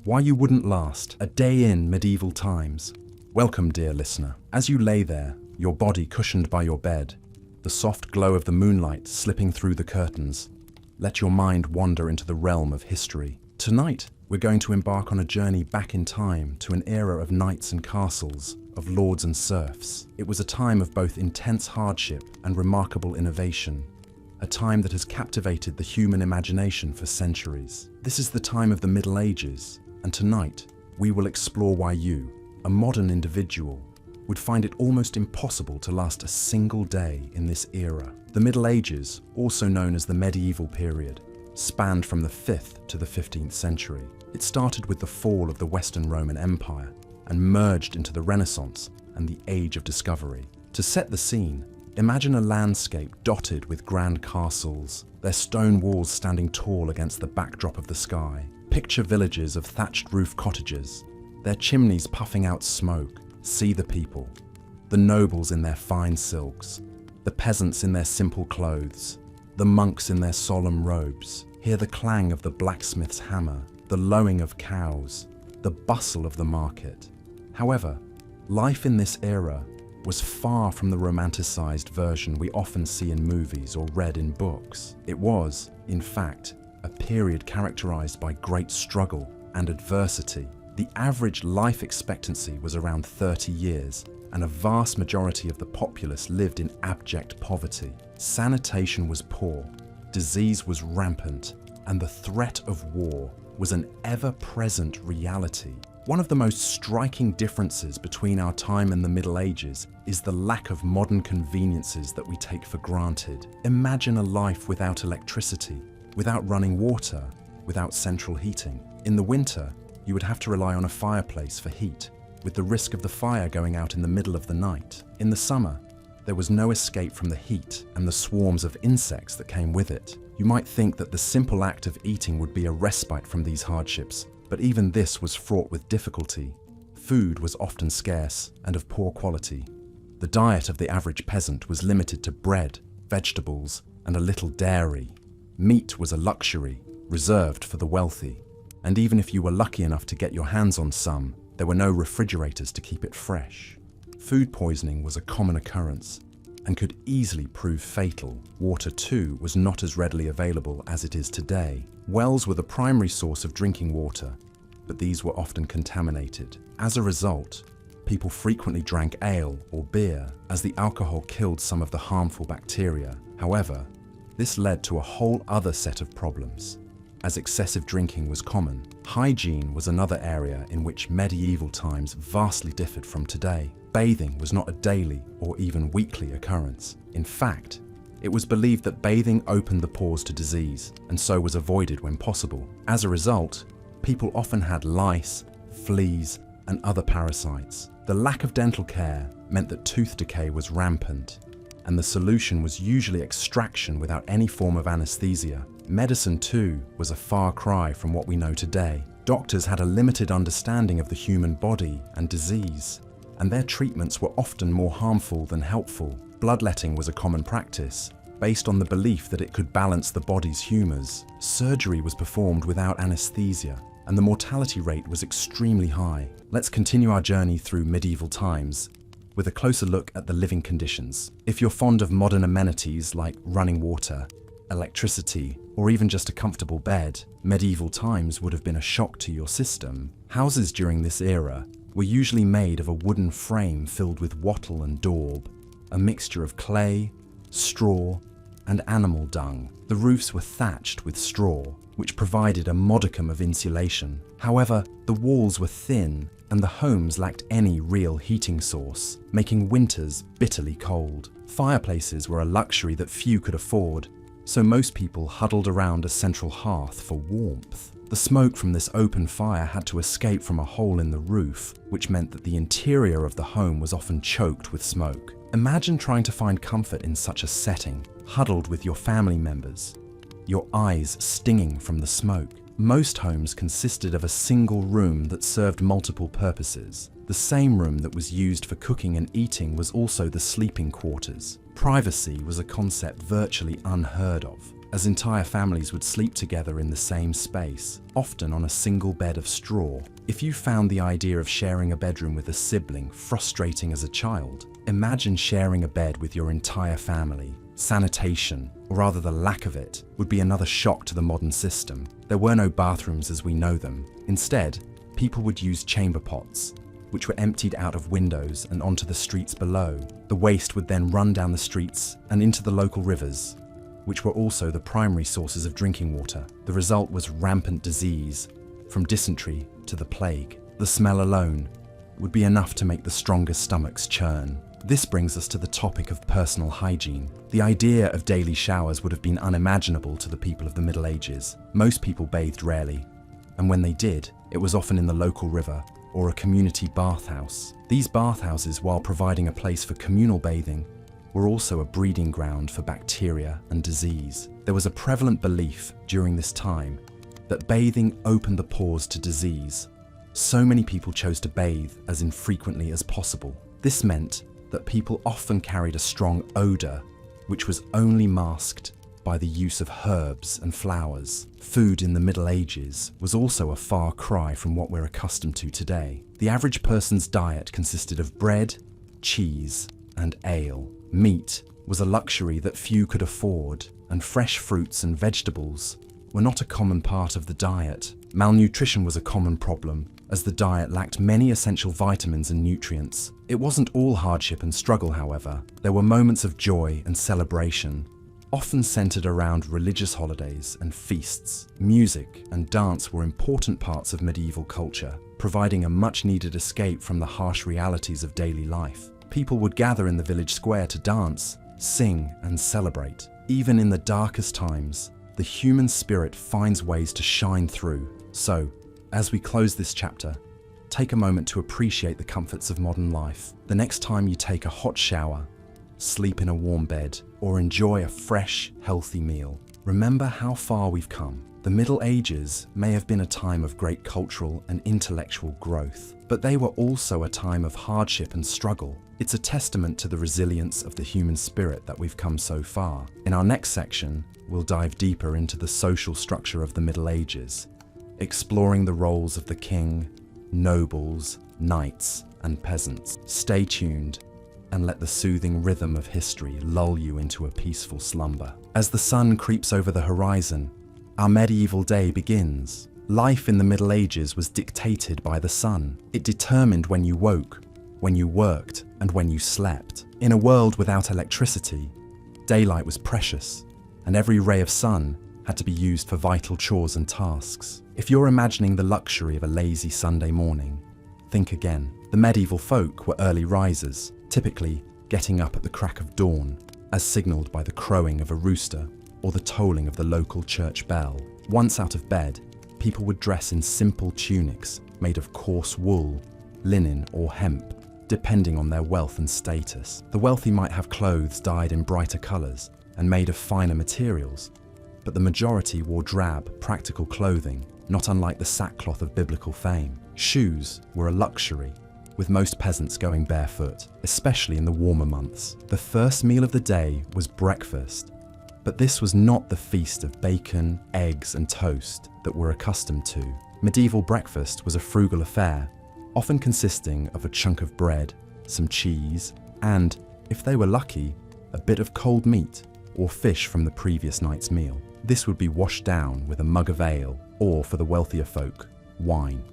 Why you wouldn't last a day in medieval times. Welcome, dear listener. As you lay there, your body cushioned by your bed, the soft glow of the moonlight slipping through the curtains, let your mind wander into the realm of history. Tonight, we're going to embark on a journey back in time to an era of knights and castles, of lords and serfs. It was a time of both intense hardship and remarkable innovation, a time that has captivated the human imagination for centuries. This is the time of the Middle Ages, and tonight, we will explore why you, a modern individual, would find it almost impossible to last a single day in this era. The Middle Ages, also known as the medieval period, spanned from the 5th to the 15th century. It started with the fall of the Western Roman Empire and merged into the Renaissance and the Age of Discovery. To set the scene, imagine a landscape dotted with grand castles, their stone walls standing tall against the backdrop of the sky. Picture villages of thatched roof cottages, their chimneys puffing out smoke. See the people, the nobles in their fine silks, the peasants in their simple clothes, the monks in their solemn robes. Hear the clang of the blacksmith's hammer, the lowing of cows, the bustle of the market. However, life in this era was far from the romanticized version we often see in movies or read in books. It was, in fact, a period characterized by great struggle and adversity. The average life expectancy was around 30 years, and a vast majority of the populace lived in abject poverty. Sanitation was poor, disease was rampant, and the threat of war was an ever-present reality. One of the most striking differences between our time and the Middle Ages is the lack of modern conveniences that we take for granted. Imagine a life without electricity, without running water, without central heating. In the winter, you would have to rely on a fireplace for heat, with the risk of the fire going out in the middle of the night. In the summer, there was no escape from the heat and the swarms of insects that came with it. You might think that the simple act of eating would be a respite from these hardships, but even this was fraught with difficulty. Food was often scarce and of poor quality. The diet of the average peasant was limited to bread, vegetables, and a little dairy. Meat was a luxury, reserved for the wealthy. And even if you were lucky enough to get your hands on some, there were no refrigerators to keep it fresh. Food poisoning was a common occurrence and could easily prove fatal. Water, too, was not as readily available as it is today. Wells were the primary source of drinking water, but these were often contaminated. As a result, people frequently drank ale or beer, as the alcohol killed some of the harmful bacteria. However, this led to a whole other set of problems. As excessive drinking was common, hygiene was another area in which medieval times vastly differed from today. Bathing was not a daily or even weekly occurrence. In fact, it was believed that bathing opened the pores to disease, and so was avoided when possible. As a result, people often had lice, fleas, and other parasites. The lack of dental care meant that tooth decay was rampant, and the solution was usually extraction without any form of anesthesia. Medicine, too, was a far cry from what we know today. Doctors had a limited understanding of the human body and disease, and their treatments were often more harmful than helpful. Bloodletting was a common practice, based on the belief that it could balance the body's humors. Surgery was performed without anesthesia, and the mortality rate was extremely high. Let's continue our journey through medieval times with a closer look at the living conditions. If you're fond of modern amenities like running water, electricity, or even just a comfortable bed, medieval times would have been a shock to your system. Houses during this era were usually made of a wooden frame filled with wattle and daub, a mixture of clay, straw, and animal dung. The roofs were thatched with straw, which provided a modicum of insulation. However, the walls were thin and the homes lacked any real heating source, making winters bitterly cold. Fireplaces were a luxury that few could afford, so most people huddled around a central hearth for warmth. The smoke from this open fire had to escape from a hole in the roof, which meant that the interior of the home was often choked with smoke. Imagine trying to find comfort in such a setting, huddled with your family members, your eyes stinging from the smoke. Most homes consisted of a single room that served multiple purposes. The same room that was used for cooking and eating was also the sleeping quarters. Privacy was a concept virtually unheard of. as entire families would sleep together in the same space, often on a single bed of straw. If you found the idea of sharing a bedroom with a sibling frustrating as a child, imagine sharing a bed with your entire family. Sanitation, or rather the lack of it, would be another shock to the modern system. There were no bathrooms as we know them. Instead, people would use chamber pots, which were emptied out of windows and onto the streets below. The waste would then run down the streets and into the local rivers, which were also the primary sources of drinking water. The result was rampant disease, from dysentery to the plague. The smell alone would be enough to make the strongest stomachs churn. This brings us to the topic of personal hygiene. The idea of daily showers would have been unimaginable to the people of the Middle Ages. Most people bathed rarely, and when they did, it was often in the local river or a community bathhouse. These bathhouses, while providing a place for communal bathing, were also a breeding ground for bacteria and disease. There was a prevalent belief during this time that bathing opened the pores to disease. So many people chose to bathe as infrequently as possible. This meant that people often carried a strong odor, which was only masked by the use of herbs and flowers. Food in the Middle Ages was also a far cry from what we're accustomed to today. The average person's diet consisted of bread, cheese, and ale. Meat was a luxury that few could afford, and fresh fruits and vegetables were not a common part of the diet. Malnutrition was a common problem, as the diet lacked many essential vitamins and nutrients. It wasn't all hardship and struggle, however. There were moments of joy and celebration, often centered around religious holidays and feasts. Music and dance were important parts of medieval culture, providing a much-needed escape from the harsh realities of daily life. People would gather in the village square to dance, sing, and celebrate. Even in the darkest times, the human spirit finds ways to shine through. So, as we close this chapter, take a moment to appreciate the comforts of modern life. The next time you take a hot shower, sleep in a warm bed, or enjoy a fresh, healthy meal, remember how far we've come. The Middle Ages may have been a time of great cultural and intellectual growth, but they were also a time of hardship and struggle. It's a testament to the resilience of the human spirit that we've come so far. In our next section, we'll dive deeper into the social structure of the Middle Ages, exploring the roles of the king, nobles, knights, and peasants. Stay tuned and let the soothing rhythm of history lull you into a peaceful slumber. As the sun creeps over the horizon, our medieval day begins. Life in the Middle Ages was dictated by the sun. It determined when you woke, when you worked, and when you slept. In a world without electricity, daylight was precious, and every ray of sun had to be used for vital chores and tasks. If you're imagining the luxury of a lazy Sunday morning, think again. The medieval folk were early risers, typically getting up at the crack of dawn, as signalled by the crowing of a rooster or the tolling of the local church bell. Once out of bed, people would dress in simple tunics made of coarse wool, linen, or hemp, depending on their wealth and status. The wealthy might have clothes dyed in brighter colours and made of finer materials, but the majority wore drab, practical clothing, not unlike the sackcloth of biblical fame. Shoes were a luxury, with most peasants going barefoot, especially in the warmer months. The first meal of the day was breakfast, but this was not the feast of bacon, eggs, and toast that we're accustomed to. Medieval breakfast was a frugal affair, often consisting of a chunk of bread, some cheese, and, if they were lucky, a bit of cold meat or fish from the previous night's meal. This would be washed down with a mug of ale, or for the wealthier folk, wine.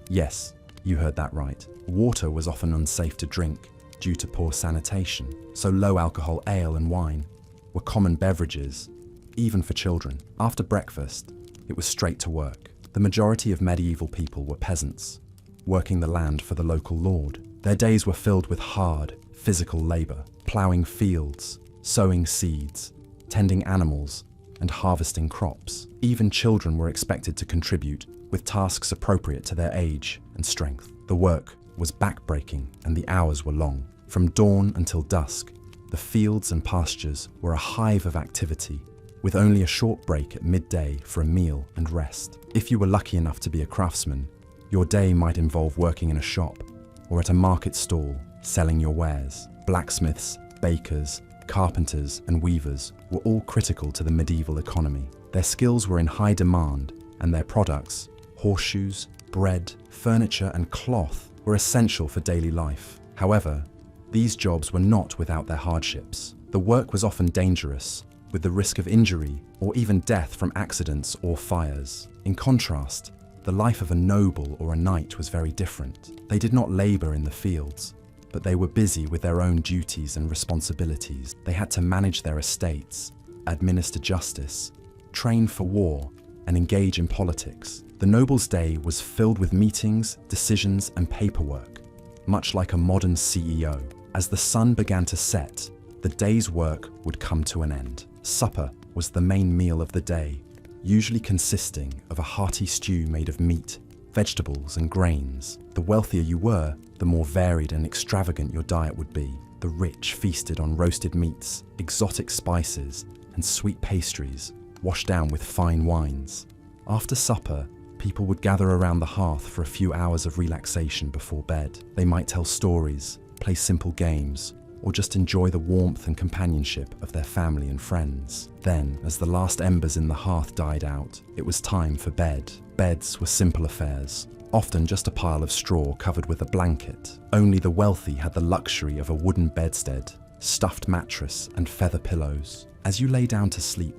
Yes, you heard that right. Water was often unsafe to drink due to poor sanitation, so low-alcohol ale and wine were common beverages, even for children. After breakfast, it was straight to work. The majority of medieval people were peasants, working the land for the local lord. Their days were filled with hard, physical labour, ploughing fields, sowing seeds, tending animals, and harvesting crops. Even children were expected to contribute, with tasks appropriate to their age and strength. The work was back-breaking and the hours were long. From dawn until dusk, the fields and pastures were a hive of activity, with only a short break at midday for a meal and rest. If you were lucky enough to be a craftsman, your day might involve working in a shop or at a market stall selling your wares. Blacksmiths, bakers, carpenters, and weavers were all critical to the medieval economy. Their skills were in high demand, and their products, horseshoes, bread, furniture, and cloth, were essential for daily life. However, these jobs were not without their hardships. The work was often dangerous, with the risk of injury or even death from accidents or fires. In contrast, the life of a noble or a knight was very different. They did not labor in the fields, but they were busy with their own duties and responsibilities. They had to manage their estates, administer justice, train for war, and engage in politics. The noble's day was filled with meetings, decisions, and paperwork, much like a modern CEO. As the sun began to set, the day's work would come to an end. Supper was the main meal of the day, usually consisting of a hearty stew made of meat, vegetables, and grains. The wealthier you were, the more varied and extravagant your diet would be. The rich feasted on roasted meats, exotic spices, and sweet pastries, washed down with fine wines. After supper, people would gather around the hearth for a few hours of relaxation before bed. They might tell stories, play simple games, or just enjoy the warmth and companionship of their family and friends. Then, as the last embers in the hearth died out, it was time for bed. Beds were simple affairs, often just a pile of straw covered with a blanket. Only the wealthy had the luxury of a wooden bedstead, stuffed mattress, and feather pillows. As you lay down to sleep,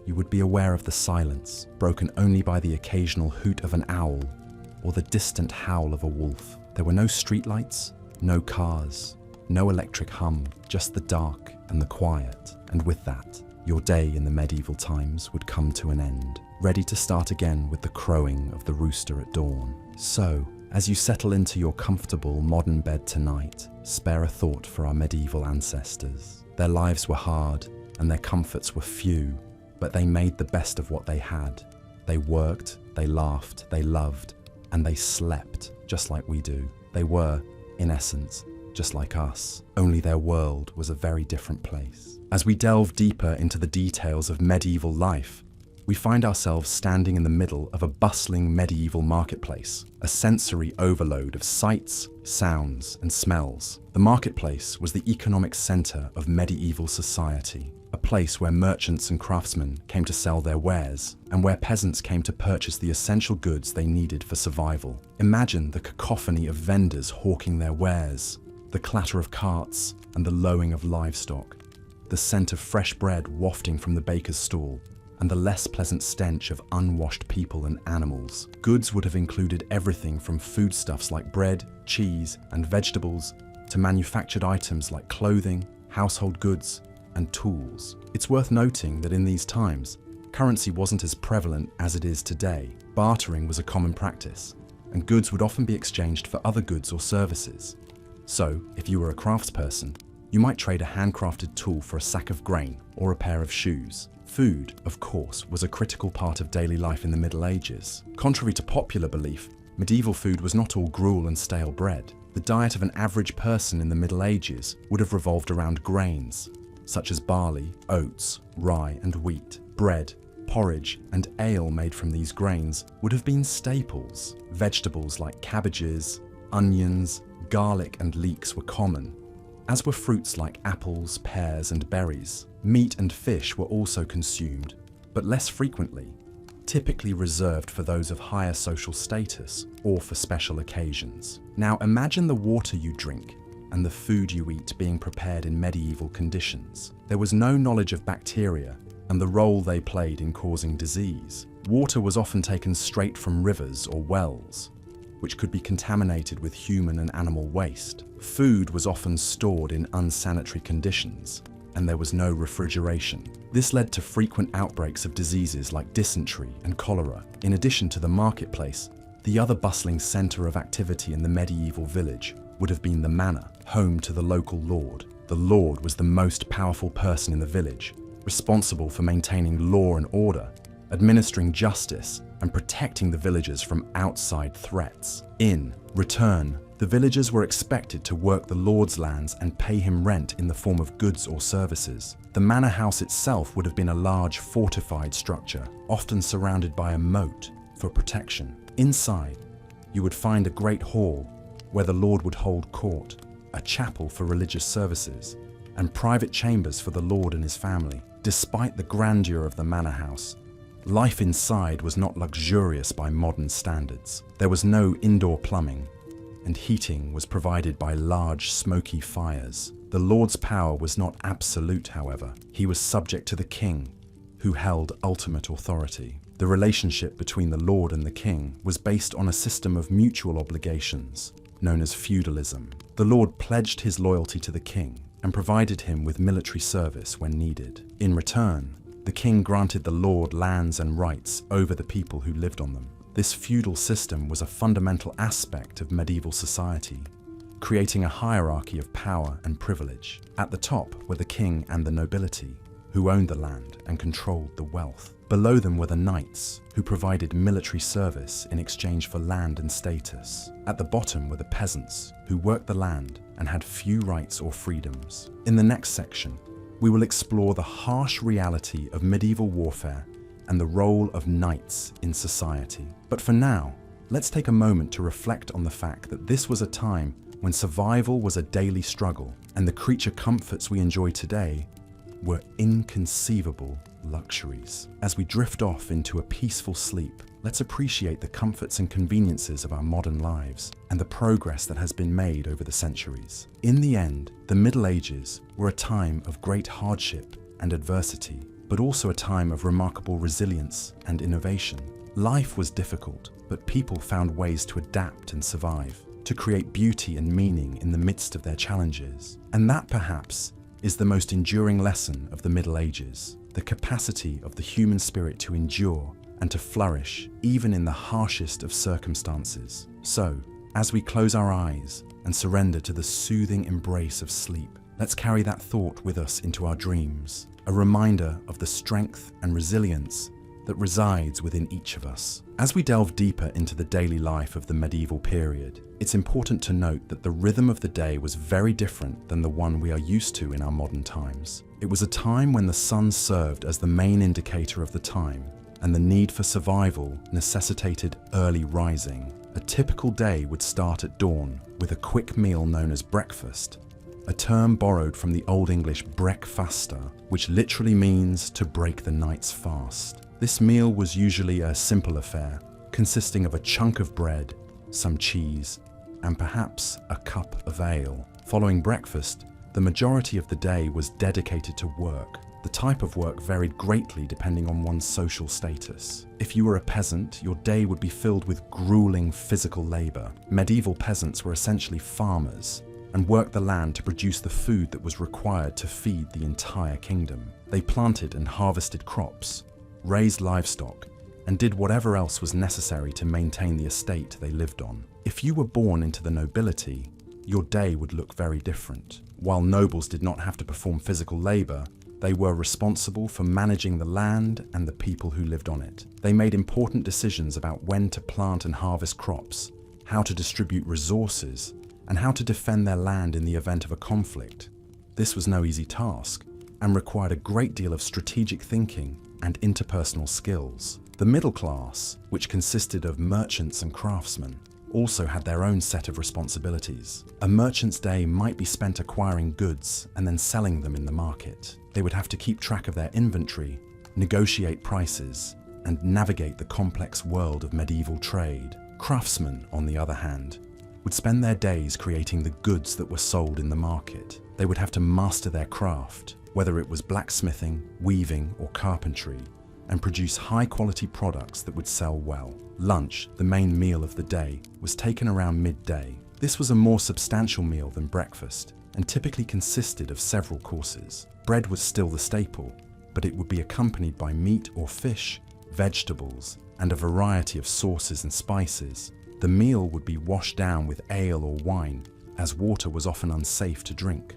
you would be aware of the silence, broken only by the occasional hoot of an owl or the distant howl of a wolf. There were no streetlights, no cars, no electric hum, just the dark and the quiet. And with that, your day in the medieval times would come to an end, ready to start again with the crowing of the rooster at dawn. So, as you settle into your comfortable modern bed tonight, spare a thought for our medieval ancestors. Their lives were hard and their comforts were few, but they made the best of what they had. They worked, they laughed, they loved, and they slept just like we do. They were, in essence, just like us, only their world was a very different place. As we delve deeper into the details of medieval life, we find ourselves standing in the middle of a bustling medieval marketplace, a sensory overload of sights, sounds, and smells. The marketplace was the economic center of medieval society, a place where merchants and craftsmen came to sell their wares, and where peasants came to purchase the essential goods they needed for survival. Imagine the cacophony of vendors hawking their wares, the clatter of carts and the lowing of livestock, the scent of fresh bread wafting from the baker's stall, and the less pleasant stench of unwashed people and animals. Goods would have included everything from foodstuffs like bread, cheese, and vegetables to manufactured items like clothing, household goods, and tools. It's worth noting that in these times, currency wasn't as prevalent as it is today. Bartering was a common practice, and goods would often be exchanged for other goods or services. So, if you were a craftsperson, you might trade a handcrafted tool for a sack of grain or a pair of shoes. Food, of course, was a critical part of daily life in the Middle Ages. Contrary to popular belief, medieval food was not all gruel and stale bread. The diet of an average person in the Middle Ages would have revolved around grains, such as barley, oats, rye, and wheat. Bread, porridge, and ale made from these grains would have been staples. Vegetables like cabbages, onions, garlic, and leeks were common, as were fruits like apples, pears, and berries. Meat and fish were also consumed, but less frequently, typically reserved for those of higher social status or for special occasions. Now imagine the water you drink and the food you eat being prepared in medieval conditions. There was no knowledge of bacteria and the role they played in causing disease. Water was often taken straight from rivers or wells, which could be contaminated with human and animal waste. Food was often stored in unsanitary conditions, and there was no refrigeration. This led to frequent outbreaks of diseases like dysentery and cholera. In addition to the marketplace, the other bustling center of activity in the medieval village would have been the manor, home to the local lord. The lord was the most powerful person in the village, responsible for maintaining law and order, administering justice, and protecting the villagers from outside threats. In return, the villagers were expected to work the lord's lands and pay him rent in the form of goods or services. The manor house itself would have been a large fortified structure, often surrounded by a moat for protection. Inside, you would find a great hall where the lord would hold court, a chapel for religious services, and private chambers for the lord and his family. Despite the grandeur of the manor house, life inside was not luxurious by modern standards. There was no indoor plumbing, and heating was provided by large, smoky fires. The lord's power was not absolute, however. He was subject to the king, who held ultimate authority. The relationship between the lord and the king was based on a system of mutual obligations, known as feudalism. The lord pledged his loyalty to the king and provided him with military service when needed. In return, the king granted the lord lands and rights over the people who lived on them. This feudal system was a fundamental aspect of medieval society, creating a hierarchy of power and privilege. At the top were the king and the nobility, who owned the land and controlled the wealth. Below them were the knights, who provided military service in exchange for land and status. At the bottom were the peasants, who worked the land and had few rights or freedoms. In the next section, we will explore the harsh reality of medieval warfare and the role of knights in society. But for now, let's take a moment to reflect on the fact that this was a time when survival was a daily struggle, and the creature comforts we enjoy today were inconceivable luxuries. As we drift off into a peaceful sleep, let's appreciate the comforts and conveniences of our modern lives and the progress that has been made over the centuries. In the end, the Middle Ages were a time of great hardship and adversity, but also a time of remarkable resilience and innovation. Life was difficult, but people found ways to adapt and survive, to create beauty and meaning in the midst of their challenges. And that, perhaps, is the most enduring lesson of the Middle Ages, the capacity of the human spirit to endure and to flourish even in the harshest of circumstances. So, as we close our eyes and surrender to the soothing embrace of sleep, let's carry that thought with us into our dreams, a reminder of the strength and resilience that resides within each of us. As we delve deeper into the daily life of the medieval period, it's important to note that the rhythm of the day was very different than the one we are used to in our modern times. It was a time when the sun served as the main indicator of the time, and the need for survival necessitated early rising. A typical day would start at dawn with a quick meal known as breakfast, a term borrowed from the Old English breakfasta, which literally means to break the night's fast. This meal was usually a simple affair, consisting of a chunk of bread, some cheese, and perhaps a cup of ale. Following breakfast, the majority of the day was dedicated to work. The type of work varied greatly depending on one's social status. If you were a peasant, your day would be filled with grueling physical labor. Medieval peasants were essentially farmers and worked the land to produce the food that was required to feed the entire kingdom. They planted and harvested crops, raised livestock, and did whatever else was necessary to maintain the estate they lived on. If you were born into the nobility, your day would look very different. While nobles did not have to perform physical labor, they were responsible for managing the land and the people who lived on it. They made important decisions about when to plant and harvest crops, how to distribute resources, and how to defend their land in the event of a conflict. This was no easy task and required a great deal of strategic thinking and interpersonal skills. The middle class, which consisted of merchants and craftsmen, also had their own set of responsibilities. A merchant's day might be spent acquiring goods and then selling them in the market. They would have to keep track of their inventory, negotiate prices, and navigate the complex world of medieval trade. Craftsmen, on the other hand, would spend their days creating the goods that were sold in the market. They would have to master their craft, whether it was blacksmithing, weaving, or carpentry, and produce high-quality products that would sell well. Lunch, the main meal of the day, was taken around midday. This was a more substantial meal than breakfast, and typically consisted of several courses. Bread was still the staple, but it would be accompanied by meat or fish, vegetables, and a variety of sauces and spices. The meal would be washed down with ale or wine, as water was often unsafe to drink.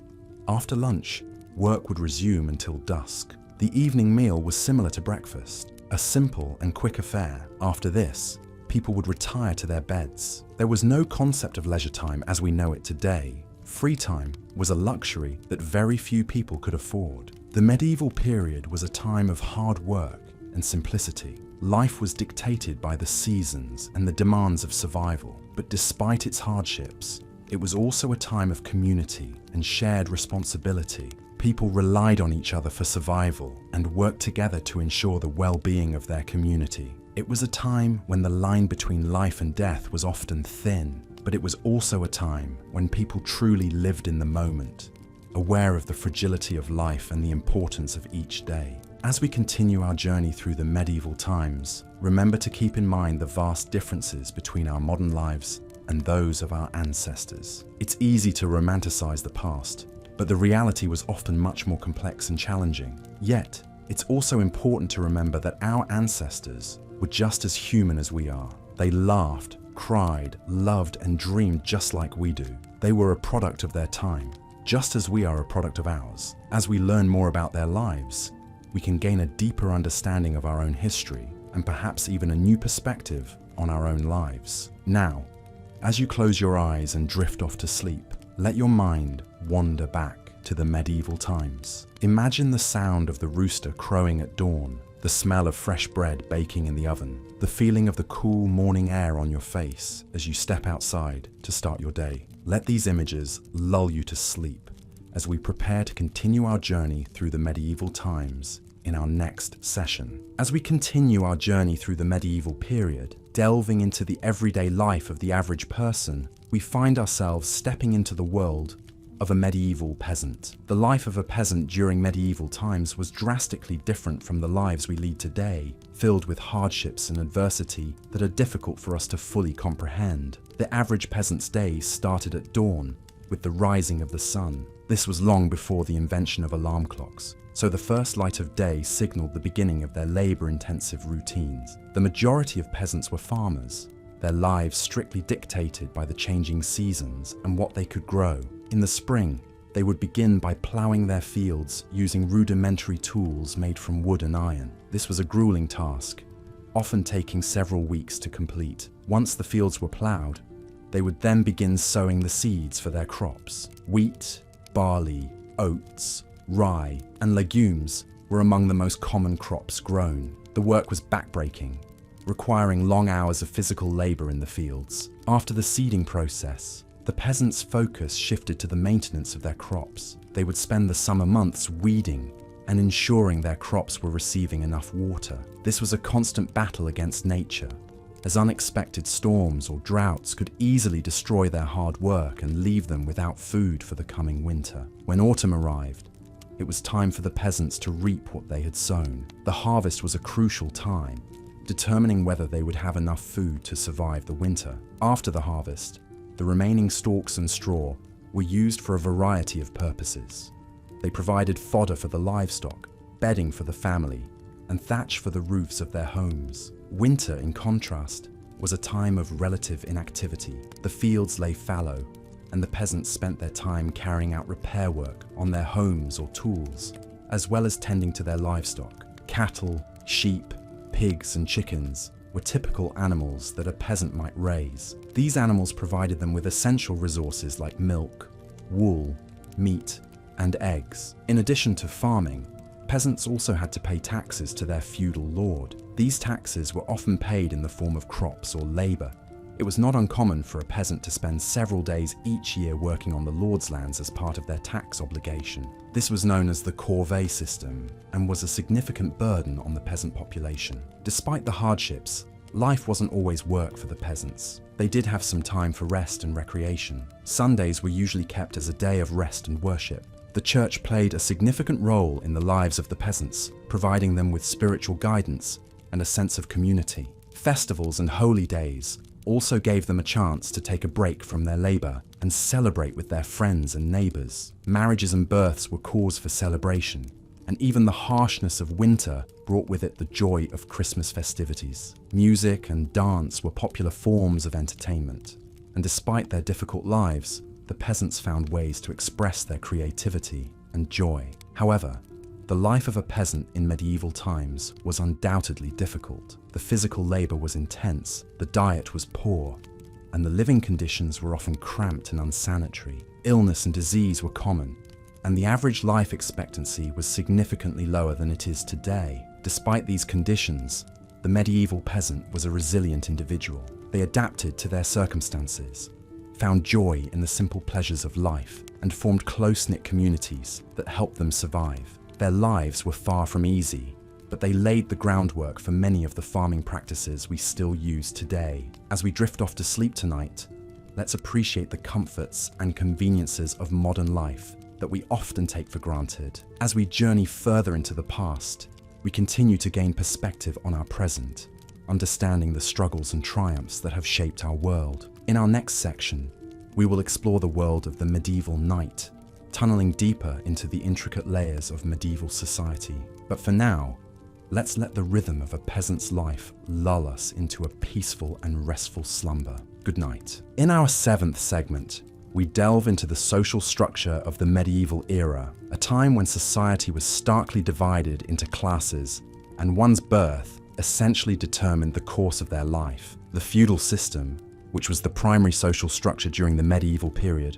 After lunch, work would resume until dusk. The evening meal was similar to breakfast, a simple and quick affair. After this, people would retire to their beds. There was no concept of leisure time as we know it today. Free time was a luxury that very few people could afford. The medieval period was a time of hard work and simplicity. Life was dictated by the seasons and the demands of survival, but despite its hardships, it was also a time of community and shared responsibility. People relied on each other for survival and worked together to ensure the well-being of their community. It was a time when the line between life and death was often thin, but it was also a time when people truly lived in the moment, aware of the fragility of life and the importance of each day. As we continue our journey through the medieval times, remember to keep in mind the vast differences between our modern lives and those of our ancestors. It's easy to romanticize the past, but the reality was often much more complex and challenging. Yet, it's also important to remember that our ancestors were just as human as we are. They laughed, cried, loved, and dreamed just like we do. They were a product of their time, just as we are a product of ours. As we learn more about their lives, we can gain a deeper understanding of our own history and perhaps even a new perspective on our own lives. Now, as you close your eyes and drift off to sleep, let your mind wander back to the medieval times. Imagine the sound of the rooster crowing at dawn, the smell of fresh bread baking in the oven, the feeling of the cool morning air on your face as you step outside to start your day. Let these images lull you to sleep as we prepare to continue our journey through the medieval times in our next session. As we continue our journey through the medieval period, delving into the everyday life of the average person, we find ourselves stepping into the world of a medieval peasant. The life of a peasant during medieval times was drastically different from the lives we lead today, filled with hardships and adversity that are difficult for us to fully comprehend. The average peasant's day started at dawn, with the rising of the sun. This was long before the invention of alarm clocks, so the first light of day signaled the beginning of their labor-intensive routines. The majority of peasants were farmers, their lives strictly dictated by the changing seasons and what they could grow. In the spring, they would begin by ploughing their fields using rudimentary tools made from wood and iron. This was a grueling task, often taking several weeks to complete. Once the fields were ploughed, they would then begin sowing the seeds for their crops. Wheat, barley, oats, rye, and legumes were among the most common crops grown. The work was backbreaking, requiring long hours of physical labor in the fields. After the seeding process, the peasants' focus shifted to the maintenance of their crops. They would spend the summer months weeding and ensuring their crops were receiving enough water. This was a constant battle against nature, as unexpected storms or droughts could easily destroy their hard work and leave them without food for the coming winter. When autumn arrived, it was time for the peasants to reap what they had sown. The harvest was a crucial time, determining whether they would have enough food to survive the winter. After the harvest, the remaining stalks and straw were used for a variety of purposes. They provided fodder for the livestock, bedding for the family, and thatch for the roofs of their homes. Winter, in contrast, was a time of relative inactivity. The fields lay fallow, and the peasants spent their time carrying out repair work on their homes or tools, as well as tending to their livestock. Cattle, sheep, pigs, and chickens were typical animals that a peasant might raise. These animals provided them with essential resources like milk, wool, meat, and eggs. In addition to farming, peasants also had to pay taxes to their feudal lord. These taxes were often paid in the form of crops or labor. It was not uncommon for a peasant to spend several days each year working on the lord's lands as part of their tax obligation. This was known as the corvée system and was a significant burden on the peasant population. Despite the hardships, life wasn't always work for the peasants. They did have some time for rest and recreation. Sundays were usually kept as a day of rest and worship. The church played a significant role in the lives of the peasants, providing them with spiritual guidance and a sense of community. Festivals and holy days also gave them a chance to take a break from their labor and celebrate with their friends and neighbors. Marriages and births were cause for celebration, and even the harshness of winter brought with it the joy of Christmas festivities. Music and dance were popular forms of entertainment, and despite their difficult lives, the peasants found ways to express their creativity and joy. However, the life of a peasant in medieval times was undoubtedly difficult. The physical labor was intense, the diet was poor, and the living conditions were often cramped and unsanitary. Illness and disease were common, and the average life expectancy was significantly lower than it is today. Despite these conditions, the medieval peasant was a resilient individual. They adapted to their circumstances, found joy in the simple pleasures of life, and formed close-knit communities that helped them survive. Their lives were far from easy, but they laid the groundwork for many of the farming practices we still use today. As we drift off to sleep tonight, let's appreciate the comforts and conveniences of modern life that we often take for granted. As we journey further into the past, we continue to gain perspective on our present, understanding the struggles and triumphs that have shaped our world. In our next section, we will explore the world of the medieval knight, tunneling deeper into the intricate layers of medieval society. But for now, let's let the rhythm of a peasant's life lull us into a peaceful and restful slumber. Good night. In our 7th segment, we delve into the social structure of the medieval era, a time when society was starkly divided into classes, and one's birth essentially determined the course of their life. The feudal system, which was the primary social structure during the medieval period,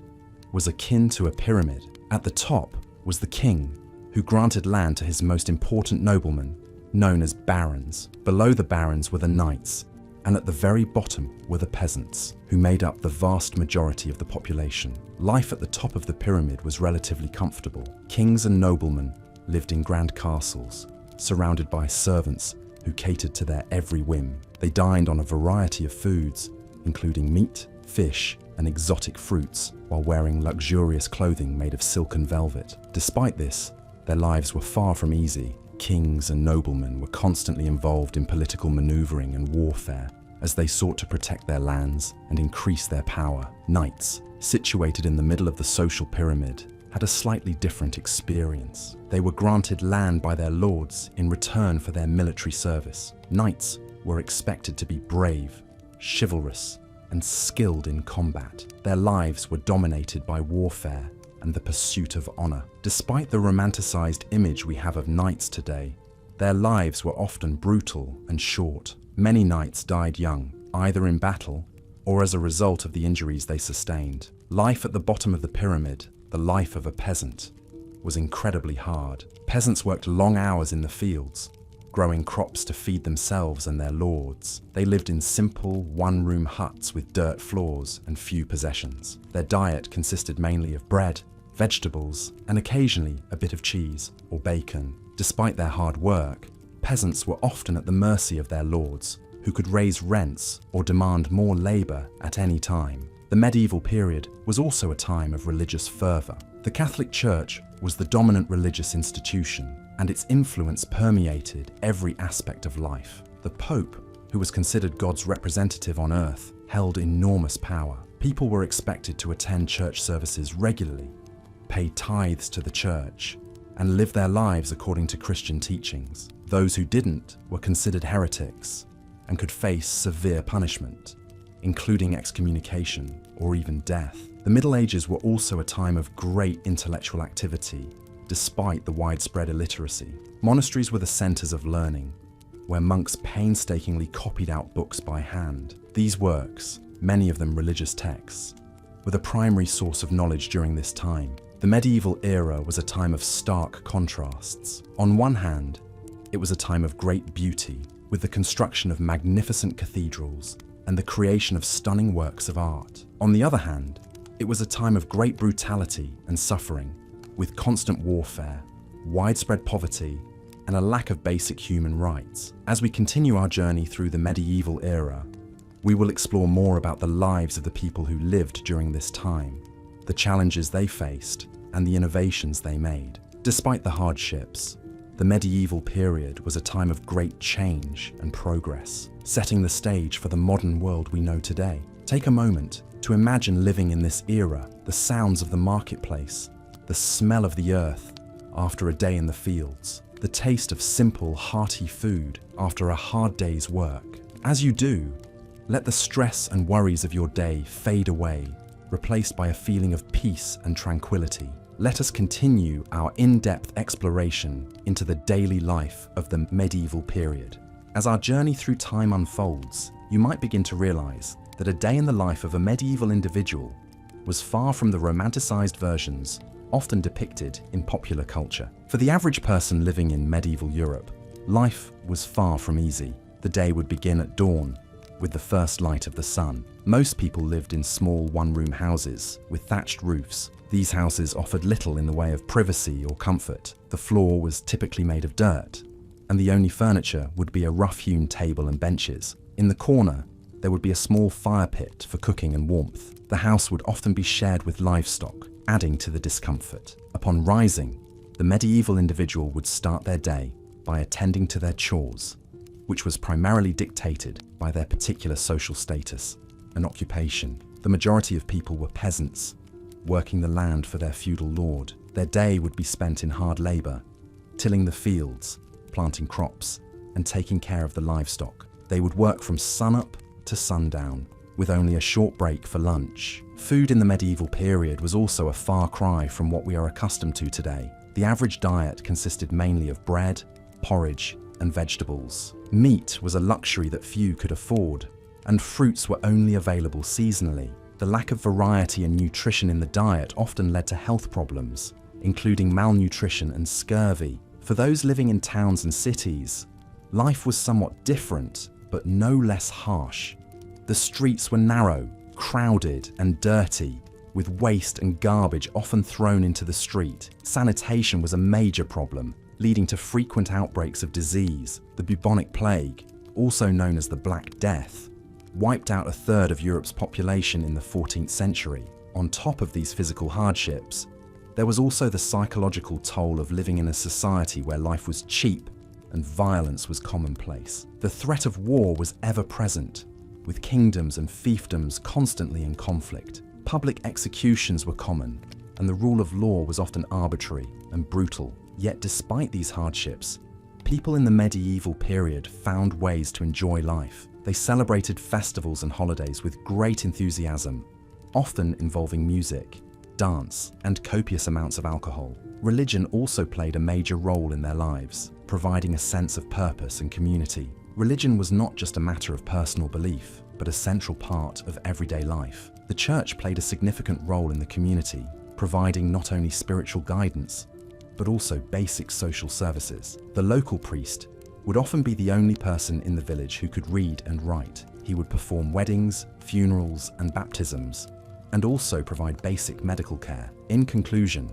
was akin to a pyramid. At the top was the king, who granted land to his most important noblemen, known as barons. Below the barons were the knights, and at the very bottom were the peasants, who made up the vast majority of the population. Life at the top of the pyramid was relatively comfortable. Kings and noblemen lived in grand castles, surrounded by servants who catered to their every whim. They dined on a variety of foods, including meat, fish, and exotic fruits, while wearing luxurious clothing made of silk and velvet. Despite this, their lives were far from easy. Kings and noblemen were constantly involved in political maneuvering and warfare as they sought to protect their lands and increase their power. Knights, situated in the middle of the social pyramid, had a slightly different experience. They were granted land by their lords in return for their military service. Knights were expected to be brave, chivalrous, and skilled in combat. Their lives were dominated by warfare and the pursuit of honor. Despite the romanticized image we have of knights today, their lives were often brutal and short. Many knights died young, either in battle or as a result of the injuries they sustained. Life at the bottom of the pyramid, the life of a peasant, was incredibly hard. Peasants worked long hours in the fields, growing crops to feed themselves and their lords. They lived in simple, one-room huts with dirt floors and few possessions. Their diet consisted mainly of bread, vegetables, and occasionally a bit of cheese or bacon. Despite their hard work, peasants were often at the mercy of their lords, who could raise rents or demand more labor at any time. The medieval period was also a time of religious fervor. The Catholic Church was the dominant religious institution, and its influence permeated every aspect of life. The Pope, who was considered God's representative on earth, held enormous power. People were expected to attend church services regularly, pay tithes to the church, and live their lives according to Christian teachings. Those who didn't were considered heretics and could face severe punishment, including excommunication or even death. The Middle Ages were also a time of great intellectual activity, despite the widespread illiteracy. Monasteries were the centers of learning, where monks painstakingly copied out books by hand. These works, many of them religious texts, were the primary source of knowledge during this time. The medieval era was a time of stark contrasts. On one hand, it was a time of great beauty, with the construction of magnificent cathedrals and the creation of stunning works of art. On the other hand, it was a time of great brutality and suffering, with constant warfare, widespread poverty, and a lack of basic human rights. As we continue our journey through the medieval era, we will explore more about the lives of the people who lived during this time, the challenges they faced, and the innovations they made. Despite the hardships, the medieval period was a time of great change and progress, setting the stage for the modern world we know today. Take a moment to imagine living in this era, the sounds of the marketplace, the smell of the earth after a day in the fields, the taste of simple, hearty food after a hard day's work. As you do, let the stress and worries of your day fade away, replaced by a feeling of peace and tranquility. Let us continue our in-depth exploration into the daily life of the medieval period. As our journey through time unfolds, you might begin to realize that a day in the life of a medieval individual was far from the romanticized versions often depicted in popular culture. For the average person living in medieval Europe, life was far from easy. The day would begin at dawn, with the first light of the sun. Most people lived in small one-room houses with thatched roofs. These houses offered little in the way of privacy or comfort. The floor was typically made of dirt, and the only furniture would be a rough-hewn table and benches. In the corner, there would be a small fire pit for cooking and warmth. The house would often be shared with livestock, adding to the discomfort. Upon rising, the medieval individual would start their day by attending to their chores, which was primarily dictated by their particular social status and occupation. The majority of people were peasants, working the land for their feudal lord. Their day would be spent in hard labor, tilling the fields, planting crops, and taking care of the livestock. They would work from sunup to sundown, with only a short break for lunch. Food in the medieval period was also a far cry from what we are accustomed to today. The average diet consisted mainly of bread, porridge, and vegetables. Meat was a luxury that few could afford, and fruits were only available seasonally. The lack of variety and nutrition in the diet often led to health problems, including malnutrition and scurvy. For those living in towns and cities, life was somewhat different, but no less harsh. The streets were narrow, crowded, and dirty, with waste and garbage often thrown into the street. Sanitation was a major problem, leading to frequent outbreaks of disease. The bubonic plague, also known as the Black Death, wiped out a third of Europe's population in the 14th century. On top of these physical hardships, there was also the psychological toll of living in a society where life was cheap and violence was commonplace. The threat of war was ever present, with kingdoms and fiefdoms constantly in conflict. Public executions were common, and the rule of law was often arbitrary and brutal. Yet despite these hardships, people in the medieval period found ways to enjoy life. They celebrated festivals and holidays with great enthusiasm, often involving music, dance, and copious amounts of alcohol. Religion also played a major role in their lives, providing a sense of purpose and community. Religion was not just a matter of personal belief, but a central part of everyday life. The church played a significant role in the community, providing not only spiritual guidance, but also basic social services. The local priest would often be the only person in the village who could read and write. He would perform weddings, funerals, and baptisms, and also provide basic medical care. In conclusion,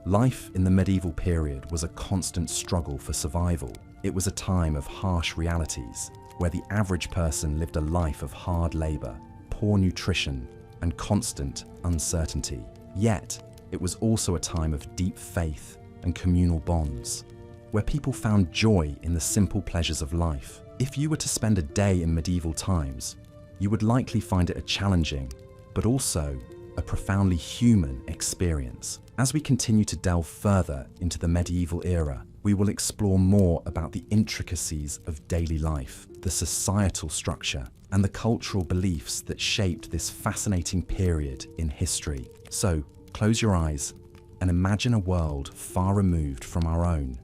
life in the medieval period was a constant struggle for survival. It was a time of harsh realities, where the average person lived a life of hard labor, poor nutrition, and constant uncertainty. Yet, it was also a time of deep faith and communal bonds, where people found joy in the simple pleasures of life. If you were to spend a day in medieval times, you would likely find it a challenging, but also a profoundly human experience. As we continue to delve further into the medieval era, we will explore more about the intricacies of daily life, the societal structure, and the cultural beliefs that shaped this fascinating period in history. So, close your eyes and imagine a world far removed from our own,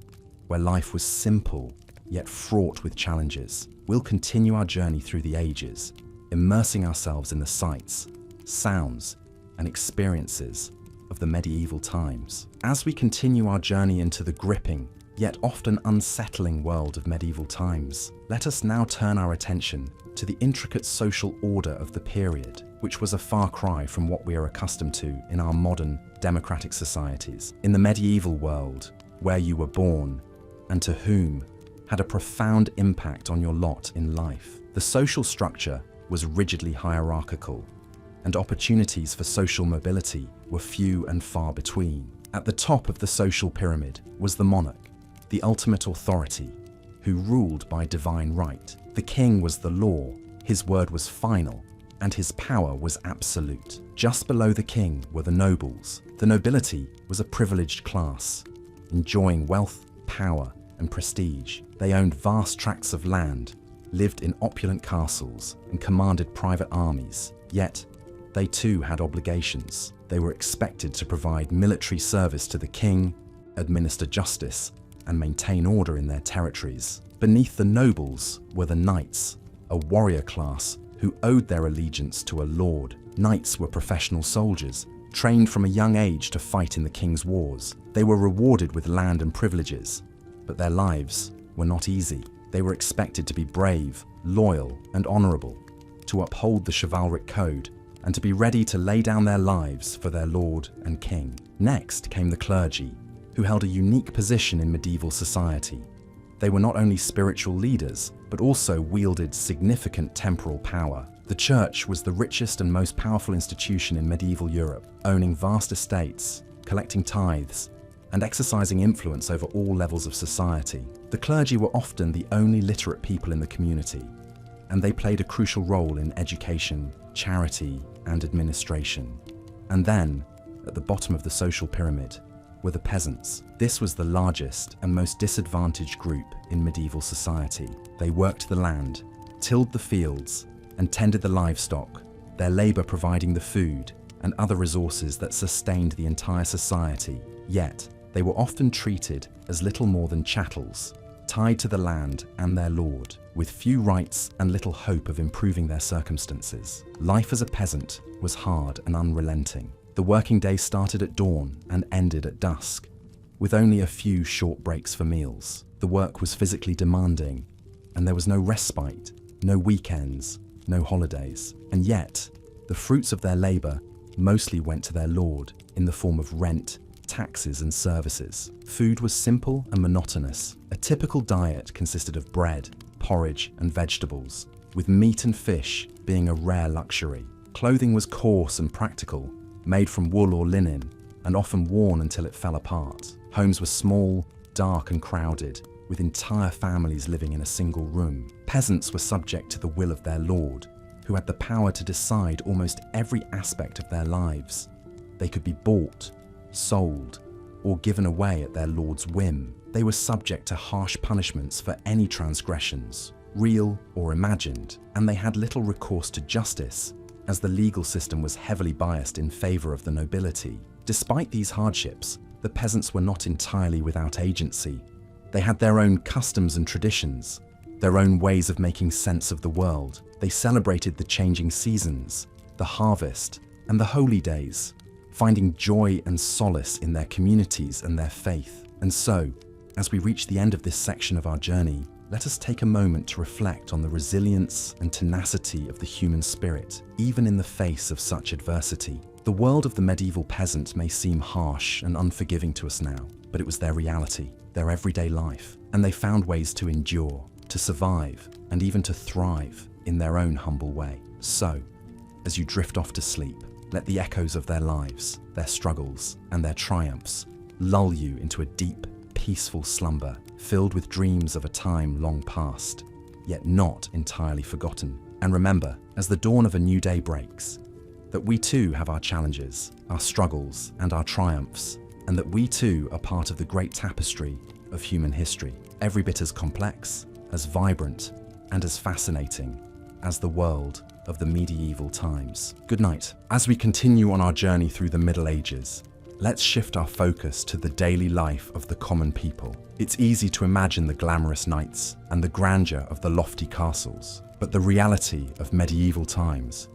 where life was simple yet fraught with challenges. We'll continue our journey through the ages, immersing ourselves in the sights, sounds, and experiences of the medieval times. As we continue our journey into the gripping, yet often unsettling world of medieval times, let us now turn our attention to the intricate social order of the period, which was a far cry from what we are accustomed to in our modern democratic societies. In the medieval world, where you were born and to whom had a profound impact on your lot in life, the social structure was rigidly hierarchical, and opportunities for social mobility were few and far between. At the top of the social pyramid was the monarch, the ultimate authority, who ruled by divine right. The king was the law, his word was final, and his power was absolute. Just below the king were the nobles. The nobility was a privileged class, enjoying wealth, power, and prestige. They owned vast tracts of land, lived in opulent castles, and commanded private armies. Yet, they too had obligations. They were expected to provide military service to the king, administer justice, and maintain order in their territories. Beneath the nobles were the knights, a warrior class who owed their allegiance to a lord. Knights were professional soldiers, trained from a young age to fight in the king's wars. They were rewarded with land and privileges, but their lives were not easy. They were expected to be brave, loyal, and honorable, to uphold the chivalric code, and to be ready to lay down their lives for their lord and king. Next came the clergy, who held a unique position in medieval society. They were not only spiritual leaders, but also wielded significant temporal power. The church was the richest and most powerful institution in medieval Europe, owning vast estates, collecting tithes, and exercising influence over all levels of society. The clergy were often the only literate people in the community, and they played a crucial role in education, charity, and administration. And then, at the bottom of the social pyramid, were the peasants. This was the largest and most disadvantaged group in medieval society. They worked the land, tilled the fields, and tended the livestock, their labor providing the food and other resources that sustained the entire society. Yet, they were often treated as little more than chattels, tied to the land and their lord, with few rights and little hope of improving their circumstances. Life as a peasant was hard and unrelenting. The working day started at dawn and ended at dusk, with only a few short breaks for meals. The work was physically demanding, and there was no respite, no weekends, no holidays. And yet, the fruits of their labor mostly went to their lord in the form of rent, taxes, and services. Food was simple and monotonous. A typical diet consisted of bread, porridge, and vegetables, with meat and fish being a rare luxury. Clothing was coarse and practical, made from wool or linen, and often worn until it fell apart. Homes were small, dark, and crowded, with entire families living in a single room. Peasants were subject to the will of their lord, who had the power to decide almost every aspect of their lives. They could be bought, sold, or given away at their lord's whim. They were subject to harsh punishments for any transgressions, real or imagined, and they had little recourse to justice, as the legal system was heavily biased in favor of the nobility. Despite these hardships, the peasants were not entirely without agency. They had their own customs and traditions, their own ways of making sense of the world. They celebrated the changing seasons, the harvest, and the holy days, finding joy and solace in their communities and their faith. And so, as we reach the end of this section of our journey, let us take a moment to reflect on the resilience and tenacity of the human spirit, even in the face of such adversity. The world of the medieval peasant may seem harsh and unforgiving to us now, but it was their reality, their everyday life, and they found ways to endure, to survive, and even to thrive in their own humble way. So, as you drift off to sleep, let the echoes of their lives, their struggles, and their triumphs lull you into a deep, peaceful slumber, filled with dreams of a time long past, yet not entirely forgotten. And remember, as the dawn of a new day breaks, that we too have our challenges, our struggles, and our triumphs, and that we too are part of the great tapestry of human history, every bit as complex, as vibrant, and as fascinating as the world of the medieval times. Good night. As we continue on our journey through the Middle Ages, let's shift our focus to the daily life of the common people. It's easy to imagine the glamorous knights and the grandeur of the lofty castles, but the reality of medieval times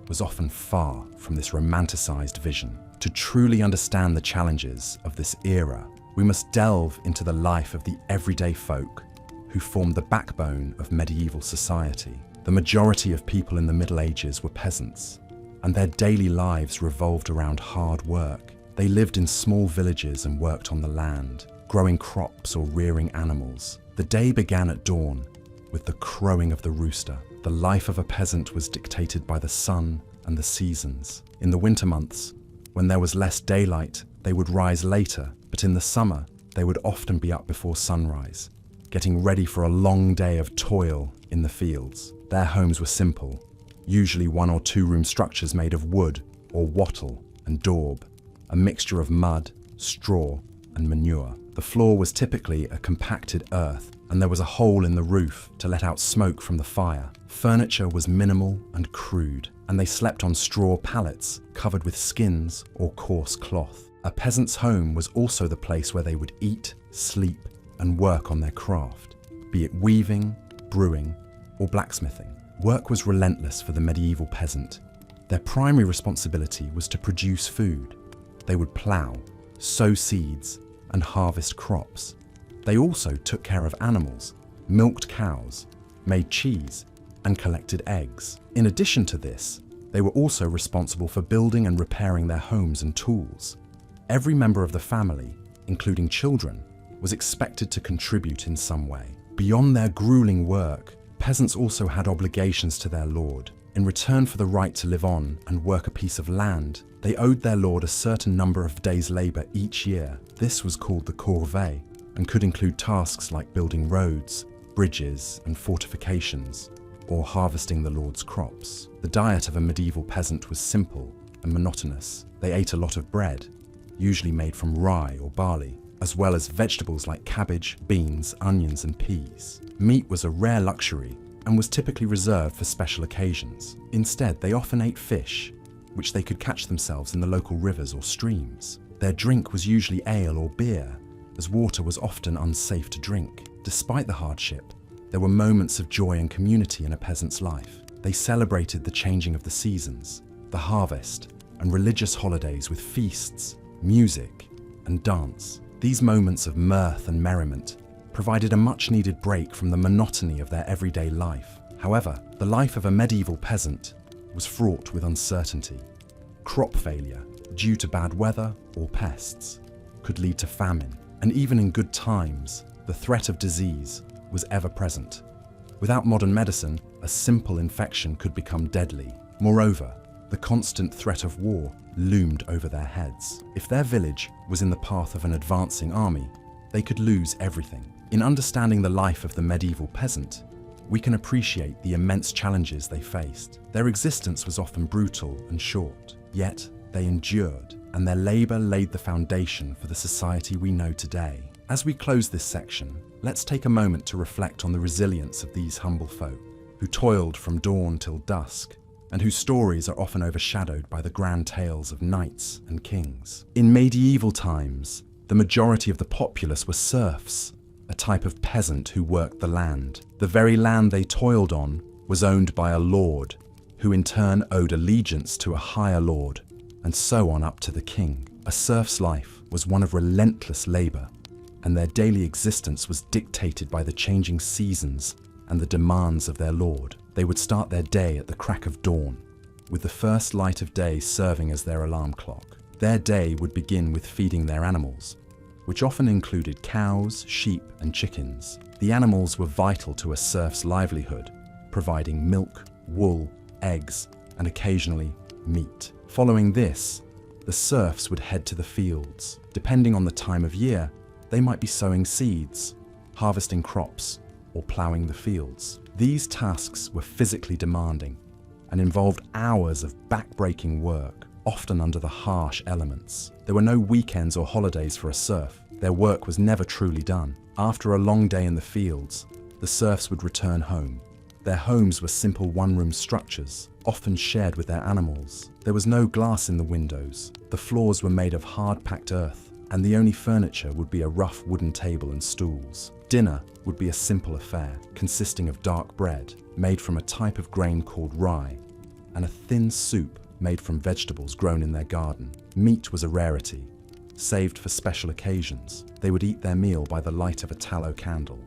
was often far from this romanticized vision. To truly understand the challenges of this era, we must delve into the life of the everyday folk who formed the backbone of medieval society. The majority of people in the Middle Ages were peasants, and their daily lives revolved around hard work. They lived in small villages and worked on the land, growing crops or rearing animals. The day began at dawn with the crowing of the rooster. The life of a peasant was dictated by the sun and the seasons. In the winter months, when there was less daylight, they would rise later, but in the summer, they would often be up before sunrise, getting ready for a long day of toil in the fields. Their homes were simple, usually 1 or 2 room structures made of wood or wattle and daub, a mixture of mud, straw, and manure. The floor was typically a compacted earth, and there was a hole in the roof to let out smoke from the fire. Furniture was minimal and crude, and they slept on straw pallets covered with skins or coarse cloth. A peasant's home was also the place where they would eat, sleep, and work on their craft, be it weaving, brewing, or blacksmithing. Work was relentless for the medieval peasant. Their primary responsibility was to produce food. They would plough, sow seeds, and harvest crops. They also took care of animals, milked cows, made cheese, and collected eggs. In addition to this, they were also responsible for building and repairing their homes and tools. Every member of the family, including children, was expected to contribute in some way. Beyond their grueling work, peasants also had obligations to their lord. In return for the right to live on and work a piece of land, they owed their lord a certain number of days' labor each year. This was called the corvée and could include tasks like building roads, bridges, and fortifications, or harvesting the lord's crops. The diet of a medieval peasant was simple and monotonous. They ate a lot of bread, usually made from rye or barley, as well as vegetables like cabbage, beans, onions, and peas. Meat was a rare luxury and was typically reserved for special occasions. Instead, they often ate fish, which they could catch themselves in the local rivers or streams. Their drink was usually ale or beer, as water was often unsafe to drink. Despite the hardship, there were moments of joy and community in a peasant's life. They celebrated the changing of the seasons, the harvest, and religious holidays with feasts, music, and dance. These moments of mirth and merriment provided a much-needed break from the monotony of their everyday life. However, the life of a medieval peasant was fraught with uncertainty. Crop failure, due to bad weather or pests, could lead to famine, and even in good times, the threat of disease was ever present. Without modern medicine, a simple infection could become deadly. Moreover, the constant threat of war loomed over their heads. If their village was in the path of an advancing army, they could lose everything. In understanding the life of the medieval peasant, we can appreciate the immense challenges they faced. Their existence was often brutal and short, yet they endured, and their labor laid the foundation for the society we know today. As we close this section, let's take a moment to reflect on the resilience of these humble folk, who toiled from dawn till dusk, and whose stories are often overshadowed by the grand tales of knights and kings. In medieval times, the majority of the populace were serfs, a type of peasant who worked the land. The very land they toiled on was owned by a lord, who in turn owed allegiance to a higher lord, and so on up to the king. A serf's life was one of relentless labor, and their daily existence was dictated by the changing seasons and the demands of their lord. They would start their day at the crack of dawn, with the first light of day serving as their alarm clock. Their day would begin with feeding their animals, which often included cows, sheep, and chickens. The animals were vital to a serf's livelihood, providing milk, wool, eggs, and occasionally meat. Following this, the serfs would head to the fields. Depending on the time of year, they might be sowing seeds, harvesting crops, or ploughing the fields. These tasks were physically demanding and involved hours of back-breaking work, often under the harsh elements. There were no weekends or holidays for a serf. Their work was never truly done. After a long day in the fields, the serfs would return home. Their homes were simple one-room structures, often shared with their animals. There was no glass in the windows. The floors were made of hard-packed earth, and the only furniture would be a rough wooden table and stools. Dinner would be a simple affair, consisting of dark bread, made from a type of grain called rye, and a thin soup made from vegetables grown in their garden. Meat was a rarity, saved for special occasions. They would eat their meal by the light of a tallow candle,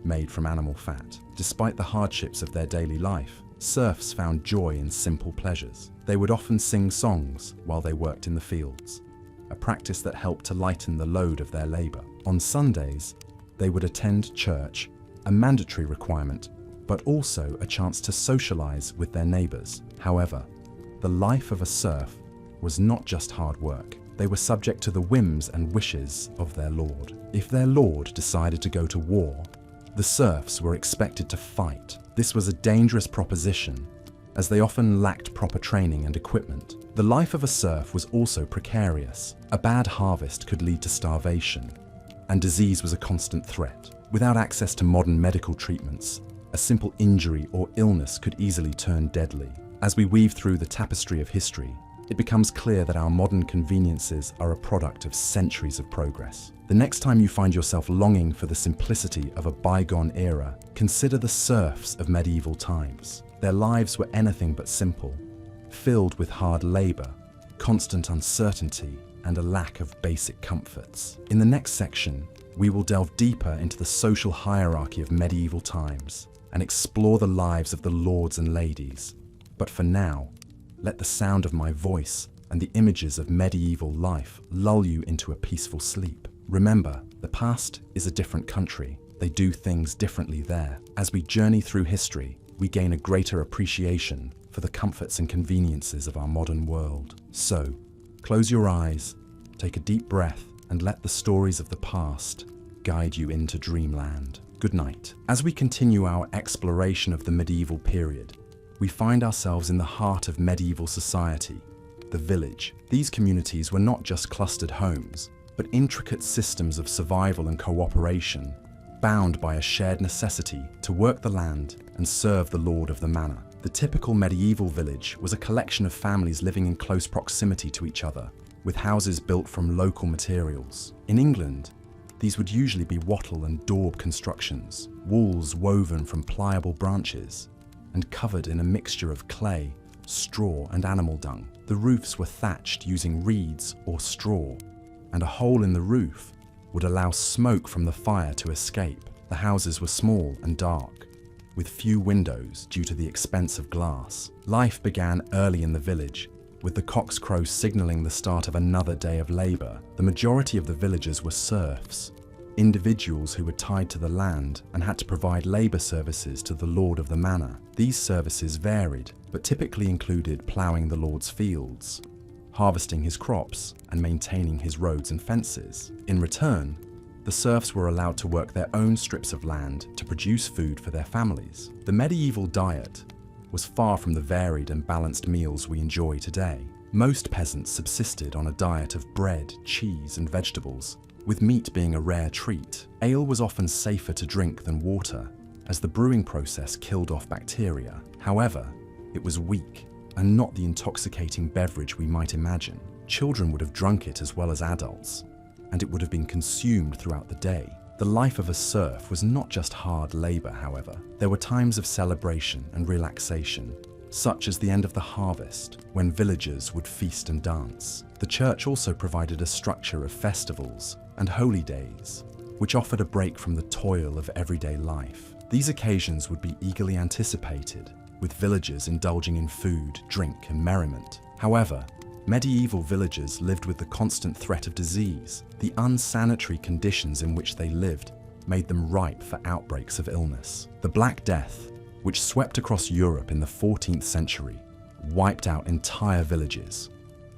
made from animal fat. Despite the hardships of their daily life, serfs found joy in simple pleasures. They would often sing songs while they worked in the fields, a practice that helped to lighten the load of their labor. On Sundays, they would attend church, a mandatory requirement, but also a chance to socialize with their neighbors. However, the life of a serf was not just hard work. They were subject to the whims and wishes of their lord. If their lord decided to go to war, the serfs were expected to fight. This was a dangerous proposition, as they often lacked proper training and equipment. The life of a serf was also precarious. A bad harvest could lead to starvation, and disease was a constant threat. Without access to modern medical treatments, a simple injury or illness could easily turn deadly. As we weave through the tapestry of history, it becomes clear that our modern conveniences are a product of centuries of progress. The next time you find yourself longing for the simplicity of a bygone era, consider the serfs of medieval times. Their lives were anything but simple, filled with hard labor, constant uncertainty, and a lack of basic comforts. In the next section, we will delve deeper into the social hierarchy of medieval times, and explore the lives of the lords and ladies. But for now, let the sound of my voice and the images of medieval life lull you into a peaceful sleep. Remember, the past is a different country. They do things differently there. As we journey through history, we gain a greater appreciation for the comforts and conveniences of our modern world. So, close your eyes, take a deep breath, and let the stories of the past guide you into dreamland. Good night. As we continue our exploration of the medieval period, we find ourselves in the heart of medieval society, the village. These communities were not just clustered homes, but intricate systems of survival and cooperation, bound by a shared necessity to work the land and serve the lord of the manor. The typical medieval village was a collection of families living in close proximity to each other, with houses built from local materials. In England, these would usually be wattle and daub constructions, walls woven from pliable branches, and covered in a mixture of clay, straw, and animal dung. The roofs were thatched using reeds or straw, and a hole in the roof would allow smoke from the fire to escape. The houses were small and dark, with few windows due to the expense of glass. Life began early in the village, with the cock's crow signaling the start of another day of labor. The majority of the villagers were serfs, individuals who were tied to the land and had to provide labor services to the lord of the manor. These services varied, but typically included ploughing the lord's fields, harvesting his crops, and maintaining his roads and fences. In return, the serfs were allowed to work their own strips of land to produce food for their families. The medieval diet was far from the varied and balanced meals we enjoy today. Most peasants subsisted on a diet of bread, cheese, and vegetables, with meat being a rare treat. Ale was often safer to drink than water, as the brewing process killed off bacteria. However, it was weak and not the intoxicating beverage we might imagine. Children would have drunk it as well as adults, and it would have been consumed throughout the day. The life of a serf was not just hard labor, however. There were times of celebration and relaxation, such as the end of the harvest, when villagers would feast and dance. The church also provided a structure of festivals and holy days, which offered a break from the toil of everyday life. These occasions would be eagerly anticipated, with villagers indulging in food, drink, and merriment. However, medieval villagers lived with the constant threat of disease. The unsanitary conditions in which they lived made them ripe for outbreaks of illness. The Black Death, which swept across Europe in the 14th century, wiped out entire villages,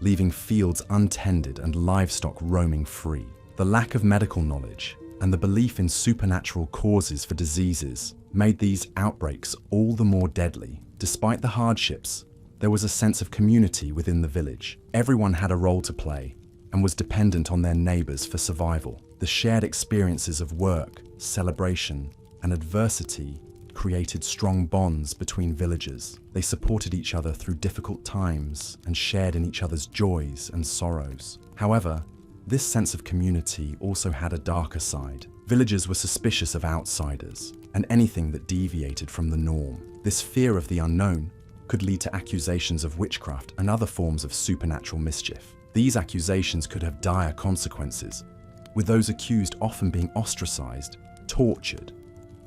leaving fields untended and livestock roaming free. The lack of medical knowledge and the belief in supernatural causes for diseases made these outbreaks all the more deadly. Despite the hardships, there was a sense of community within the village. Everyone had a role to play and was dependent on their neighbors for survival. The shared experiences of work, celebration, and adversity created strong bonds between villagers. They supported each other through difficult times and shared in each other's joys and sorrows. However, this sense of community also had a darker side. Villagers were suspicious of outsiders and anything that deviated from the norm. This fear of the unknown could lead to accusations of witchcraft and other forms of supernatural mischief. These accusations could have dire consequences, with those accused often being ostracized, tortured,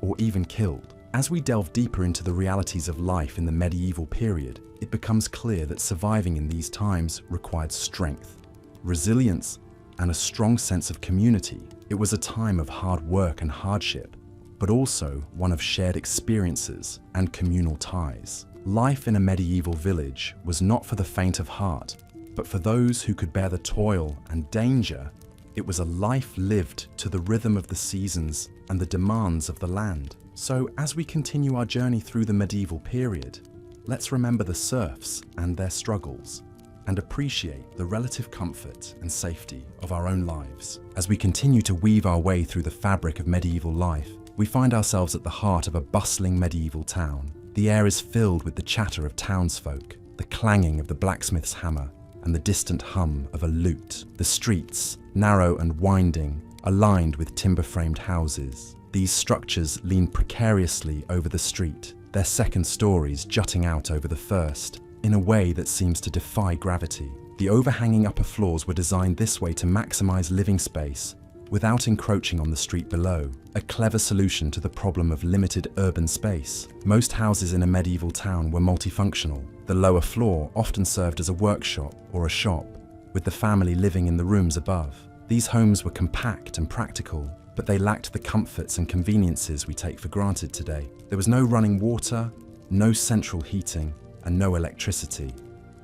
or even killed. As we delve deeper into the realities of life in the medieval period, it becomes clear that surviving in these times required strength, resilience, and a strong sense of community. It was a time of hard work and hardship, but also one of shared experiences and communal ties. Life in a medieval village was not for the faint of heart, but for those who could bear the toil and danger. It was a life lived to the rhythm of the seasons and the demands of the land. So, as we continue our journey through the medieval period, let's remember the serfs and their struggles, and appreciate the relative comfort and safety of our own lives. As we continue to weave our way through the fabric of medieval life, we find ourselves at the heart of a bustling medieval town. The air is filled with the chatter of townsfolk, the clanging of the blacksmith's hammer, and the distant hum of a lute. The streets, narrow and winding, are lined with timber-framed houses. These structures lean precariously over the street, their second stories jutting out over the first, in a way that seems to defy gravity. The overhanging upper floors were designed this way to maximize living space without encroaching on the street below, a clever solution to the problem of limited urban space. Most houses in a medieval town were multifunctional. The lower floor often served as a workshop or a shop, with the family living in the rooms above. These homes were compact and practical, but they lacked the comforts and conveniences we take for granted today. There was no running water, no central heating, and no electricity.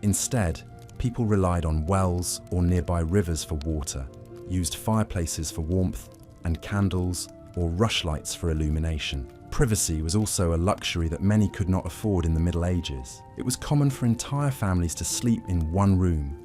Instead, people relied on wells or nearby rivers for water, used fireplaces for warmth, and candles or rushlights for illumination. Privacy was also a luxury that many could not afford in the Middle Ages. It was common for entire families to sleep in one room,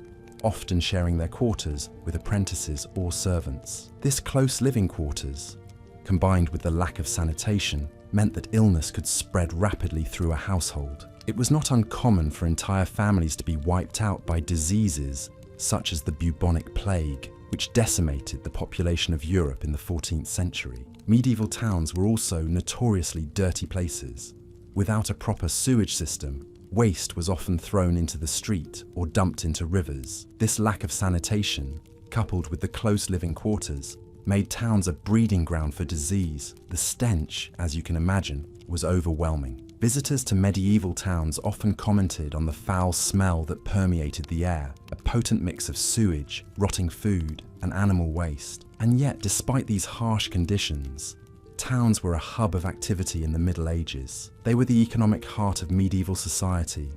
often sharing their quarters with apprentices or servants. This close living quarters, combined with the lack of sanitation, meant that illness could spread rapidly through a household. It was not uncommon for entire families to be wiped out by diseases such as the bubonic plague, which decimated the population of Europe in the 14th century. Medieval towns were also notoriously dirty places. Without a proper sewage system, waste was often thrown into the street or dumped into rivers. This lack of sanitation, coupled with the close living quarters, made towns a breeding ground for disease. The stench, as you can imagine, was overwhelming. Visitors to medieval towns often commented on the foul smell that permeated the air, a potent mix of sewage, rotting food, and animal waste. And yet, despite these harsh conditions, towns were a hub of activity in the Middle Ages. They were the economic heart of medieval society,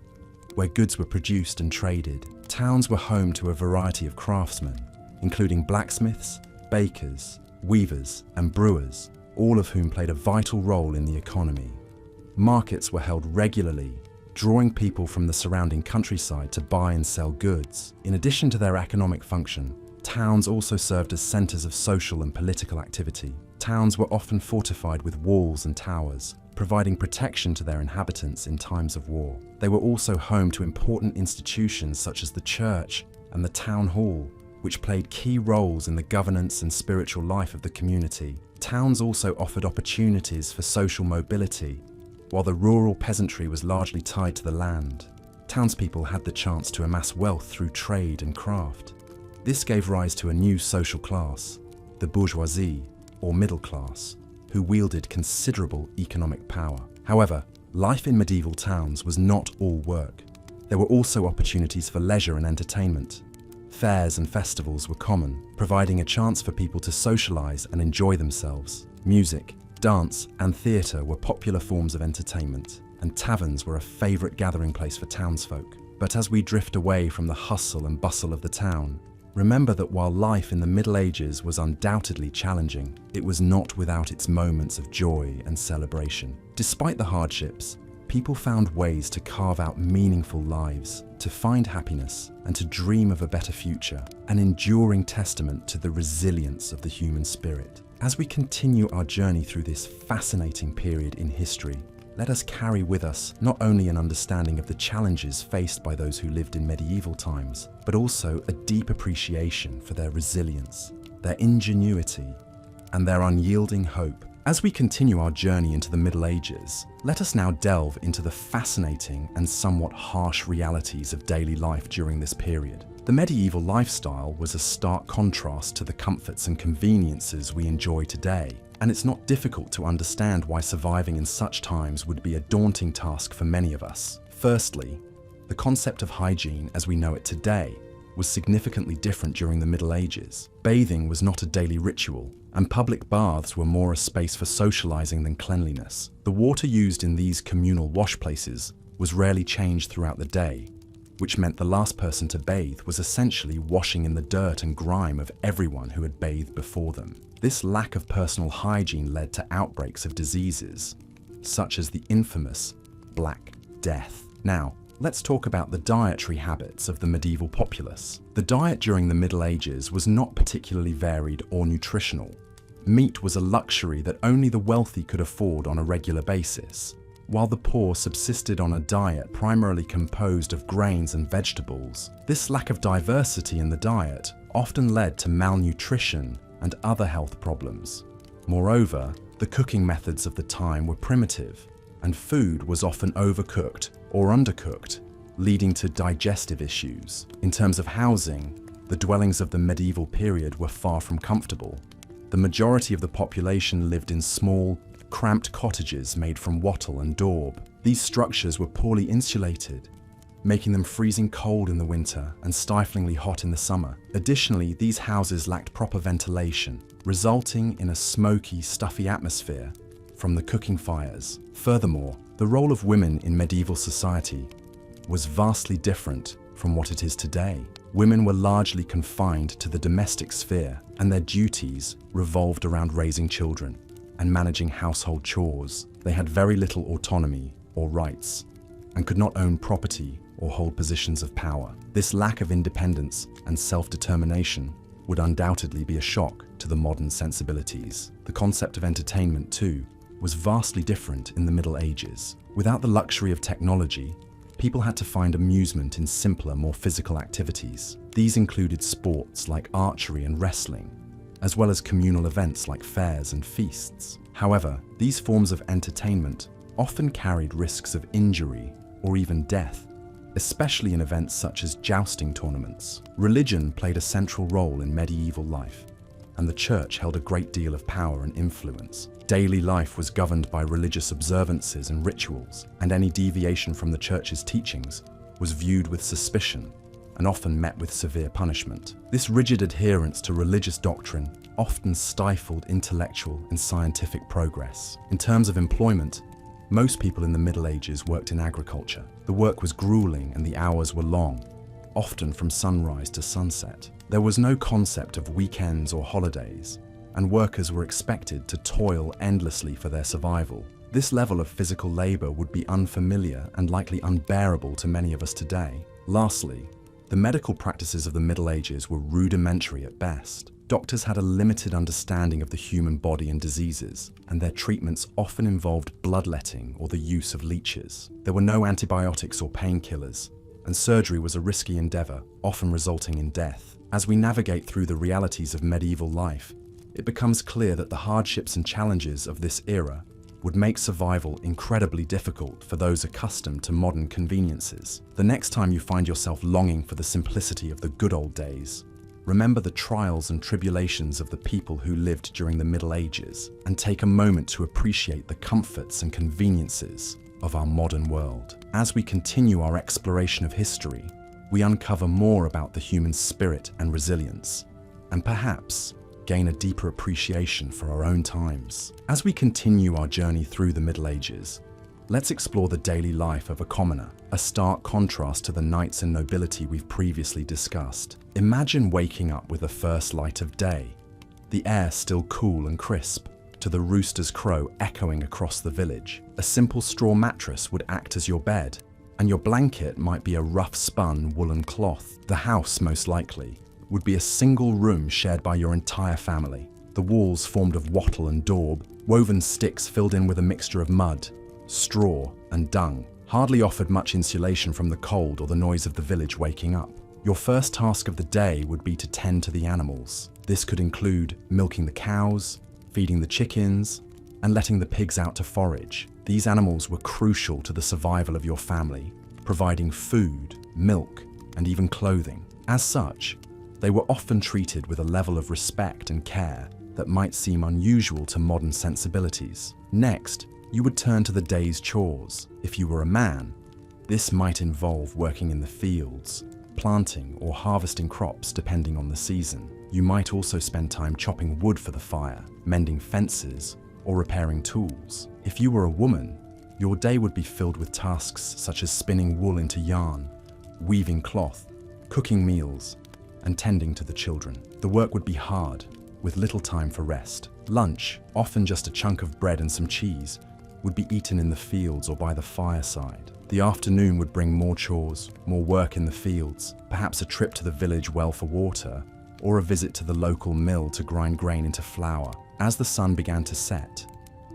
where goods were produced and traded. Towns were home to a variety of craftsmen, including blacksmiths, bakers, weavers, and brewers, all of whom played a vital role in the economy. Markets were held regularly, drawing people from the surrounding countryside to buy and sell goods. In addition to their economic function, towns also served as centers of social and political activity. Towns were often fortified with walls and towers, providing protection to their inhabitants in times of war. They were also home to important institutions such as the church and the town hall, which played key roles in the governance and spiritual life of the community. Towns also offered opportunities for social mobility. While the rural peasantry was largely tied to the land, townspeople had the chance to amass wealth through trade and craft. This gave rise to a new social class, the bourgeoisie, or middle class, who wielded considerable economic power. However, life in medieval towns was not all work. There were also opportunities for leisure and entertainment. Fairs and festivals were common, providing a chance for people to socialize and enjoy themselves. Music, dance, and theatre were popular forms of entertainment, and taverns were a favourite gathering place for townsfolk. But as we drift away from the hustle and bustle of the town, remember that while life in the Middle Ages was undoubtedly challenging, it was not without its moments of joy and celebration. Despite the hardships, people found ways to carve out meaningful lives, to find happiness, and to dream of a better future, an enduring testament to the resilience of the human spirit. As we continue our journey through this fascinating period in history, let us carry with us not only an understanding of the challenges faced by those who lived in medieval times, but also a deep appreciation for their resilience, their ingenuity, and their unyielding hope. As we continue our journey into the Middle Ages, let us now delve into the fascinating and somewhat harsh realities of daily life during this period. The medieval lifestyle was a stark contrast to the comforts and conveniences we enjoy today, and it's not difficult to understand why surviving in such times would be a daunting task for many of us. Firstly, the concept of hygiene as we know it today was significantly different during the Middle Ages. Bathing was not a daily ritual, and public baths were more a space for socializing than cleanliness. The water used in these communal wash places was rarely changed throughout the day, which meant the last person to bathe was essentially washing in the dirt and grime of everyone who had bathed before them. This lack of personal hygiene led to outbreaks of diseases, such as the infamous Black Death. Now, let's talk about the dietary habits of the medieval populace. The diet during the Middle Ages was not particularly varied or nutritional. Meat was a luxury that only the wealthy could afford on a regular basis, while the poor subsisted on a diet primarily composed of grains and vegetables. This lack of diversity in the diet often led to malnutrition and other health problems. Moreover, the cooking methods of the time were primitive, and food was often overcooked or undercooked, leading to digestive issues. In terms of housing, the dwellings of the medieval period were far from comfortable. The majority of the population lived in small, cramped cottages made from wattle and daub. These structures were poorly insulated, making them freezing cold in the winter and stiflingly hot in the summer. Additionally, these houses lacked proper ventilation, resulting in a smoky, stuffy atmosphere from the cooking fires. Furthermore, the role of women in medieval society was vastly different from what it is today. Women were largely confined to the domestic sphere, and their duties revolved around raising children and managing household chores. They had very little autonomy or rights, and could not own property or hold positions of power. This lack of independence and self-determination would undoubtedly be a shock to the modern sensibilities. The concept of entertainment, too, was vastly different in the Middle Ages. Without the luxury of technology, people had to find amusement in simpler, more physical activities. These included sports like archery and wrestling, as well as communal events like fairs and feasts. However, these forms of entertainment often carried risks of injury or even death, especially in events such as jousting tournaments. Religion played a central role in medieval life, and the church held a great deal of power and influence. Daily life was governed by religious observances and rituals, and any deviation from the church's teachings was viewed with suspicion and often met with severe punishment. This rigid adherence to religious doctrine often stifled intellectual and scientific progress. In terms of employment, most people in the Middle Ages worked in agriculture. The work was grueling and the hours were long, often from sunrise to sunset. There was no concept of weekends or holidays, and workers were expected to toil endlessly for their survival. This level of physical labor would be unfamiliar and likely unbearable to many of us today. Lastly, the medical practices of the Middle Ages were rudimentary at best. Doctors had a limited understanding of the human body and diseases, and their treatments often involved bloodletting or the use of leeches. There were no antibiotics or painkillers, and surgery was a risky endeavor, often resulting in death. As we navigate through the realities of medieval life, it becomes clear that the hardships and challenges of this era would make survival incredibly difficult for those accustomed to modern conveniences. The next time you find yourself longing for the simplicity of the good old days, remember the trials and tribulations of the people who lived during the Middle Ages, and take a moment to appreciate the comforts and conveniences of our modern world. As we continue our exploration of history, we uncover more about the human spirit and resilience, and perhaps gain a deeper appreciation for our own times. As we continue our journey through the Middle Ages, let's explore the daily life of a commoner, a stark contrast to the knights and nobility we've previously discussed. Imagine waking up with the first light of day, the air still cool and crisp, to the rooster's crow echoing across the village. A simple straw mattress would act as your bed, and your blanket might be a rough-spun woolen cloth. The house, most likely, would be a single room shared by your entire family. The walls formed of wattle and daub, woven sticks filled in with a mixture of mud, straw, and dung, hardly offered much insulation from the cold or the noise of the village waking up. Your first task of the day would be to tend to the animals. This could include milking the cows, feeding the chickens, and letting the pigs out to forage. These animals were crucial to the survival of your family, providing food, milk, and even clothing. As such, they were often treated with a level of respect and care that might seem unusual to modern sensibilities. Next, you would turn to the day's chores. If you were a man, this might involve working in the fields, planting or harvesting crops depending on the season. You might also spend time chopping wood for the fire, mending fences, or repairing tools. If you were a woman, your day would be filled with tasks such as spinning wool into yarn, weaving cloth, cooking meals, and tending to the children. The work would be hard, with little time for rest. Lunch, often just a chunk of bread and some cheese, would be eaten in the fields or by the fireside. The afternoon would bring more chores, more work in the fields, perhaps a trip to the village well for water, or a visit to the local mill to grind grain into flour. As the sun began to set,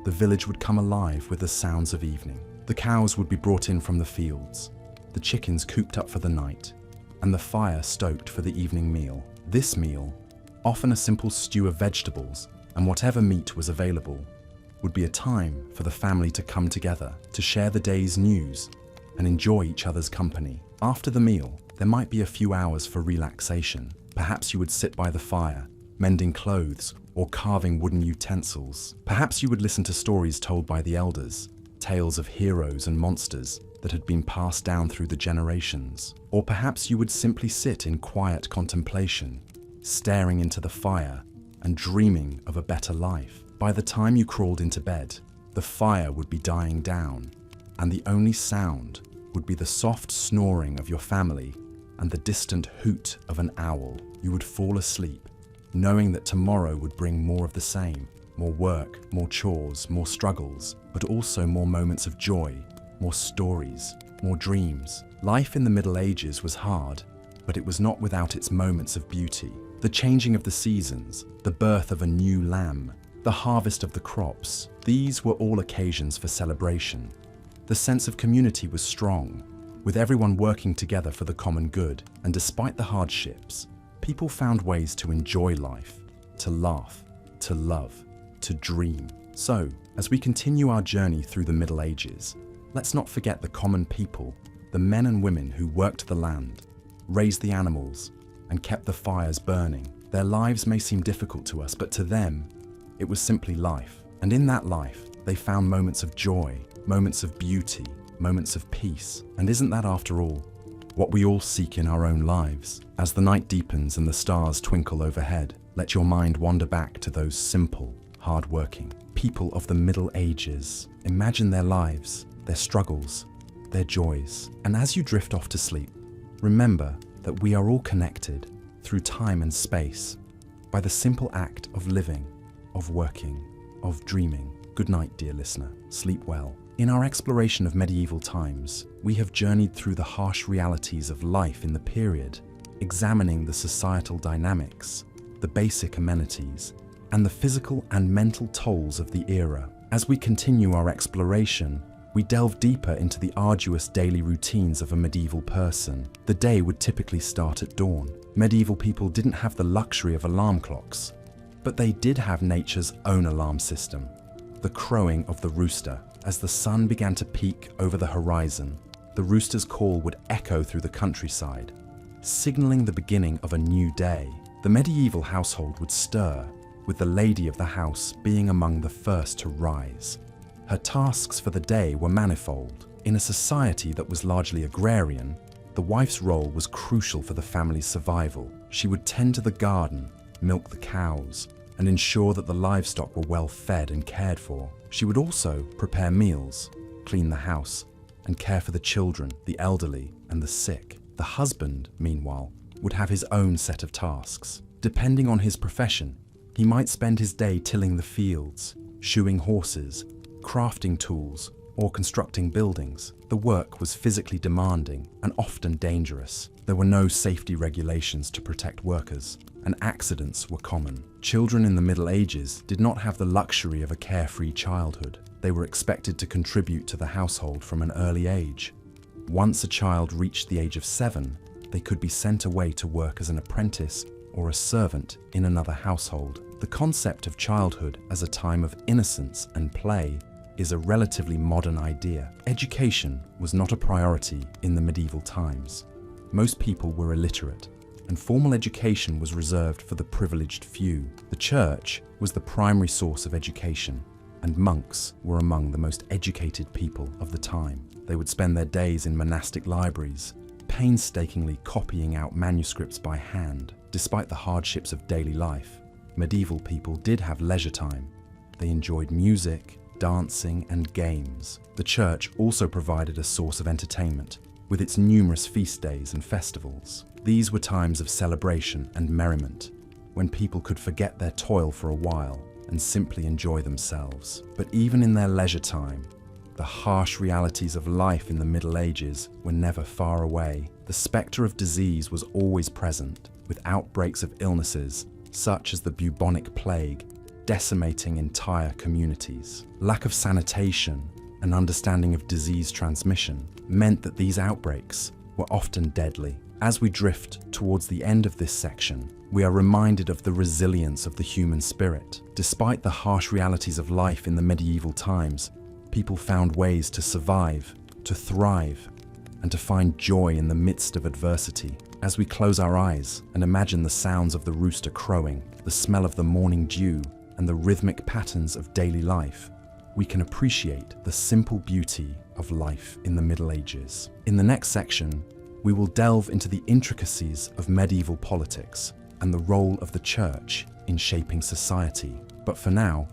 the village would come alive with the sounds of evening. The cows would be brought in from the fields, the chickens cooped up for the night, and the fire stoked for the evening meal. This meal, often a simple stew of vegetables and whatever meat was available, would be a time for the family to come together, to share the day's news and enjoy each other's company. After the meal, there might be a few hours for relaxation. Perhaps you would sit by the fire, mending clothes, or carving wooden utensils. Perhaps you would listen to stories told by the elders, tales of heroes and monsters that had been passed down through the generations. Or perhaps you would simply sit in quiet contemplation, staring into the fire and dreaming of a better life. By the time you crawled into bed, the fire would be dying down, and the only sound would be the soft snoring of your family and the distant hoot of an owl. You would fall asleep, knowing that tomorrow would bring more of the same, more work, more chores, more struggles, but also more moments of joy, more stories, more dreams. Life in the Middle Ages was hard, but it was not without its moments of beauty. The changing of the seasons, the birth of a new lamb, the harvest of the crops, these were all occasions for celebration. The sense of community was strong, with everyone working together for the common good, and despite the hardships, people found ways to enjoy life, to laugh, to love, to dream. So, as we continue our journey through the Middle Ages, let's not forget the common people, the men and women who worked the land, raised the animals, and kept the fires burning. Their lives may seem difficult to us, but to them, it was simply life. And in that life, they found moments of joy, moments of beauty, moments of peace. And isn't that, after all, what we all seek in our own lives? As the night deepens and the stars twinkle overhead, let your mind wander back to those simple, hard-working people of the Middle Ages. Imagine their lives, their struggles, their joys. And as you drift off to sleep, remember that we are all connected through time and space by the simple act of living, of working, of dreaming. Good night, dear listener. Sleep well. In our exploration of medieval times, we have journeyed through the harsh realities of life in the period, examining the societal dynamics, the basic amenities, and the physical and mental tolls of the era. As we continue our exploration, we delve deeper into the arduous daily routines of a medieval person. The day would typically start at dawn. Medieval people didn't have the luxury of alarm clocks, but they did have nature's own alarm system, the crowing of the rooster. As the sun began to peak over the horizon, the rooster's call would echo through the countryside, signaling the beginning of a new day. The medieval household would stir, with the lady of the house being among the first to rise. Her tasks for the day were manifold. In a society that was largely agrarian, the wife's role was crucial for the family's survival. She would tend to the garden, milk the cows, and ensure that the livestock were well fed and cared for. She would also prepare meals, clean the house, and care for the children, the elderly, and the sick. The husband, meanwhile, would have his own set of tasks. Depending on his profession, he might spend his day tilling the fields, shoeing horses, crafting tools, or constructing buildings. The work was physically demanding and often dangerous. There were no safety regulations to protect workers, and accidents were common. Children in the Middle Ages did not have the luxury of a carefree childhood. They were expected to contribute to the household from an early age. Once a child reached the age of 7, they could be sent away to work as an apprentice or a servant in another household. The concept of childhood as a time of innocence and play is a relatively modern idea. Education was not a priority in the medieval times. Most people were illiterate, and formal education was reserved for the privileged few. The church was the primary source of education, and monks were among the most educated people of the time. They would spend their days in monastic libraries, painstakingly copying out manuscripts by hand. Despite the hardships of daily life, medieval people did have leisure time. They enjoyed music, dancing, and games. The church also provided a source of entertainment, with its numerous feast days and festivals. These were times of celebration and merriment, when people could forget their toil for a while and simply enjoy themselves. But even in their leisure time, the harsh realities of life in the Middle Ages were never far away. The spectre of disease was always present, with outbreaks of illnesses such as the bubonic plague decimating entire communities. Lack of sanitation and understanding of disease transmission meant that these outbreaks were often deadly. As we drift towards the end of this section, we are reminded of the resilience of the human spirit. Despite the harsh realities of life in the medieval times, people found ways to survive, to thrive, and to find joy in the midst of adversity. As we close our eyes and imagine the sounds of the rooster crowing, the smell of the morning dew, and the rhythmic patterns of daily life, we can appreciate the simple beauty of life in the Middle Ages. In the next section, we will delve into the intricacies of medieval politics and the role of the church in shaping society. But for now,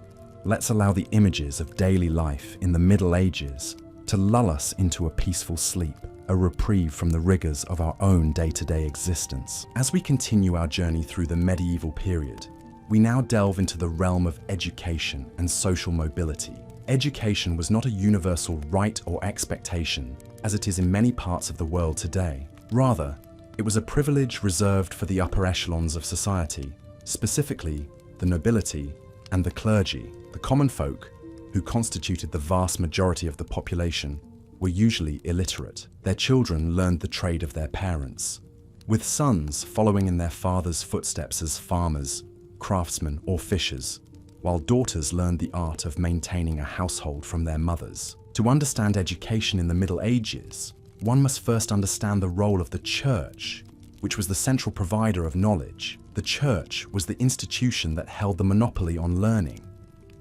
let's allow the images of daily life in the Middle Ages to lull us into a peaceful sleep, a reprieve from the rigors of our own day-to-day existence. As we continue our journey through the medieval period, we now delve into the realm of education and social mobility. Education was not a universal right or expectation, as it is in many parts of the world today. Rather, it was a privilege reserved for the upper echelons of society, specifically the nobility and the clergy. The common folk, who constituted the vast majority of the population, were usually illiterate. Their children learned the trade of their parents, with sons following in their fathers' footsteps as farmers, craftsmen, or fishers, while daughters learned the art of maintaining a household from their mothers. To understand education in the Middle Ages, one must first understand the role of the church, which was the central provider of knowledge. The church was the institution that held the monopoly on learning,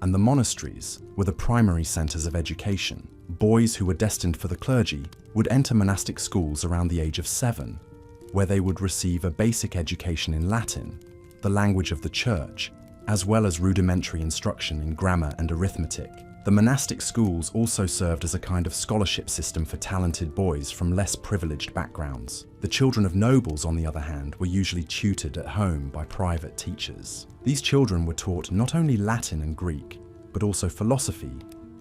and the monasteries were the primary centers of education. Boys who were destined for the clergy would enter monastic schools around the age of 7, where they would receive a basic education in Latin, the language of the church, as well as rudimentary instruction in grammar and arithmetic. The monastic schools also served as a kind of scholarship system for talented boys from less privileged backgrounds. The children of nobles, on the other hand, were usually tutored at home by private teachers. These children were taught not only Latin and Greek, but also philosophy,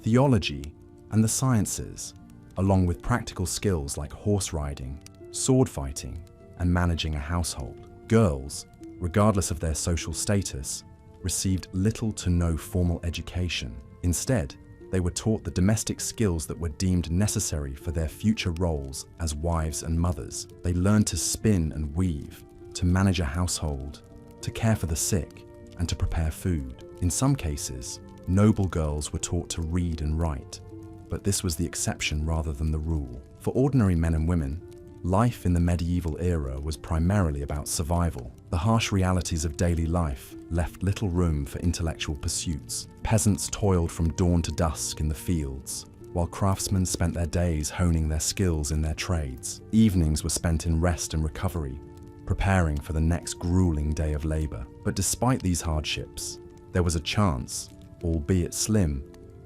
theology, and the sciences, along with practical skills like horse riding, sword fighting, and managing a household. Girls, regardless of their social status, received little to no formal education. Instead, they were taught the domestic skills that were deemed necessary for their future roles as wives and mothers. They learned to spin and weave, to manage a household, to care for the sick, and to prepare food. In some cases, noble girls were taught to read and write, but this was the exception rather than the rule. For ordinary men and women, life in the medieval era was primarily about survival. The harsh realities of daily life left little room for intellectual pursuits. Peasants toiled from dawn to dusk in the fields, while craftsmen spent their days honing their skills in their trades. Evenings were spent in rest and recovery, preparing for the next grueling day of labor. But despite these hardships, there was a chance, albeit slim,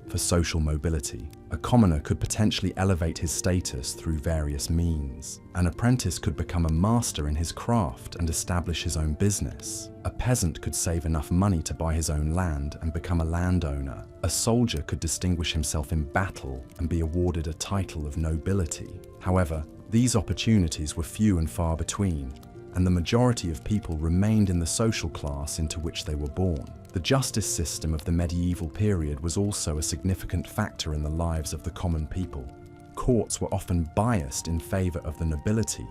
for social mobility. A commoner could potentially elevate his status through various means. An apprentice could become a master in his craft and establish his own business. A peasant could save enough money to buy his own land and become a landowner. A soldier could distinguish himself in battle and be awarded a title of nobility. However, these opportunities were few and far between, and the majority of people remained in the social class into which they were born. The justice system of the medieval period was also a significant factor in the lives of the common people. Courts were often biased in favor of the nobility,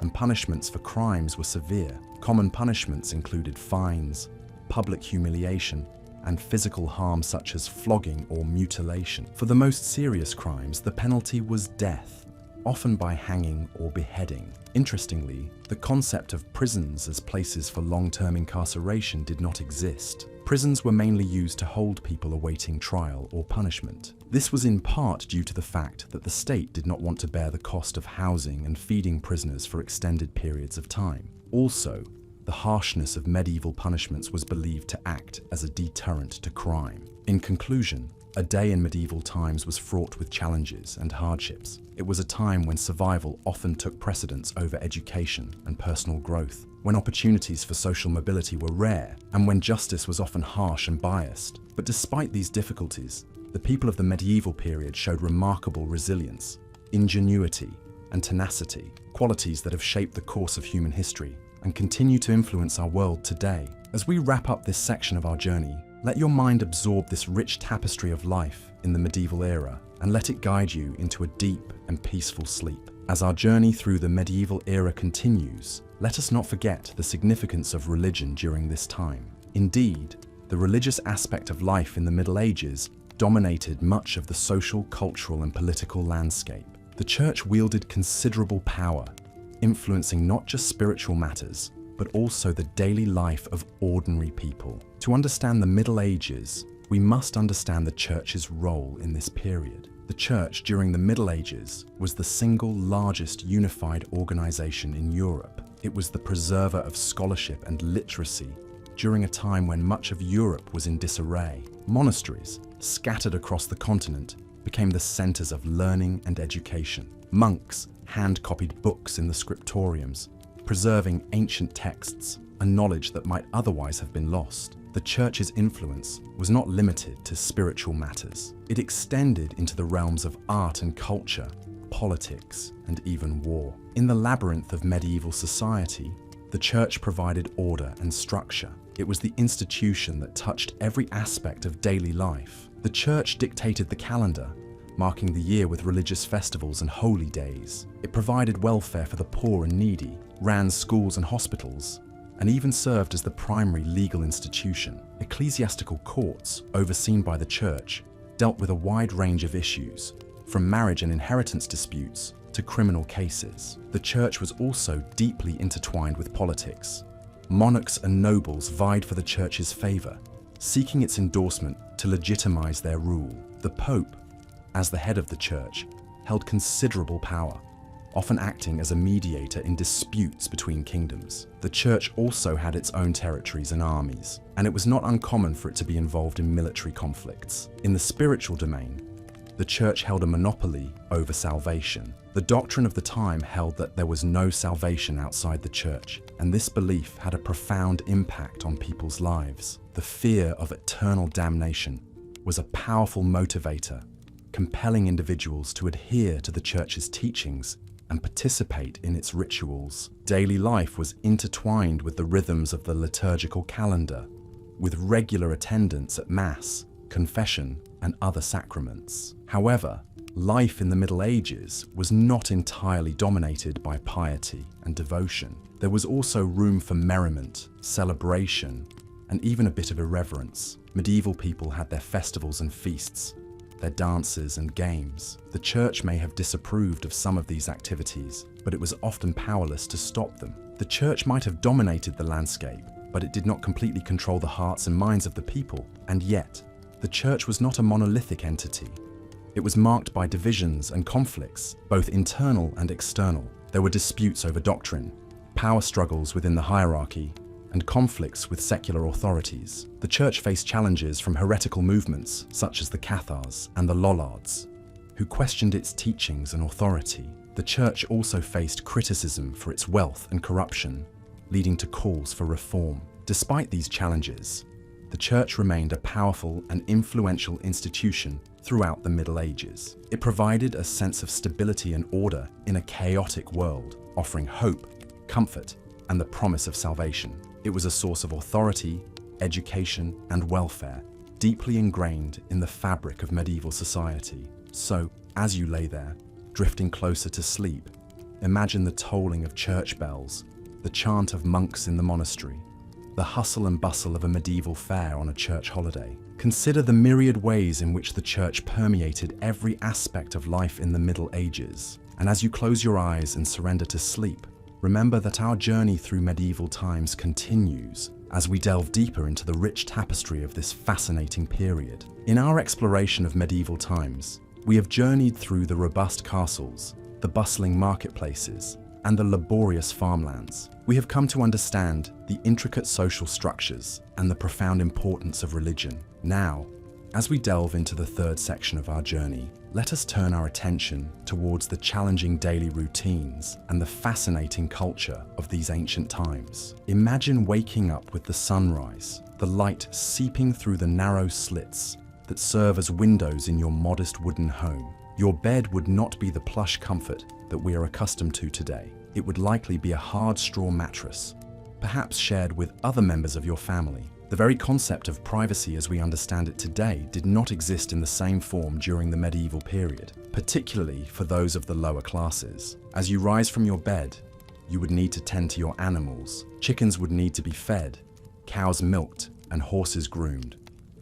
and punishments for crimes were severe. Common punishments included fines, public humiliation, and physical harm such as flogging or mutilation. For the most serious crimes, the penalty was death, often by hanging or beheading. Interestingly, the concept of prisons as places for long-term incarceration did not exist. Prisons were mainly used to hold people awaiting trial or punishment. This was in part due to the fact that the state did not want to bear the cost of housing and feeding prisoners for extended periods of time. Also, the harshness of medieval punishments was believed to act as a deterrent to crime. In conclusion, a day in medieval times was fraught with challenges and hardships. It was a time when survival often took precedence over education and personal growth, when opportunities for social mobility were rare, and when justice was often harsh and biased. But despite these difficulties, the people of the medieval period showed remarkable resilience, ingenuity, and tenacity, qualities that have shaped the course of human history and continue to influence our world today. As we wrap up this section of our journey, let your mind absorb this rich tapestry of life in the medieval era and let it guide you into a deep and peaceful sleep. As our journey through the medieval era continues, let us not forget the significance of religion during this time. Indeed, the religious aspect of life in the Middle Ages dominated much of the social, cultural, and political landscape. The church wielded considerable power, influencing not just spiritual matters, but also the daily life of ordinary people. To understand the Middle Ages, we must understand the church's role in this period. The church during the Middle Ages was the single largest unified organization in Europe. It was the preserver of scholarship and literacy during a time when much of Europe was in disarray. Monasteries, scattered across the continent, became the centers of learning and education. Monks hand-copied books in the scriptoriums, preserving ancient texts, a knowledge that might otherwise have been lost. The church's influence was not limited to spiritual matters. It extended into the realms of art and culture, politics, and even war. In the labyrinth of medieval society, the church provided order and structure. It was the institution that touched every aspect of daily life. The church dictated the calendar, marking the year with religious festivals and holy days. It provided welfare for the poor and needy, ran schools and hospitals, and even served as the primary legal institution. Ecclesiastical courts, overseen by the church, dealt with a wide range of issues, from marriage and inheritance disputes to criminal cases. The church was also deeply intertwined with politics. Monarchs and nobles vied for the church's favor, seeking its endorsement to legitimize their rule. The Pope, as the head of the church, held considerable power, often acting as a mediator in disputes between kingdoms. The church also had its own territories and armies, and it was not uncommon for it to be involved in military conflicts. In the spiritual domain, the church held a monopoly over salvation. The doctrine of the time held that there was no salvation outside the church, and this belief had a profound impact on people's lives. The fear of eternal damnation was a powerful motivator, compelling individuals to adhere to the church's teachings and participate in its rituals. Daily life was intertwined with the rhythms of the liturgical calendar, with regular attendance at Mass, confession, and other sacraments. However, life in the Middle Ages was not entirely dominated by piety and devotion. There was also room for merriment, celebration, and even a bit of irreverence. Medieval people had their festivals and feasts, their dances and games. The church may have disapproved of some of these activities, but it was often powerless to stop them. The church might have dominated the landscape, but it did not completely control the hearts and minds of the people. And yet, the church was not a monolithic entity. It was marked by divisions and conflicts, both internal and external. There were disputes over doctrine, power struggles within the hierarchy, and conflicts with secular authorities. The church faced challenges from heretical movements such as the Cathars and the Lollards, who questioned its teachings and authority. The church also faced criticism for its wealth and corruption, leading to calls for reform. Despite these challenges, the church remained a powerful and influential institution throughout the Middle Ages. It provided a sense of stability and order in a chaotic world, offering hope, comfort, and the promise of salvation. It was a source of authority, education, and welfare, deeply ingrained in the fabric of medieval society. So, as you lay there, drifting closer to sleep, imagine the tolling of church bells, the chant of monks in the monastery, the hustle and bustle of a medieval fair on a church holiday. Consider the myriad ways in which the church permeated every aspect of life in the Middle Ages. And as you close your eyes and surrender to sleep, remember that our journey through medieval times continues as we delve deeper into the rich tapestry of this fascinating period. In our exploration of medieval times, we have journeyed through the robust castles, the bustling marketplaces, and the laborious farmlands. We have come to understand the intricate social structures and the profound importance of religion. Now, as we delve into the third section of our journey, let us turn our attention towards the challenging daily routines and the fascinating culture of these ancient times. Imagine waking up with the sunrise, the light seeping through the narrow slits that serve as windows in your modest wooden home. Your bed would not be the plush comfort that we are accustomed to today. It would likely be a hard straw mattress, perhaps shared with other members of your family. The very concept of privacy as we understand it today did not exist in the same form during the medieval period, particularly for those of the lower classes. As you rise from your bed, you would need to tend to your animals. Chickens would need to be fed, cows milked, and horses groomed.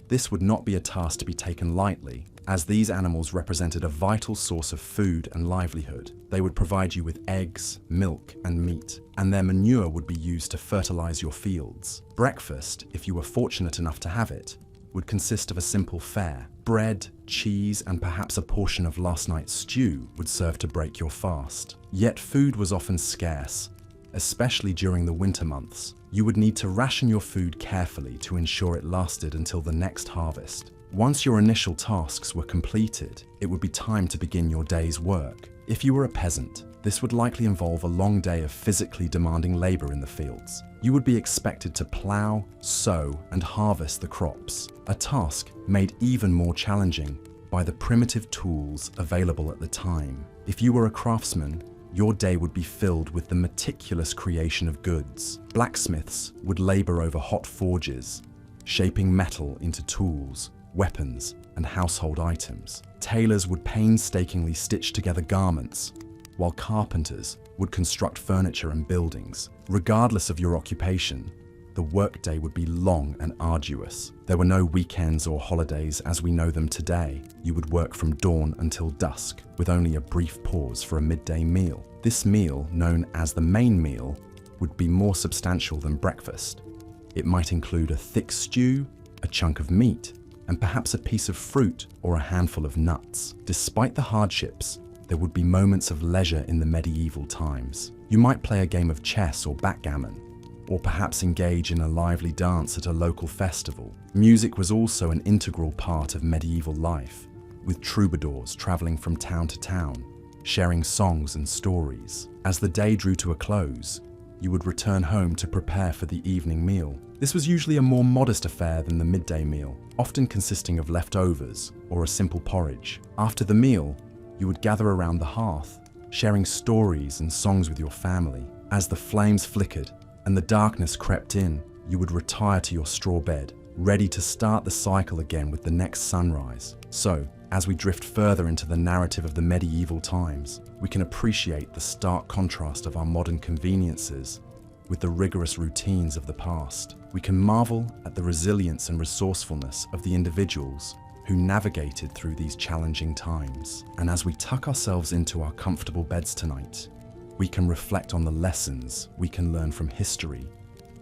This would not be a task to be taken lightly, As these animals represented a vital source of food and livelihood, they would provide you with eggs, milk, and meat, and their manure would be used to fertilize your fields. Breakfast, if you were fortunate enough to have it, would consist of a simple fare. Bread, cheese, and perhaps a portion of last night's stew would serve to break your fast. Yet food was often scarce, especially during the winter months. You would need to ration your food carefully to ensure it lasted until the next harvest. Once your initial tasks were completed, it would be time to begin your day's work. If you were a peasant, this would likely involve a long day of physically demanding labor in the fields. You would be expected to plow, sow, and harvest the crops, a task made even more challenging by the primitive tools available at the time. If you were a craftsman, your day would be filled with the meticulous creation of goods. Blacksmiths would labor over hot forges, shaping metal into tools, weapons, and household items. Tailors would painstakingly stitch together garments, while carpenters would construct furniture and buildings. Regardless of your occupation, the workday would be long and arduous. There were no weekends or holidays as we know them today. You would work from dawn until dusk, with only a brief pause for a midday meal. This meal, known as the main meal, would be more substantial than breakfast. It might include a thick stew, a chunk of meat, and perhaps a piece of fruit or a handful of nuts. Despite the hardships, there would be moments of leisure in the medieval times. You might play a game of chess or backgammon, or perhaps engage in a lively dance at a local festival. Music was also an integral part of medieval life, with troubadours traveling from town to town, sharing songs and stories. As the day drew to a close, you would return home to prepare for the evening meal. This was usually a more modest affair than the midday meal, often consisting of leftovers or a simple porridge. After the meal, you would gather around the hearth, sharing stories and songs with your family. As the flames flickered and the darkness crept in, you would retire to your straw bed, ready to start the cycle again with the next sunrise. So, as we drift further into the narrative of the medieval times, we can appreciate the stark contrast of our modern conveniences with the rigorous routines of the past. We can marvel at the resilience and resourcefulness of the individuals who navigated through these challenging times. And as we tuck ourselves into our comfortable beds tonight, we can reflect on the lessons we can learn from history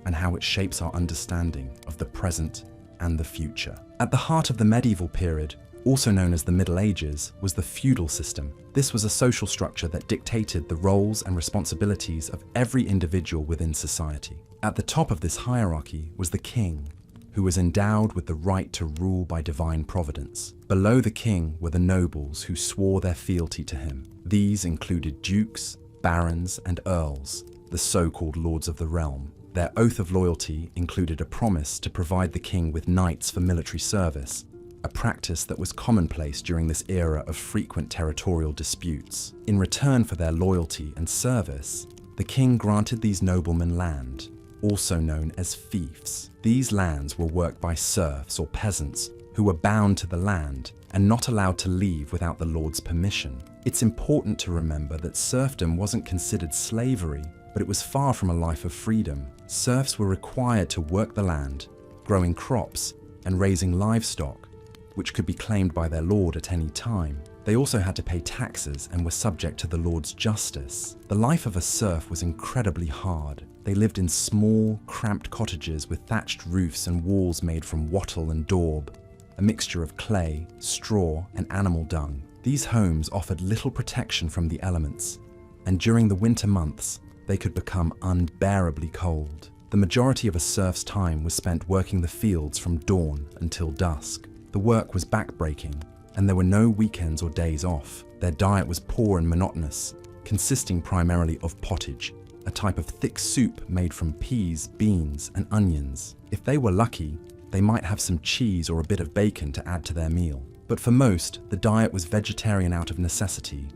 and how it shapes our understanding of the present and the future. At the heart of the medieval period, also known as the Middle Ages, was the feudal system. This was a social structure that dictated the roles and responsibilities of every individual within society. At the top of this hierarchy was the king, who was endowed with the right to rule by divine providence. Below the king were the nobles who swore their fealty to him. These included dukes, barons, and earls, the so-called lords of the realm. Their oath of loyalty included a promise to provide the king with knights for military service, a practice that was commonplace during this era of frequent territorial disputes. In return for their loyalty and service, the king granted these noblemen land, also known as fiefs. These lands were worked by serfs or peasants who were bound to the land and not allowed to leave without the lord's permission. It's important to remember that serfdom wasn't considered slavery, but it was far from a life of freedom. Serfs were required to work the land, growing crops and raising livestock, which could be claimed by their lord at any time. They also had to pay taxes and were subject to the lord's justice. The life of a serf was incredibly hard. They lived in small, cramped cottages with thatched roofs and walls made from wattle and daub, a mixture of clay, straw, and animal dung. These homes offered little protection from the elements, and during the winter months, they could become unbearably cold. The majority of a serf's time was spent working the fields from dawn until dusk. The work was backbreaking, and there were no weekends or days off. Their diet was poor and monotonous, consisting primarily of pottage, a type of thick soup made from peas, beans, and onions. If they were lucky, they might have some cheese or a bit of bacon to add to their meal. But for most, the diet was vegetarian out of necessity,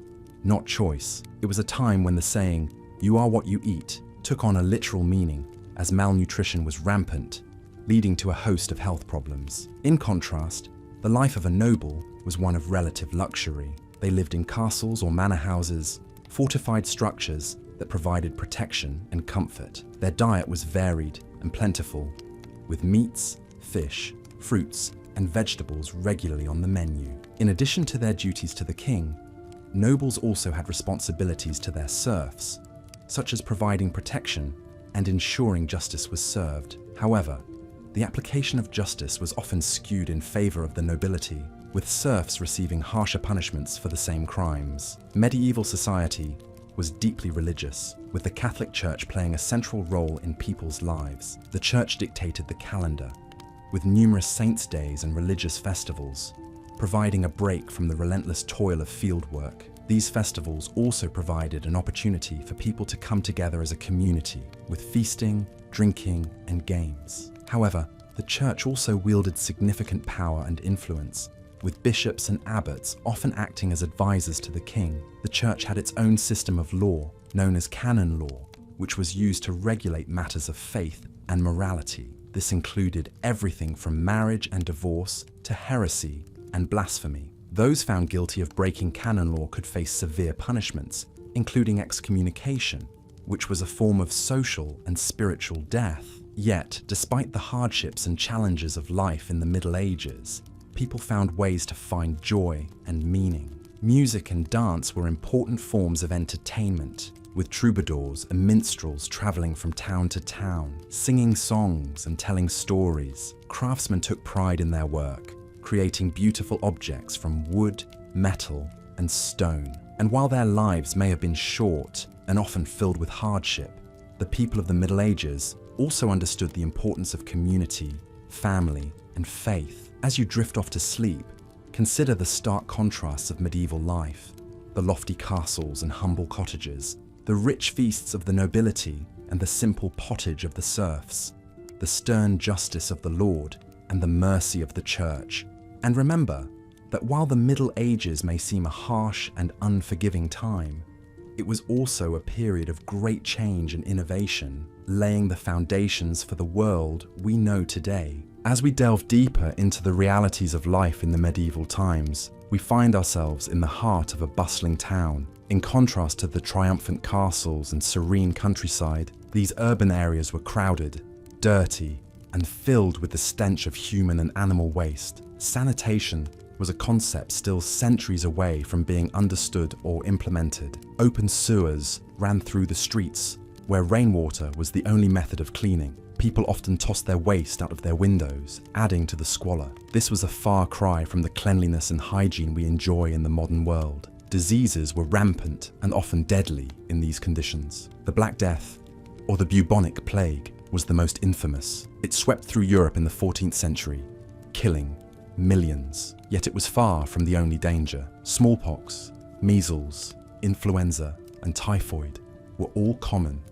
not choice. It was a time when the saying, "You are what you eat," took on a literal meaning, as malnutrition was rampant, leading to a host of health problems. In contrast, the life of a noble was one of relative luxury. They lived in castles or manor houses, fortified structures that provided protection and comfort. Their diet was varied and plentiful, with meats, fish, fruits, and vegetables regularly on the menu. In addition to their duties to the king, nobles also had responsibilities to their serfs, such as providing protection and ensuring justice was served. However, the application of justice was often skewed in favor of the nobility, with serfs receiving harsher punishments for the same crimes. Medieval society was deeply religious, with the Catholic Church playing a central role in people's lives. The Church dictated the calendar, with numerous saints' days and religious festivals, providing a break from the relentless toil of fieldwork. These festivals also provided an opportunity for people to come together as a community, with feasting, drinking, and games. However, the Church also wielded significant power and influence, with bishops and abbots often acting as advisors to the king. The Church had its own system of law, known as canon law, which was used to regulate matters of faith and morality. This included everything from marriage and divorce to heresy and blasphemy. Those found guilty of breaking canon law could face severe punishments, including excommunication, which was a form of social and spiritual death. Yet, despite the hardships and challenges of life in the Middle Ages, people found ways to find joy and meaning. Music and dance were important forms of entertainment, with troubadours and minstrels traveling from town to town, singing songs and telling stories. Craftsmen took pride in their work, creating beautiful objects from wood, metal, and stone. And while their lives may have been short and often filled with hardship, the people of the Middle Ages also understood the importance of community, family, and faith. As you drift off to sleep, consider the stark contrasts of medieval life: the lofty castles and humble cottages, the rich feasts of the nobility and the simple pottage of the serfs, the stern justice of the Lord and the mercy of the Church. And remember that while the Middle Ages may seem a harsh and unforgiving time, it was also a period of great change and innovation, laying the foundations for the world we know today. As we delve deeper into the realities of life in the medieval times, we find ourselves in the heart of a bustling town. In contrast to the triumphant castles and serene countryside, these urban areas were crowded, dirty, and filled with the stench of human and animal waste. Sanitation was a concept still centuries away from being understood or implemented. Open sewers ran through the streets, where rainwater was the only method of cleaning. People often tossed their waste out of their windows, adding to the squalor. This was a far cry from the cleanliness and hygiene we enjoy in the modern world. Diseases were rampant and often deadly in these conditions. The Black Death, or the bubonic plague, was the most infamous. It swept through Europe in the 14th century, killing millions. Yet it was far from the only danger. Smallpox, measles, influenza, and typhoid were all common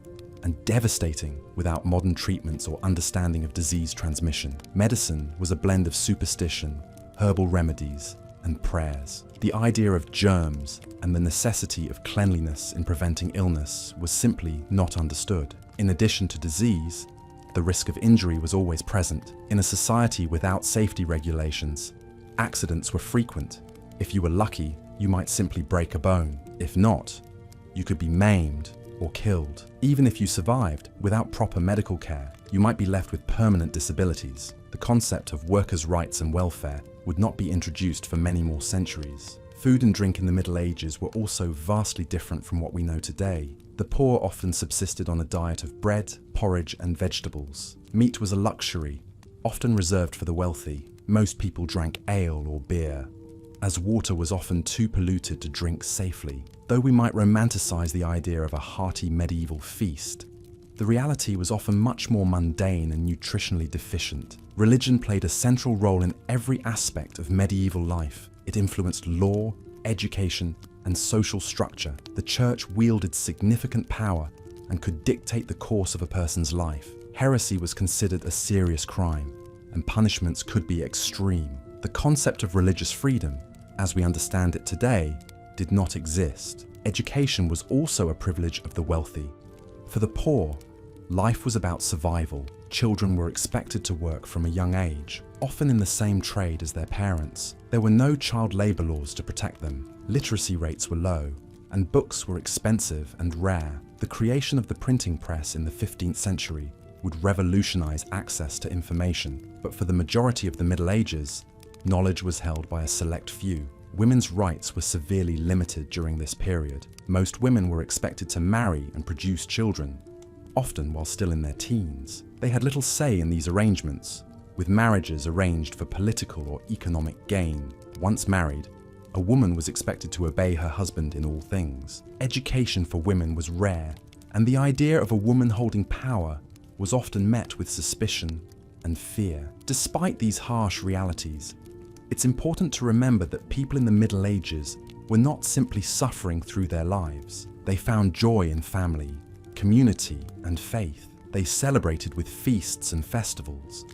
and devastating without modern treatments or understanding of disease transmission. Medicine was a blend of superstition, herbal remedies, and prayers. The idea of germs and the necessity of cleanliness in preventing illness was simply not understood. In addition to disease, the risk of injury was always present. In a society without safety regulations, accidents were frequent. If you were lucky, you might simply break a bone. If not, you could be maimed or killed. Even if you survived, without proper medical care, you might be left with permanent disabilities. The concept of workers' rights and welfare would not be introduced for many more centuries. Food and drink in the Middle Ages were also vastly different from what we know today. The poor often subsisted on a diet of bread, porridge, and vegetables. Meat was a luxury, often reserved for the wealthy. Most people drank ale or beer, as water was often too polluted to drink safely. Though we might romanticize the idea of a hearty medieval feast, the reality was often much more mundane and nutritionally deficient. Religion played a central role in every aspect of medieval life. It influenced law, education, and social structure. The Church wielded significant power and could dictate the course of a person's life. Heresy was considered a serious crime, and punishments could be extreme. The concept of religious freedom, as we understand it today, did not exist. Education was also a privilege of the wealthy. For the poor, life was about survival. Children were expected to work from a young age, often in the same trade as their parents. There were no child labor laws to protect them. Literacy rates were low, and books were expensive and rare. The creation of the printing press in the 15th century would revolutionize access to information. But for the majority of the Middle Ages, Knowledge was held by a select few. Women's rights were severely limited during this period. Most women were expected to marry and produce children, often while still in their teens. They had little say in these arrangements, with marriages arranged for political or economic gain. Once married, a woman was expected to obey her husband in all things. Education for women was rare, and the idea of a woman holding power was often met with suspicion and fear. Despite these harsh realities, it's important to remember that people in the Middle Ages were not simply suffering through their lives. They found joy in family, community, and faith. They celebrated with feasts and festivals.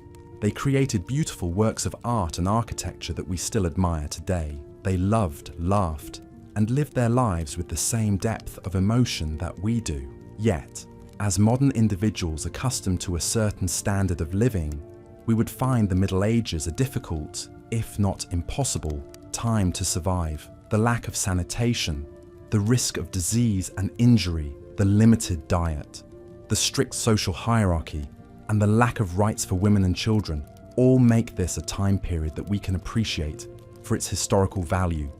They created beautiful works of art and architecture that we still admire today. They loved, laughed, and lived their lives with the same depth of emotion that we do. Yet, as modern individuals accustomed to a certain standard of living, we would find the Middle Ages a difficult, if not impossible, time to survive. The lack of sanitation, the risk of disease and injury, the limited diet, the strict social hierarchy, and the lack of rights for women and children all make this a time period that we can appreciate for its historical value,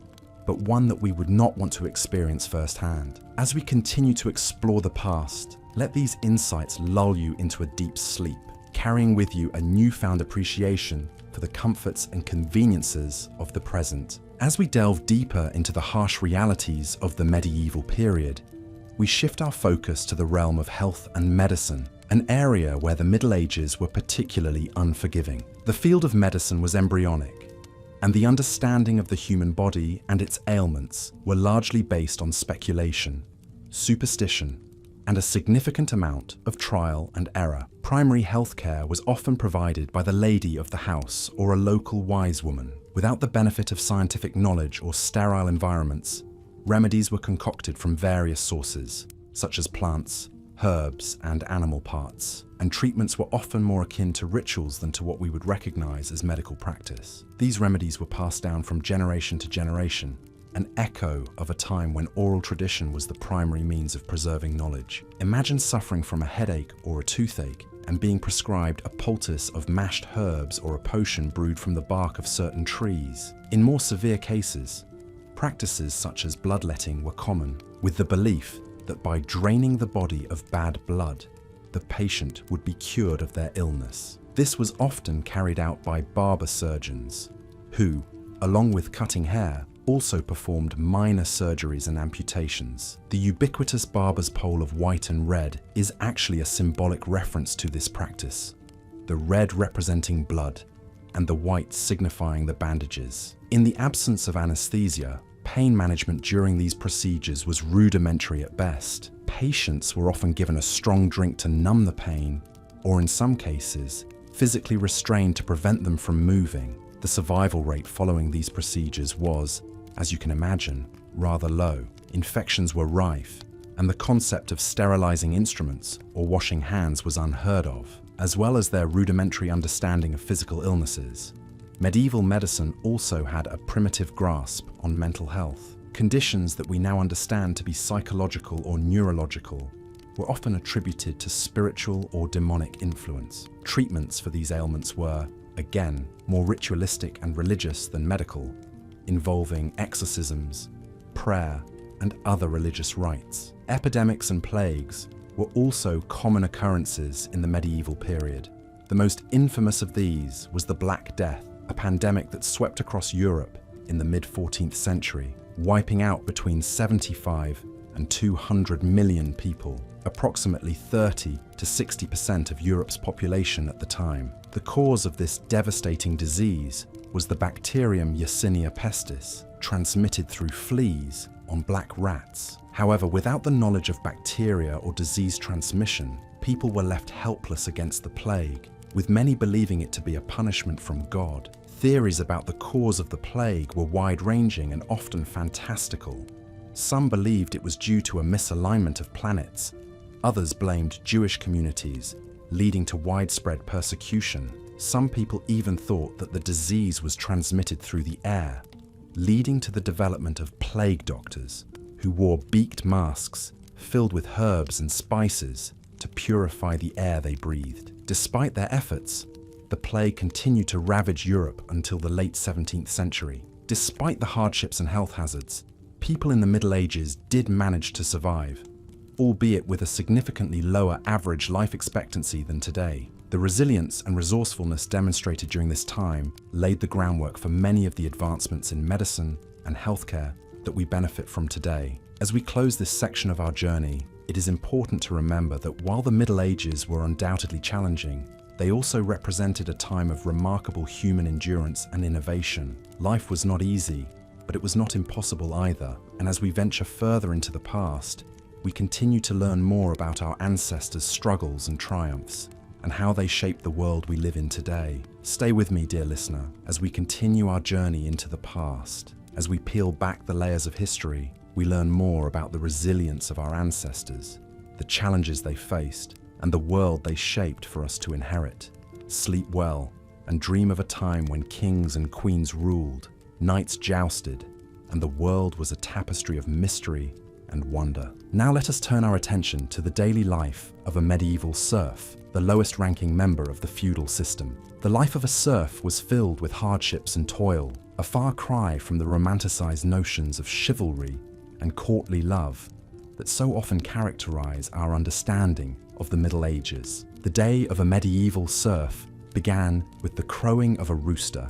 but one that we would not want to experience firsthand. As we continue to explore the past, let these insights lull you into a deep sleep, carrying with you a newfound appreciation for the comforts and conveniences of the present. As we delve deeper into the harsh realities of the medieval period, we shift our focus to the realm of health and medicine, an area where the Middle Ages were particularly unforgiving. The field of medicine was embryonic, and the understanding of the human body and its ailments were largely based on speculation, superstition, and a significant amount of trial and error. Primary healthcare was often provided by the lady of the house or a local wise woman. Without the benefit of scientific knowledge or sterile environments, remedies were concocted from various sources, such as plants, herbs, and animal parts, and treatments were often more akin to rituals than to what we would recognize as medical practice. These remedies were passed down from generation to generation, an echo of a time when oral tradition was the primary means of preserving knowledge. Imagine suffering from a headache or a toothache and being prescribed a poultice of mashed herbs or a potion brewed from the bark of certain trees. In more severe cases, practices such as bloodletting were common, with the belief that by draining the body of bad blood, the patient would be cured of their illness. This was often carried out by barber surgeons, who, along with cutting hair, also performed minor surgeries and amputations. The ubiquitous barber's pole of white and red is actually a symbolic reference to this practice, the red representing blood and the white signifying the bandages. In the absence of anesthesia, pain management during these procedures was rudimentary at best. Patients were often given a strong drink to numb the pain, or in some cases, physically restrained to prevent them from moving. The survival rate following these procedures was, as you can imagine, rather low. Infections were rife, and the concept of sterilizing instruments or washing hands was unheard of, as well as their rudimentary understanding of physical illnesses. Medieval medicine also had a primitive grasp on mental health. Conditions that we now understand to be psychological or neurological were often attributed to spiritual or demonic influence. Treatments for these ailments were, again, more ritualistic and religious than medical, involving exorcisms, prayer, and other religious rites. Epidemics and plagues were also common occurrences in the medieval period. The most infamous of these was the Black Death, a pandemic that swept across Europe in the mid-14th century, wiping out between 75 and 200 million people, approximately 30 to 60% of Europe's population at the time. The cause of this devastating disease was the bacterium Yersinia pestis, transmitted through fleas on black rats. However, without the knowledge of bacteria or disease transmission, people were left helpless against the plague, with many believing it to be a punishment from God. Theories about the cause of the plague were wide-ranging and often fantastical. Some believed it was due to a misalignment of planets. Others blamed Jewish communities, leading to widespread persecution. Some people even thought that the disease was transmitted through the air, leading to the development of plague doctors, who wore beaked masks filled with herbs and spices to purify the air they breathed. Despite their efforts, the plague continued to ravage Europe until the late 17th century. Despite the hardships and health hazards, people in the Middle Ages did manage to survive, albeit with a significantly lower average life expectancy than today. The resilience and resourcefulness demonstrated during this time laid the groundwork for many of the advancements in medicine and healthcare that we benefit from today. As we close this section of our journey, it is important to remember that while the Middle Ages were undoubtedly challenging, they also represented a time of remarkable human endurance and innovation. Life was not easy, but it was not impossible either. And as we venture further into the past, we continue to learn more about our ancestors' struggles and triumphs, and how they shaped the world we live in today. Stay with me, dear listener, as we continue our journey into the past. As we peel back the layers of history, we learn more about the resilience of our ancestors, the challenges they faced, and the world they shaped for us to inherit. Sleep well, and dream of a time when kings and queens ruled, knights jousted, and the world was a tapestry of mystery and wonder. Now let us turn our attention to the daily life of a medieval serf, the lowest ranking member of the feudal system. The life of a serf was filled with hardships and toil, a far cry from the romanticized notions of chivalry and courtly love that so often characterize our understanding of the Middle Ages. The day of a medieval serf began with the crowing of a rooster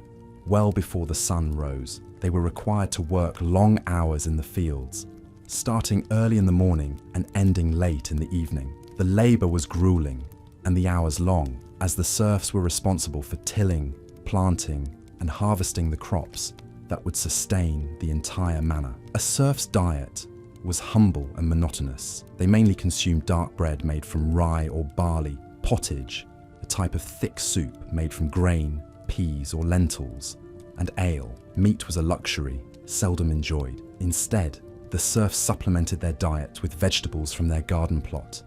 well before the sun rose. They were required to work long hours in the fields, starting early in the morning and ending late in the evening. The labor was grueling and the hours long, as the serfs were responsible for tilling, planting, and harvesting the crops that would sustain the entire manor. A serf's diet was humble and monotonous. They mainly consumed dark bread made from rye or barley, pottage, a type of thick soup made from grain, peas, or lentils, and ale. Meat was a luxury, seldom enjoyed. Instead, the serfs supplemented their diet with vegetables from their garden plot,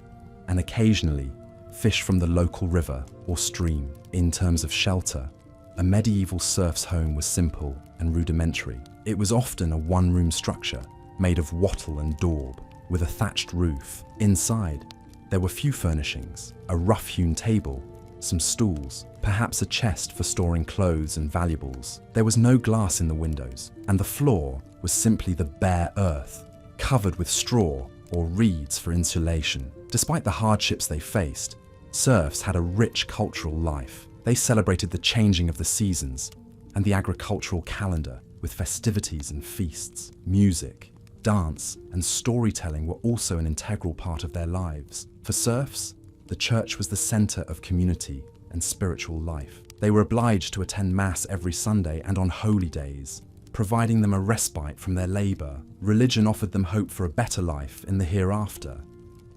and occasionally fish from the local river or stream. In terms of shelter, a medieval serf's home was simple and rudimentary. It was often a one-room structure made of wattle and daub, with a thatched roof. Inside, there were few furnishings: a rough-hewn table, some stools, perhaps a chest for storing clothes and valuables. There was no glass in the windows, and the floor was simply the bare earth, covered with straw or reeds for insulation. Despite the hardships they faced, serfs had a rich cultural life. They celebrated the changing of the seasons and the agricultural calendar with festivities and feasts. Music, dance, and storytelling were also an integral part of their lives. For serfs, the church was the center of community and spiritual life. They were obliged to attend Mass every Sunday and on holy days, providing them a respite from their labor. Religion offered them hope for a better life in the hereafter,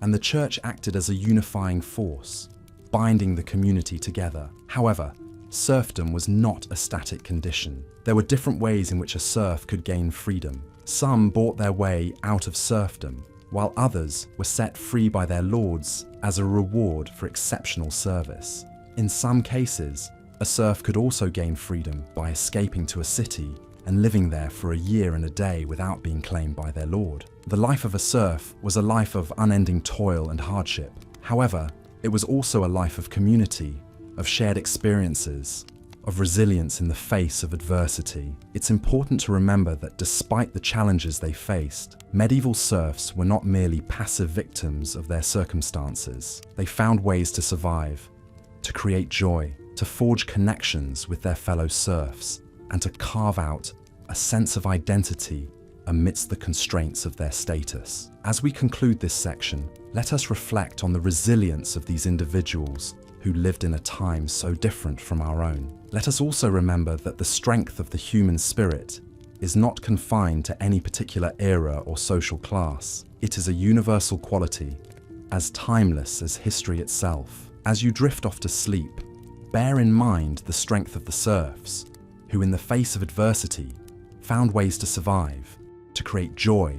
and the church acted as a unifying force, binding the community together. However, serfdom was not a static condition. There were different ways in which a serf could gain freedom. Some bought their way out of serfdom, while others were set free by their lords as a reward for exceptional service. In some cases, a serf could also gain freedom by escaping to a city and living there for a year and a day without being claimed by their lord. The life of a serf was a life of unending toil and hardship. However, it was also a life of community, of shared experiences, of resilience in the face of adversity. It's important to remember that despite the challenges they faced, medieval serfs were not merely passive victims of their circumstances. They found ways to survive, to create joy, to forge connections with their fellow serfs, and to carve out a sense of identity amidst the constraints of their status. As we conclude this section, let us reflect on the resilience of these individuals who lived in a time so different from our own. Let us also remember that the strength of the human spirit is not confined to any particular era or social class. It is a universal quality, as timeless as history itself. As you drift off to sleep, bear in mind the strength of the serfs, who in the face of adversity found ways to survive, to create joy,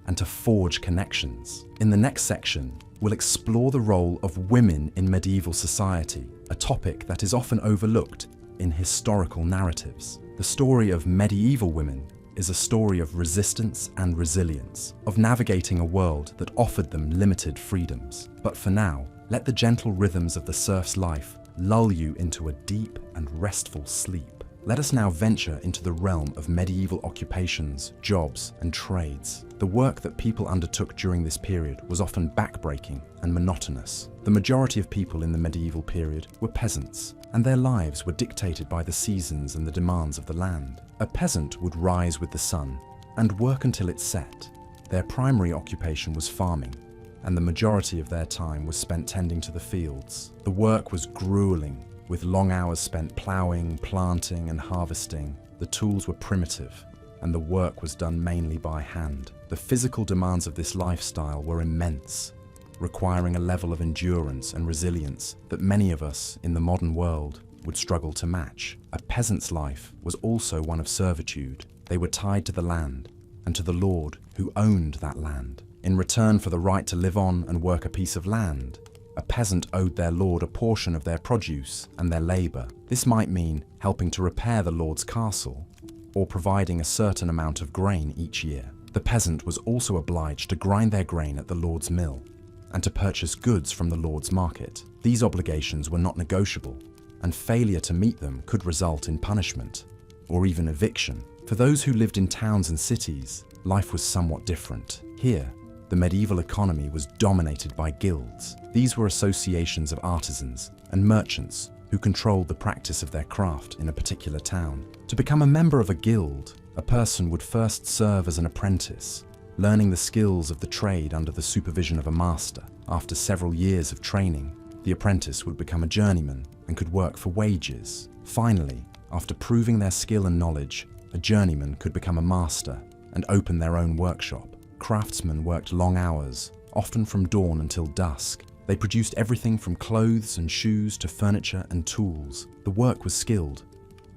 and to forge connections. In the next section, we'll explore the role of women in medieval society, a topic that is often overlooked in historical narratives. The story of medieval women is a story of resistance and resilience, of navigating a world that offered them limited freedoms. But for now, let the gentle rhythms of the serf's life lull you into a deep and restful sleep. Let us now venture into the realm of medieval occupations, jobs, and trades. The work that people undertook during this period was often backbreaking and monotonous. The majority of people in the medieval period were peasants, and their lives were dictated by the seasons and the demands of the land. A peasant would rise with the sun and work until it set. Their primary occupation was farming, and the majority of their time was spent tending to the fields. The work was grueling, with long hours spent ploughing, planting, and harvesting. The tools were primitive, and the work was done mainly by hand. The physical demands of this lifestyle were immense, requiring a level of endurance and resilience that many of us in the modern world would struggle to match. A peasant's life was also one of servitude. They were tied to the land and to the lord who owned that land. In return for the right to live on and work a piece of land, a peasant owed their lord a portion of their produce and their labor. This might mean helping to repair the lord's castle or providing a certain amount of grain each year. The peasant was also obliged to grind their grain at the lord's mill and to purchase goods from the lord's market. These obligations were not negotiable, and failure to meet them could result in punishment or even eviction. For those who lived in towns and cities, life was somewhat different. Here, the medieval economy was dominated by guilds. These were associations of artisans and merchants who controlled the practice of their craft in a particular town. To become a member of a guild, a person would first serve as an apprentice, learning the skills of the trade under the supervision of a master. After several years of training, the apprentice would become a journeyman and could work for wages. Finally, after proving their skill and knowledge, a journeyman could become a master and open their own workshop. Craftsmen worked long hours, often from dawn until dusk. They produced everything from clothes and shoes to furniture and tools. The work was skilled,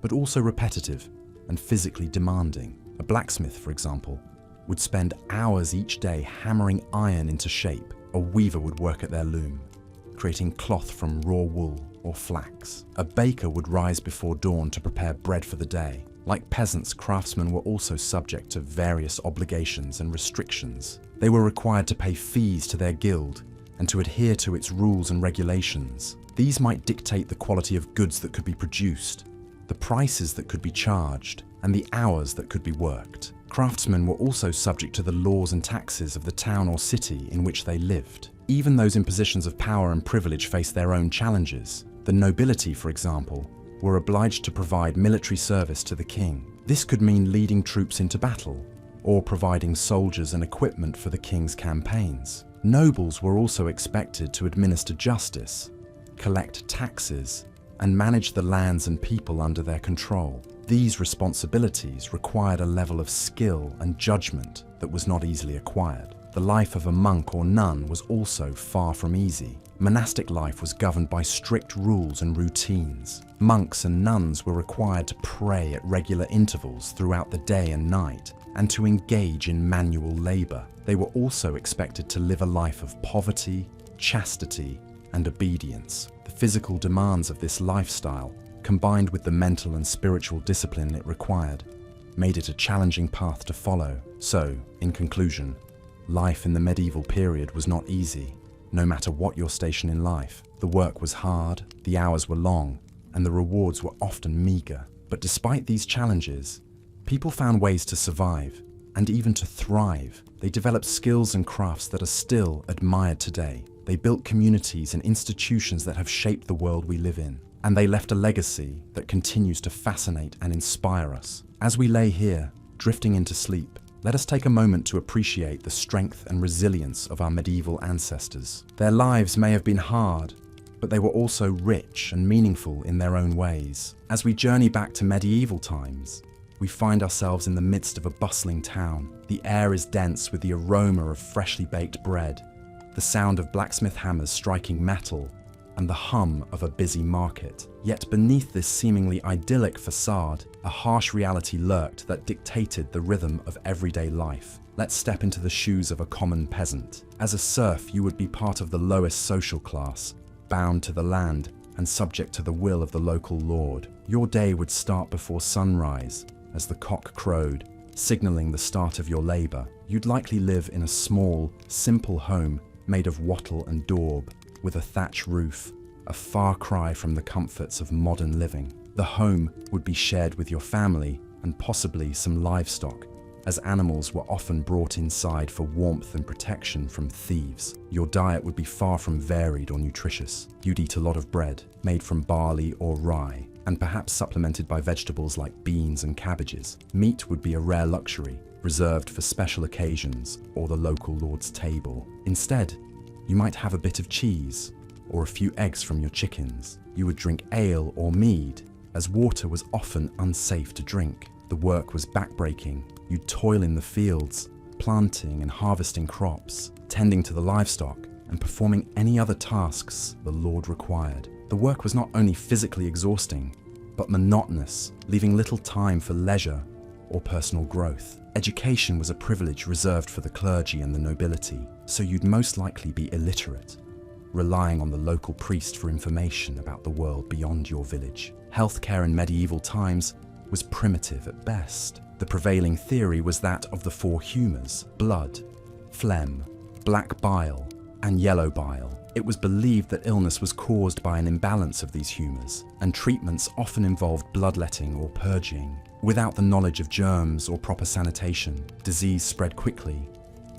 but also repetitive and physically demanding. A blacksmith, for example, would spend hours each day hammering iron into shape. A weaver would work at their loom, creating cloth from raw wool or flax. A baker would rise before dawn to prepare bread for the day. Like peasants, craftsmen were also subject to various obligations and restrictions. They were required to pay fees to their guild and to adhere to its rules and regulations. These might dictate the quality of goods that could be produced, the prices that could be charged, and the hours that could be worked. Craftsmen were also subject to the laws and taxes of the town or city in which they lived. Even those in positions of power and privilege faced their own challenges. The nobility, for example, were obliged to provide military service to the king. This could mean leading troops into battle or providing soldiers and equipment for the king's campaigns. Nobles were also expected to administer justice, collect taxes, and manage the lands and people under their control. These responsibilities required a level of skill and judgment that was not easily acquired. The life of a monk or nun was also far from easy. Monastic life was governed by strict rules and routines. Monks and nuns were required to pray at regular intervals throughout the day and night, and to engage in manual labor. They were also expected to live a life of poverty, chastity, and obedience. The physical demands of this lifestyle, combined with the mental and spiritual discipline it required, made it a challenging path to follow. So, in conclusion, life in the medieval period was not easy. No matter what your station in life, the work was hard, the hours were long, and the rewards were often meager. But despite these challenges, people found ways to survive and even to thrive. They developed skills and crafts that are still admired today. They built communities and institutions that have shaped the world we live in. And they left a legacy that continues to fascinate and inspire us. As we lay here, drifting into sleep, let us take a moment to appreciate the strength and resilience of our medieval ancestors. Their lives may have been hard, but they were also rich and meaningful in their own ways. As we journey back to medieval times, we find ourselves in the midst of a bustling town. The air is dense with the aroma of freshly baked bread, the sound of blacksmith hammers striking metal, and the hum of a busy market. Yet beneath this seemingly idyllic facade, a harsh reality lurked that dictated the rhythm of everyday life. Let's step into the shoes of a common peasant. As a serf, you would be part of the lowest social class, bound to the land and subject to the will of the local lord. Your day would start before sunrise, as the cock crowed, signaling the start of your labor. You'd likely live in a small, simple home made of wattle and daub, with a thatch roof, a far cry from the comforts of modern living. The home would be shared with your family and possibly some livestock, as animals were often brought inside for warmth and protection from thieves. Your diet would be far from varied or nutritious. You'd eat a lot of bread, made from barley or rye, and perhaps supplemented by vegetables like beans and cabbages. Meat would be a rare luxury, reserved for special occasions or the local lord's table. Instead, you might have a bit of cheese or a few eggs from your chickens. You would drink ale or mead, as water was often unsafe to drink. The work was backbreaking. You'd toil in the fields, planting and harvesting crops, tending to the livestock, and performing any other tasks the Lord required. The work was not only physically exhausting, but monotonous, leaving little time for leisure or personal growth. Education was a privilege reserved for the clergy and the nobility, so you'd most likely be illiterate, relying on the local priest for information about the world beyond your village. Healthcare in medieval times was primitive at best. The prevailing theory was that of the four humours: blood, phlegm, black bile, and yellow bile. It was believed that illness was caused by an imbalance of these humours, and treatments often involved bloodletting or purging. Without the knowledge of germs or proper sanitation, disease spread quickly,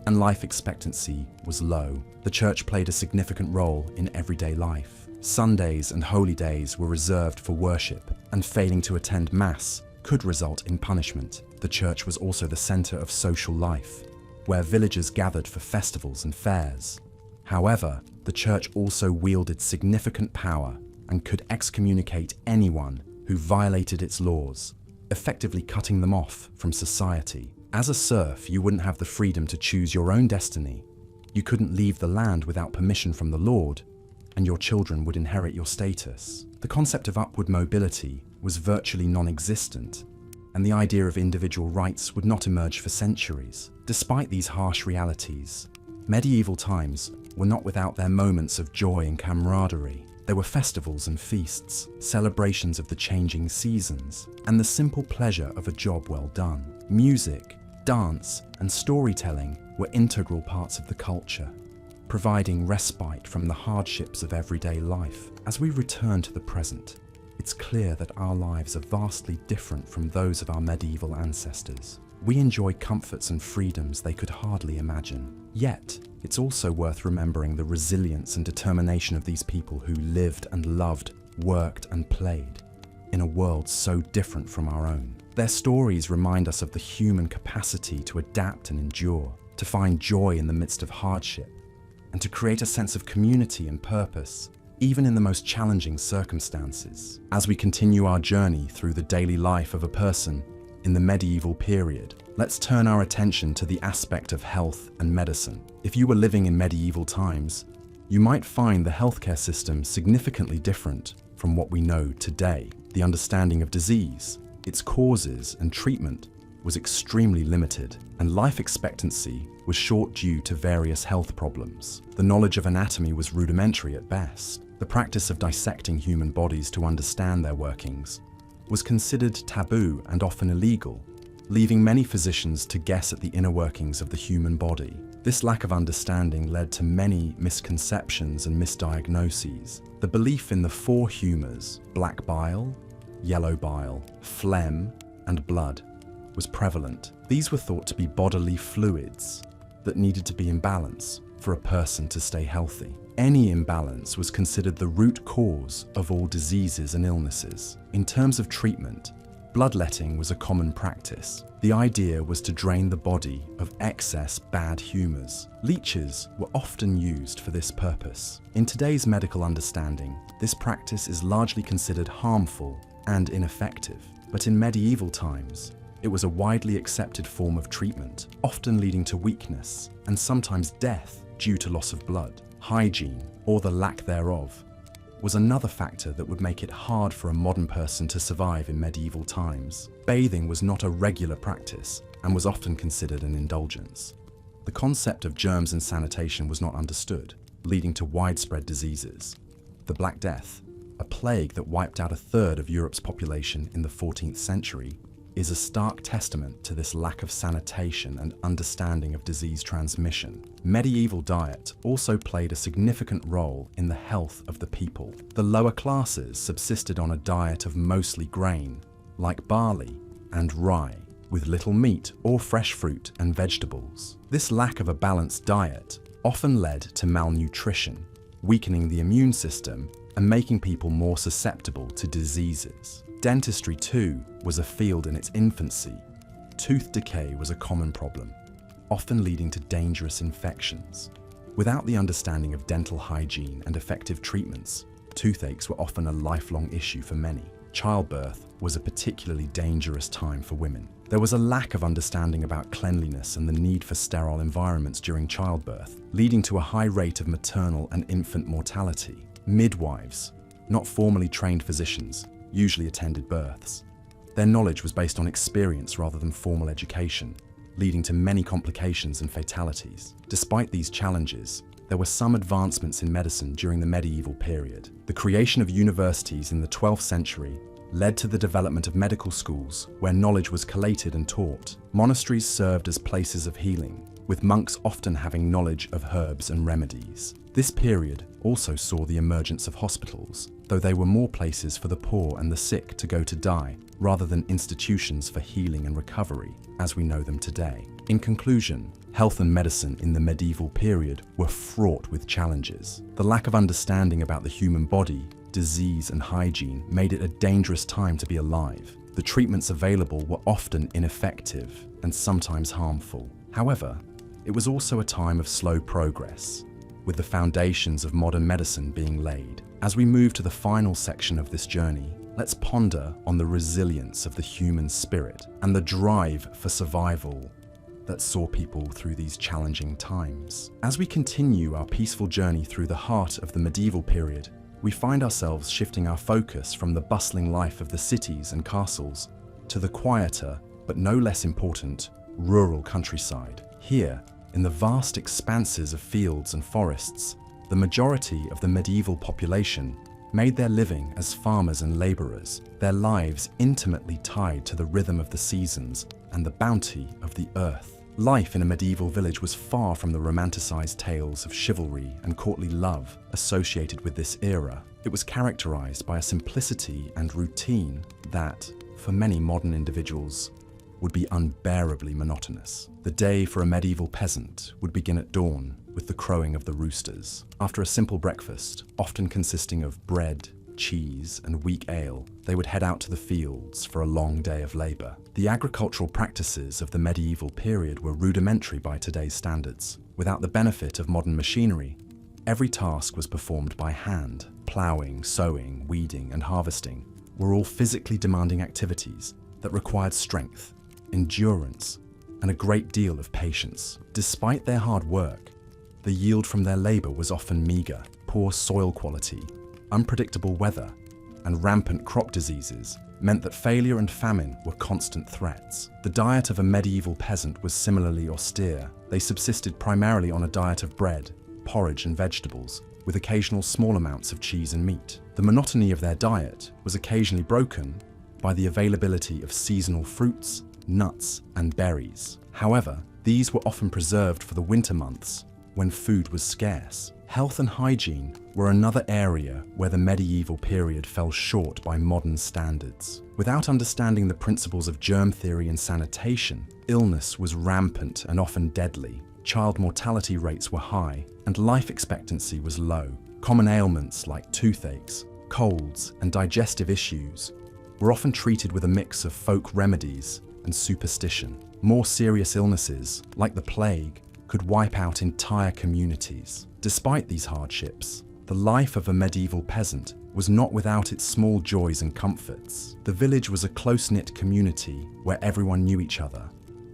and life expectancy was low. The church played a significant role in everyday life. Sundays and holy days were reserved for worship, and failing to attend Mass could result in punishment. The church was also the centre of social life, where villagers gathered for festivals and fairs. However, the church also wielded significant power and could excommunicate anyone who violated its laws, effectively cutting them off from society. As a serf, you wouldn't have the freedom to choose your own destiny. You couldn't leave the land without permission from the Lord, and your children would inherit your status. The concept of upward mobility was virtually non-existent, and the idea of individual rights would not emerge for centuries. Despite these harsh realities, medieval times were not without their moments of joy and camaraderie. There were festivals and feasts, celebrations of the changing seasons, and the simple pleasure of a job well done. Music, dance, and storytelling were integral parts of the culture, providing respite from the hardships of everyday life. As we return to the present, it's clear that our lives are vastly different from those of our medieval ancestors. We enjoy comforts and freedoms they could hardly imagine. Yet, it's also worth remembering the resilience and determination of these people who lived and loved, worked and played in a world so different from our own. Their stories remind us of the human capacity to adapt and endure, to find joy in the midst of hardship, and to create a sense of community and purpose, even in the most challenging circumstances. As we continue our journey through the daily life of a person in the medieval period, let's turn our attention to the aspect of health and medicine. If you were living in medieval times, you might find the healthcare system significantly different from what we know today. The understanding of disease, its causes and treatment was extremely limited, and life expectancy was short due to various health problems. The knowledge of anatomy was rudimentary at best. The practice of dissecting human bodies to understand their workings was considered taboo and often illegal, leaving many physicians to guess at the inner workings of the human body. This lack of understanding led to many misconceptions and misdiagnoses. The belief in the four humours, black bile, yellow bile, phlegm, and blood, was prevalent. These were thought to be bodily fluids that needed to be in balance for a person to stay healthy. Any imbalance was considered the root cause of all diseases and illnesses. In terms of treatment, bloodletting was a common practice. The idea was to drain the body of excess bad humours. Leeches were often used for this purpose. In today's medical understanding, this practice is largely considered harmful and ineffective. But in medieval times, it was a widely accepted form of treatment, often leading to weakness and sometimes death due to loss of blood. Hygiene, or the lack thereof, was another factor that would make it hard for a modern person to survive in medieval times. Bathing was not a regular practice and was often considered an indulgence. The concept of germs and sanitation was not understood, leading to widespread diseases. The Black Death, a plague that wiped out a third of Europe's population in the 14th century, is a stark testament to this lack of sanitation and understanding of disease transmission. Medieval diet also played a significant role in the health of the people. The lower classes subsisted on a diet of mostly grain, like barley and rye, with little meat or fresh fruit and vegetables. This lack of a balanced diet often led to malnutrition, weakening the immune system and making people more susceptible to diseases. Dentistry, too, was a field in its infancy. Tooth decay was a common problem, often leading to dangerous infections. Without the understanding of dental hygiene and effective treatments, toothaches were often a lifelong issue for many. Childbirth was a particularly dangerous time for women. There was a lack of understanding about cleanliness and the need for sterile environments during childbirth, leading to a high rate of maternal and infant mortality. Midwives, not formally trained physicians, usually attended births. Their knowledge was based on experience rather than formal education, leading to many complications and fatalities. Despite these challenges, there were some advancements in medicine during the medieval period. The creation of universities in the 12th century led to the development of medical schools where knowledge was collated and taught. Monasteries served as places of healing, with monks often having knowledge of herbs and remedies. This period also saw the emergence of hospitals, though they were more places for the poor and the sick to go to die, rather than institutions for healing and recovery, as we know them today. In conclusion, health and medicine in the medieval period were fraught with challenges. The lack of understanding about the human body, disease and hygiene made it a dangerous time to be alive. The treatments available were often ineffective and sometimes harmful. However, it was also a time of slow progress, with the foundations of modern medicine being laid. As we move to the final section of this journey, let's ponder on the resilience of the human spirit and the drive for survival that saw people through these challenging times. As we continue our peaceful journey through the heart of the medieval period, we find ourselves shifting our focus from the bustling life of the cities and castles to the quieter, but no less important, rural countryside. Here, in the vast expanses of fields and forests, the majority of the medieval population made their living as farmers and laborers, their lives intimately tied to the rhythm of the seasons and the bounty of the earth. Life in a medieval village was far from the romanticized tales of chivalry and courtly love associated with this era. It was characterized by a simplicity and routine that, for many modern individuals, would be unbearably monotonous. The day for a medieval peasant would begin at dawn with the crowing of the roosters. After a simple breakfast, often consisting of bread, cheese, and weak ale, they would head out to the fields for a long day of labor. The agricultural practices of the medieval period were rudimentary by today's standards. Without the benefit of modern machinery, every task was performed by hand. Plowing, sowing, weeding, and harvesting were all physically demanding activities that required strength, endurance, and a great deal of patience. Despite their hard work, the yield from their labor was often meager. Poor soil quality, unpredictable weather, and rampant crop diseases meant that failure and famine were constant threats. The diet of a medieval peasant was similarly austere. They subsisted primarily on a diet of bread, porridge, and vegetables, with occasional small amounts of cheese and meat. The monotony of their diet was occasionally broken by the availability of seasonal fruits, nuts, and berries. However, these were often preserved for the winter months when food was scarce. Health and hygiene were another area where the medieval period fell short by modern standards. Without understanding the principles of germ theory and sanitation, illness was rampant and often deadly. Child mortality rates were high, and life expectancy was low. Common ailments like toothaches, colds, and digestive issues were often treated with a mix of folk remedies and superstition. More serious illnesses, like the plague, could wipe out entire communities. Despite these hardships, the life of a medieval peasant was not without its small joys and comforts. The village was a close-knit community where everyone knew each other,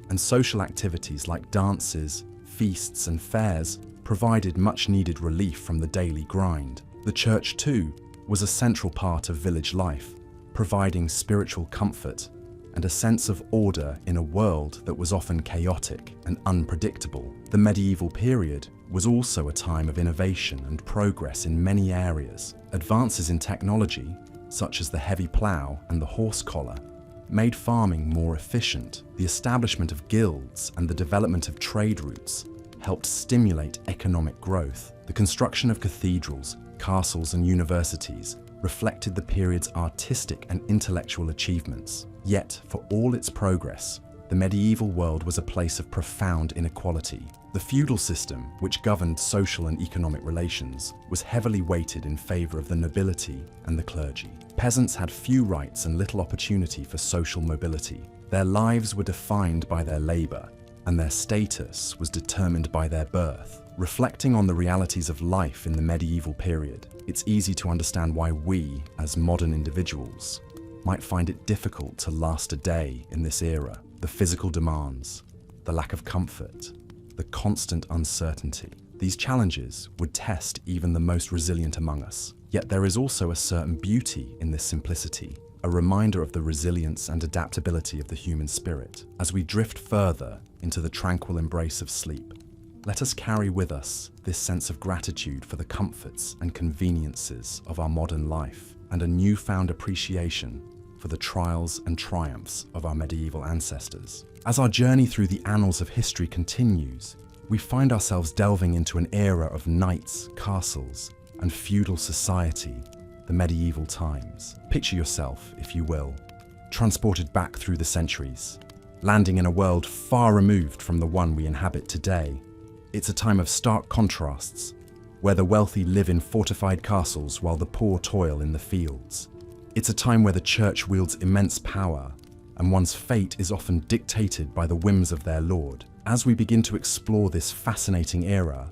and social activities like dances, feasts, and fairs provided much-needed relief from the daily grind. The church, too, was a central part of village life, providing spiritual comfort and a sense of order in a world that was often chaotic and unpredictable. The medieval period was also a time of innovation and progress in many areas. Advances in technology, such as the heavy plough and the horse collar, made farming more efficient. The establishment of guilds and the development of trade routes helped stimulate economic growth. The construction of cathedrals, castles, and universities reflected the period's artistic and intellectual achievements. Yet, for all its progress, the medieval world was a place of profound inequality. The feudal system, which governed social and economic relations, was heavily weighted in favor of the nobility and the clergy. Peasants had few rights and little opportunity for social mobility. Their lives were defined by their labor, and their status was determined by their birth. Reflecting on the realities of life in the medieval period, it's easy to understand why we, as modern individuals, might find it difficult to last a day in this era. The physical demands, the lack of comfort, the constant uncertainty. These challenges would test even the most resilient among us. Yet there is also a certain beauty in this simplicity, a reminder of the resilience and adaptability of the human spirit. As we drift further into the tranquil embrace of sleep, let us carry with us this sense of gratitude for the comforts and conveniences of our modern life, and a newfound appreciation for the trials and triumphs of our medieval ancestors. As our journey through the annals of history continues, we find ourselves delving into an era of knights, castles, and feudal society, the medieval times. Picture yourself, if you will, transported back through the centuries, landing in a world far removed from the one we inhabit today. It's a time of stark contrasts, where the wealthy live in fortified castles while the poor toil in the fields. It's a time where the church wields immense power, and one's fate is often dictated by the whims of their lord. As we begin to explore this fascinating era,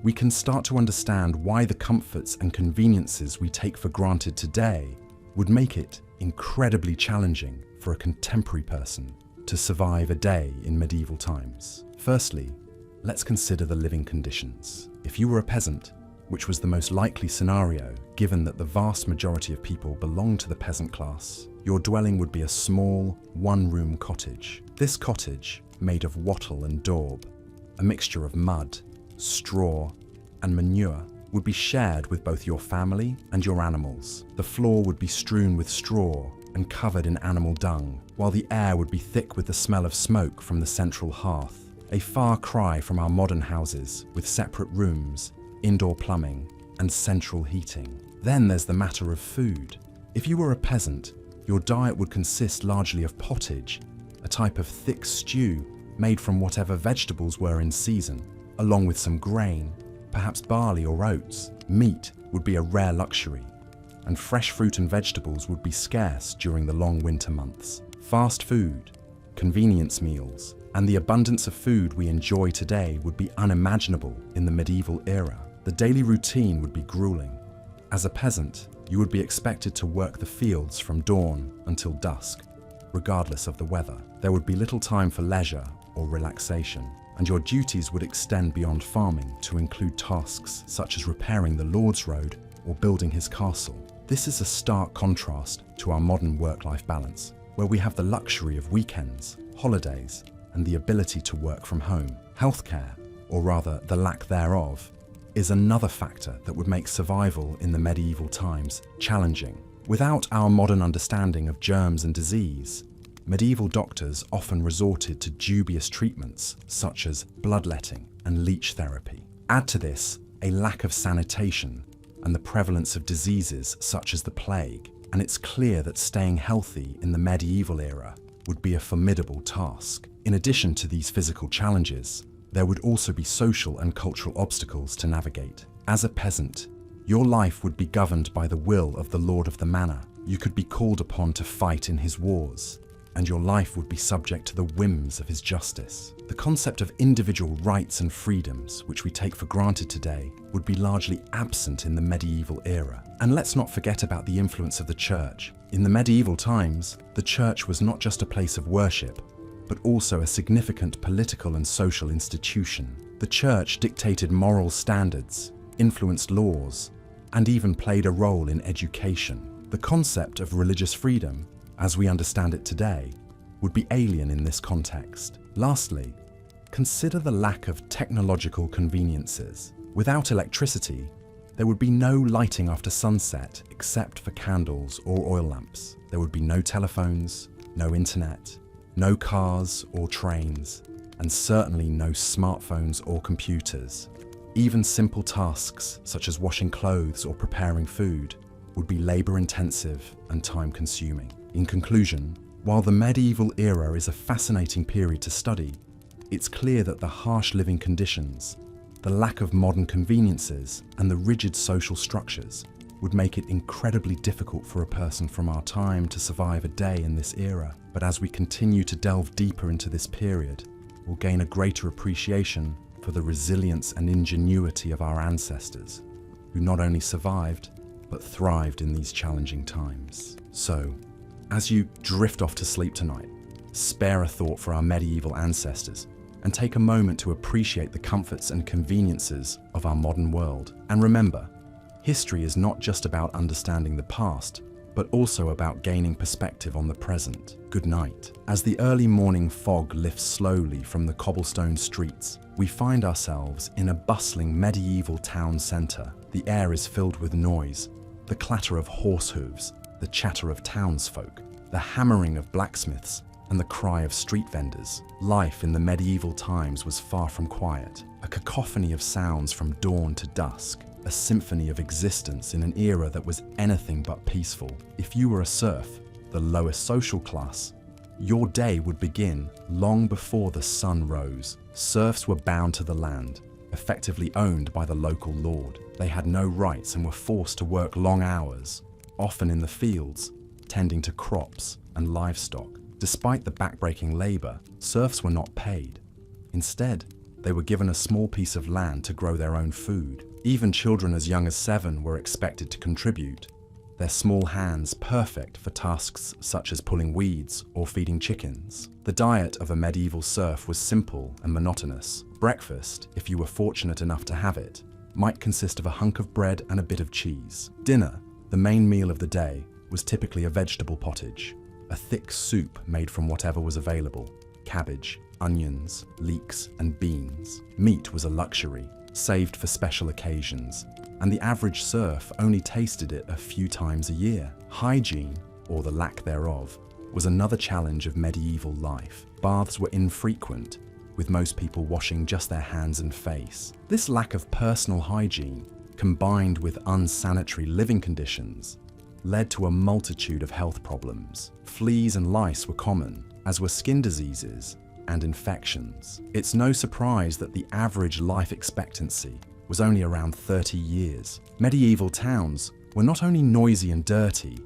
we can start to understand why the comforts and conveniences we take for granted today would make it incredibly challenging for a contemporary person to survive a day in medieval times. Firstly, let's consider the living conditions. If you were a peasant, which was the most likely scenario, given that the vast majority of people belong to the peasant class, your dwelling would be a small, one-room cottage. This cottage, made of wattle and daub, a mixture of mud, straw, and manure, would be shared with both your family and your animals. The floor would be strewn with straw and covered in animal dung, while the air would be thick with the smell of smoke from the central hearth. A far cry from our modern houses, with separate rooms, indoor plumbing, and central heating. Then there's the matter of food. If you were a peasant, your diet would consist largely of pottage, a type of thick stew made from whatever vegetables were in season, along with some grain, perhaps barley or oats. Meat would be a rare luxury, and fresh fruit and vegetables would be scarce during the long winter months. Fast food, convenience meals, and the abundance of food we enjoy today would be unimaginable in the medieval era. The daily routine would be grueling. As a peasant, you would be expected to work the fields from dawn until dusk, regardless of the weather. There would be little time for leisure or relaxation, and your duties would extend beyond farming to include tasks such as repairing the Lord's Road or building his castle. This is a stark contrast to our modern work-life balance, where we have the luxury of weekends, holidays, and the ability to work from home. Healthcare, or rather the lack thereof, is another factor that would make survival in the medieval times challenging. Without our modern understanding of germs and disease, medieval doctors often resorted to dubious treatments such as bloodletting and leech therapy. Add to this a lack of sanitation and the prevalence of diseases such as the plague, and it's clear that staying healthy in the medieval era would be a formidable task. In addition to these physical challenges, there would also be social and cultural obstacles to navigate. As a peasant, your life would be governed by the will of the lord of the manor. You could be called upon to fight in his wars, and your life would be subject to the whims of his justice. The concept of individual rights and freedoms, which we take for granted today, would be largely absent in the medieval era. And let's not forget about the influence of the church. In the medieval times, the church was not just a place of worship, but also a significant political and social institution. The church dictated moral standards, influenced laws, and even played a role in education. The concept of religious freedom, as we understand it today, would be alien in this context. Lastly, consider the lack of technological conveniences. Without electricity, there would be no lighting after sunset except for candles or oil lamps. There would be no telephones, no internet, no cars or trains, and certainly no smartphones or computers. Even simple tasks such as washing clothes or preparing food would be labor-intensive and time-consuming. In conclusion, while the medieval era is a fascinating period to study, it's clear that the harsh living conditions, the lack of modern conveniences, and the rigid social structures would make it incredibly difficult for a person from our time to survive a day in this era. But as we continue to delve deeper into this period, we'll gain a greater appreciation for the resilience and ingenuity of our ancestors, who not only survived, but thrived in these challenging times. So, as you drift off to sleep tonight, spare a thought for our medieval ancestors and take a moment to appreciate the comforts and conveniences of our modern world. And remember, history is not just about understanding the past, but also about gaining perspective on the present. Good night. As the early morning fog lifts slowly from the cobblestone streets, we find ourselves in a bustling medieval town centre. The air is filled with noise, the clatter of horse hooves, the chatter of townsfolk, the hammering of blacksmiths, and the cry of street vendors. Life in the medieval times was far from quiet, a cacophony of sounds from dawn to dusk, a symphony of existence in an era that was anything but peaceful. If you were a serf, the lowest social class, your day would begin long before the sun rose. Serfs were bound to the land, effectively owned by the local lord. They had no rights and were forced to work long hours, often in the fields, tending to crops and livestock. Despite the backbreaking labor, serfs were not paid. Instead, they were given a small piece of land to grow their own food. Even children as young as 7 were expected to contribute, their small hands perfect for tasks such as pulling weeds or feeding chickens. The diet of a medieval serf was simple and monotonous. Breakfast, if you were fortunate enough to have it, might consist of a hunk of bread and a bit of cheese. Dinner, the main meal of the day, was typically a vegetable pottage, a thick soup made from whatever was available: cabbage, onions, leeks, and beans. Meat was a luxury, saved for special occasions, and the average serf only tasted it a few times a year. Hygiene, or the lack thereof, was another challenge of medieval life. Baths were infrequent, with most people washing just their hands and face. This lack of personal hygiene, combined with unsanitary living conditions, led to a multitude of health problems. Fleas and lice were common, as were skin diseases and infections. It's no surprise that the average life expectancy was only around 30 years. Medieval towns were not only noisy and dirty,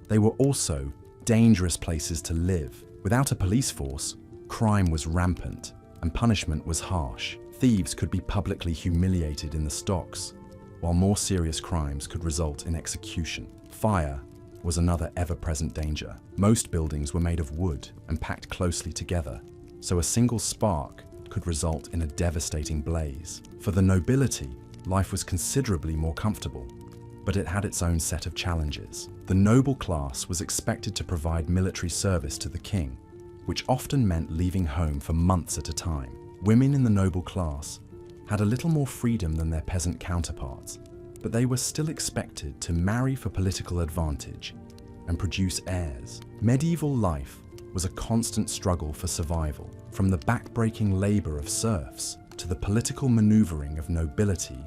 they were also dangerous places to live. Without a police force, crime was rampant and punishment was harsh. Thieves could be publicly humiliated in the stocks, while more serious crimes could result in execution. Fire was another ever-present danger. Most buildings were made of wood and packed closely together, so a single spark could result in a devastating blaze. For the nobility, life was considerably more comfortable, but it had its own set of challenges. The noble class was expected to provide military service to the king, which often meant leaving home for months at a time. Women in the noble class had a little more freedom than their peasant counterparts, but they were still expected to marry for political advantage and produce heirs. Medieval life was a constant struggle for survival. From the backbreaking labor of serfs to the political maneuvering of nobility,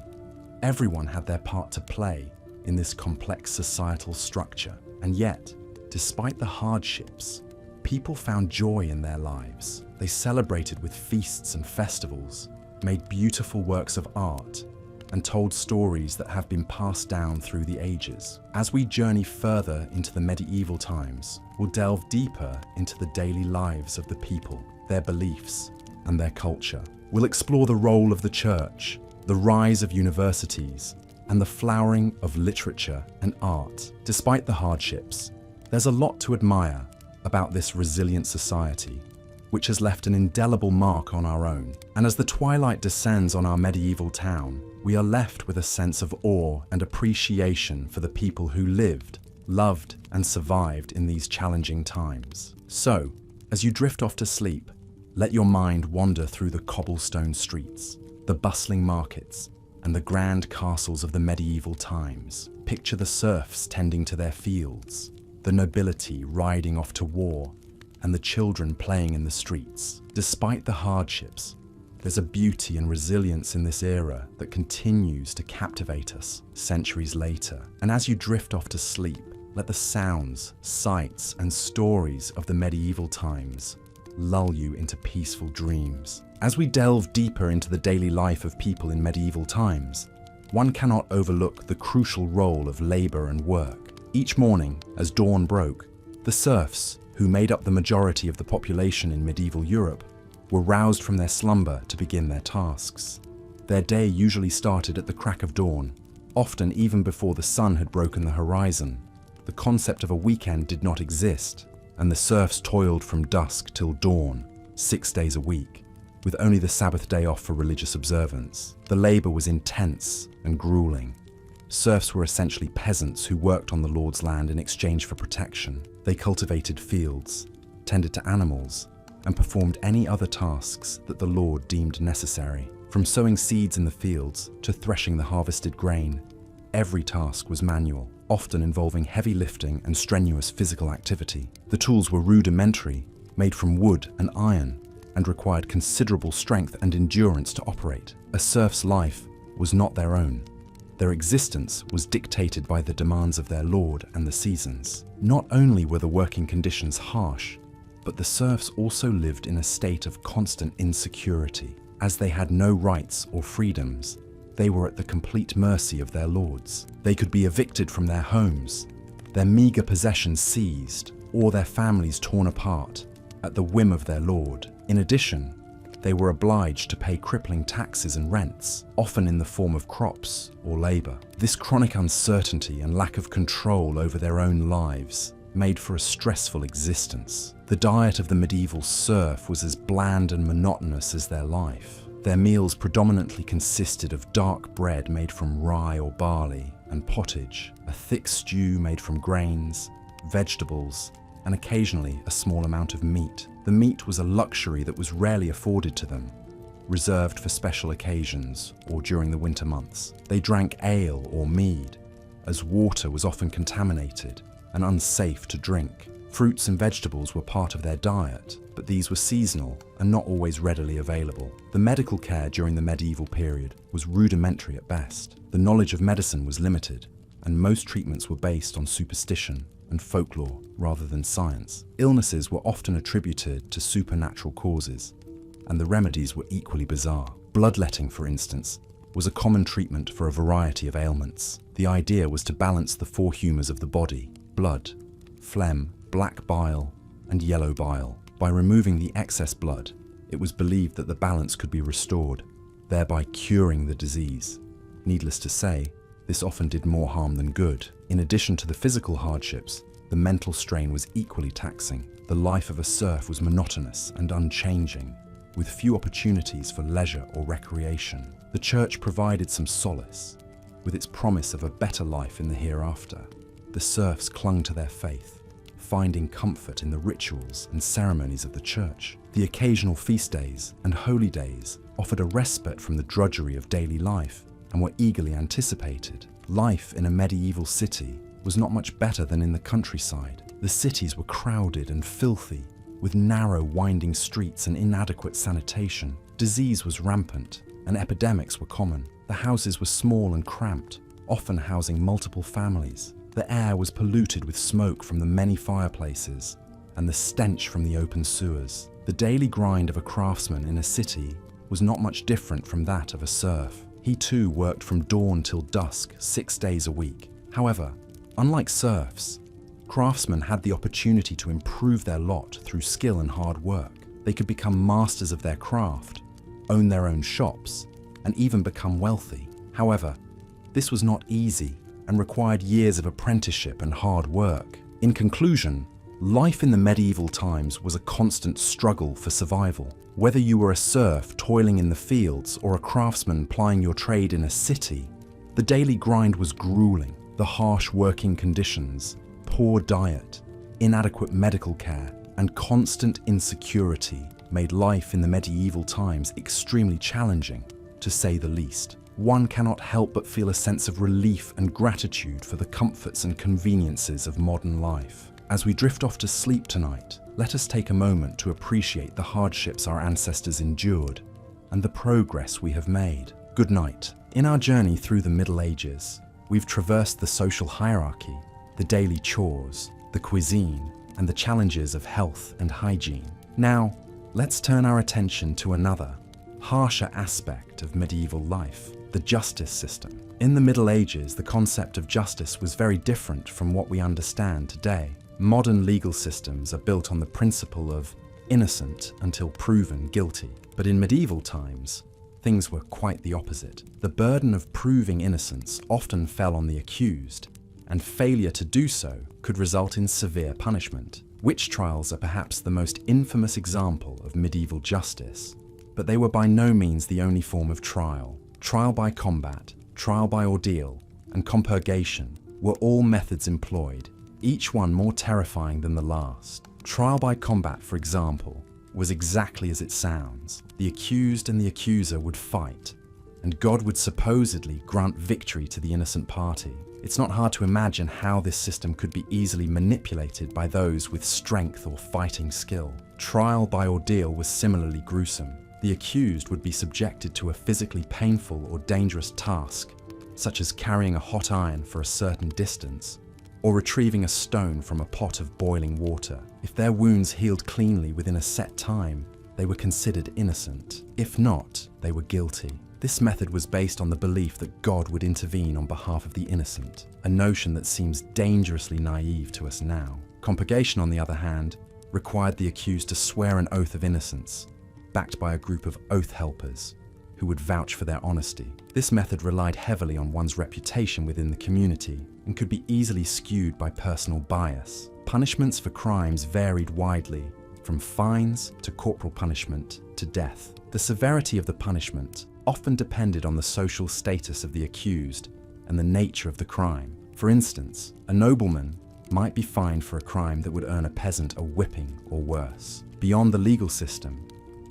everyone had their part to play in this complex societal structure. And yet, despite the hardships, people found joy in their lives. They celebrated with feasts and festivals, made beautiful works of art, and told stories that have been passed down through the ages. As we journey further into the medieval times, we'll delve deeper into the daily lives of the people, their beliefs, and their culture. We'll explore the role of the church, the rise of universities, and the flowering of literature and art. Despite the hardships, there's a lot to admire about this resilient society, which has left an indelible mark on our own. And as the twilight descends on our medieval town, we are left with a sense of awe and appreciation for the people who lived, loved, and survived in these challenging times. So, as you drift off to sleep, let your mind wander through the cobblestone streets, the bustling markets, and the grand castles of the medieval times. Picture the serfs tending to their fields, the nobility riding off to war, and the children playing in the streets. Despite the hardships, there's a beauty and resilience in this era that continues to captivate us centuries later. And as you drift off to sleep, let the sounds, sights, and stories of the medieval times lull you into peaceful dreams. As we delve deeper into the daily life of people in medieval times, one cannot overlook the crucial role of labor and work. Each morning, as dawn broke, the serfs, who made up the majority of the population in medieval Europe, were roused from their slumber to begin their tasks. Their day usually started at the crack of dawn, often even before the sun had broken the horizon. The concept of a weekend did not exist, and the serfs toiled from dusk till dawn, 6 days a week, with only the Sabbath day off for religious observance. The labor was intense and grueling. Serfs were essentially peasants who worked on the Lord's land in exchange for protection. They cultivated fields, tended to animals, and performed any other tasks that the Lord deemed necessary. From sowing seeds in the fields to threshing the harvested grain, every task was manual, often involving heavy lifting and strenuous physical activity. The tools were rudimentary, made from wood and iron, and required considerable strength and endurance to operate. A serf's life was not their own. Their existence was dictated by the demands of their lord and the seasons. Not only were the working conditions harsh, but the serfs also lived in a state of constant insecurity. As they had no rights or freedoms, they were at the complete mercy of their lords. They could be evicted from their homes, their meager possessions seized, or their families torn apart at the whim of their lord. In addition, they were obliged to pay crippling taxes and rents, often in the form of crops or labor. This chronic uncertainty and lack of control over their own lives made for a stressful existence. The diet of the medieval serf was as bland and monotonous as their life. Their meals predominantly consisted of dark bread made from rye or barley, and pottage, a thick stew made from grains, vegetables, and occasionally a small amount of meat. The meat was a luxury that was rarely afforded to them, reserved for special occasions or during the winter months. They drank ale or mead, as water was often contaminated and unsafe to drink. Fruits and vegetables were part of their diet, but these were seasonal and not always readily available. The medical care during the medieval period was rudimentary at best. The knowledge of medicine was limited, and most treatments were based on superstition and folklore rather than science. Illnesses were often attributed to supernatural causes, and the remedies were equally bizarre. Bloodletting, for instance, was a common treatment for a variety of ailments. The idea was to balance the four humours of the body: blood, phlegm, black bile, and yellow bile. By removing the excess blood, it was believed that the balance could be restored, thereby curing the disease. Needless to say, this often did more harm than good. In addition to the physical hardships, the mental strain was equally taxing. The life of a serf was monotonous and unchanging, with few opportunities for leisure or recreation. The church provided some solace, with its promise of a better life in the hereafter. The serfs clung to their faith, finding comfort in the rituals and ceremonies of the church. The occasional feast days and holy days offered a respite from the drudgery of daily life and were eagerly anticipated. Life in a medieval city was not much better than in the countryside. The cities were crowded and filthy, with narrow, winding streets and inadequate sanitation. Disease was rampant, and epidemics were common. The houses were small and cramped, often housing multiple families. The air was polluted with smoke from the many fireplaces and the stench from the open sewers. The daily grind of a craftsman in a city was not much different from that of a serf. He too worked from dawn till dusk, 6 days a week. However, unlike serfs, craftsmen had the opportunity to improve their lot through skill and hard work. They could become masters of their craft, own their own shops, and even become wealthy. However, this was not easy and required years of apprenticeship and hard work. In conclusion, life in the medieval times was a constant struggle for survival. Whether you were a serf toiling in the fields or a craftsman plying your trade in a city, the daily grind was grueling. The harsh working conditions, poor diet, inadequate medical care, and constant insecurity made life in the medieval times extremely challenging, to say the least. One cannot help but feel a sense of relief and gratitude for the comforts and conveniences of modern life. As we drift off to sleep tonight, let us take a moment to appreciate the hardships our ancestors endured and the progress we have made. Good night. In our journey through the Middle Ages, we've traversed the social hierarchy, the daily chores, the cuisine, and the challenges of health and hygiene. Now, let's turn our attention to another, harsher aspect of medieval life, the justice system. In the Middle Ages, the concept of justice was very different from what we understand today. Modern legal systems are built on the principle of innocent until proven guilty. But in medieval times, things were quite the opposite. The burden of proving innocence often fell on the accused, and failure to do so could result in severe punishment. Witch trials are perhaps the most infamous example of medieval justice, but they were by no means the only form of trial. Trial by combat, trial by ordeal, and compurgation were all methods employed, each one more terrifying than the last. Trial by combat, for example, was exactly as it sounds. The accused and the accuser would fight, and God would supposedly grant victory to the innocent party. It's not hard to imagine how this system could be easily manipulated by those with strength or fighting skill. Trial by ordeal was similarly gruesome. The accused would be subjected to a physically painful or dangerous task, such as carrying a hot iron for a certain distance, or retrieving a stone from a pot of boiling water. If their wounds healed cleanly within a set time, they were considered innocent. If not, they were guilty. This method was based on the belief that God would intervene on behalf of the innocent, a notion that seems dangerously naive to us now. Compurgation, on the other hand, required the accused to swear an oath of innocence, backed by a group of oath helpers who would vouch for their honesty. This method relied heavily on one's reputation within the community and could be easily skewed by personal bias. Punishments for crimes varied widely, from fines to corporal punishment to death. The severity of the punishment often depended on the social status of the accused and the nature of the crime. For instance, a nobleman might be fined for a crime that would earn a peasant a whipping or worse. Beyond the legal system,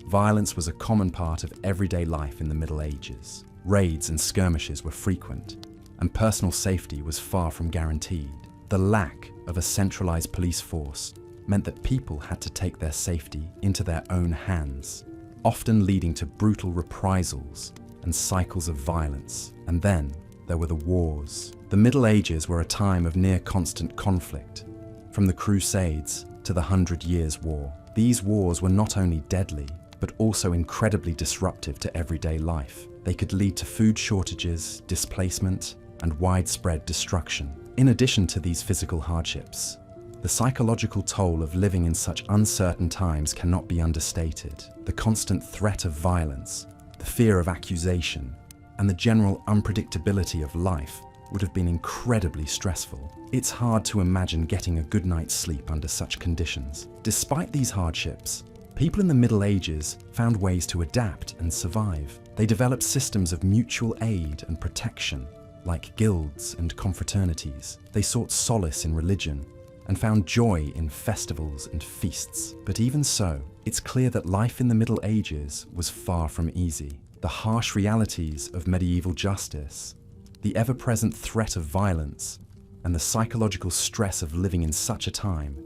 violence was a common part of everyday life in the Middle Ages. Raids and skirmishes were frequent, and personal safety was far from guaranteed. The lack of a centralized police force meant that people had to take their safety into their own hands, often leading to brutal reprisals and cycles of violence. And then there were the wars. The Middle Ages were a time of near constant conflict, from the Crusades to the 100 Years' War. These wars were not only deadly, but also incredibly disruptive to everyday life. They could lead to food shortages, displacement, and widespread destruction. In addition to these physical hardships, the psychological toll of living in such uncertain times cannot be understated. The constant threat of violence, the fear of accusation, and the general unpredictability of life would have been incredibly stressful. It's hard to imagine getting a good night's sleep under such conditions. Despite these hardships, people in the Middle Ages found ways to adapt and survive. They developed systems of mutual aid and protection, like guilds and confraternities. They sought solace in religion and found joy in festivals and feasts. But even so, it's clear that life in the Middle Ages was far from easy. The harsh realities of medieval justice, the ever-present threat of violence, and the psychological stress of living in such a time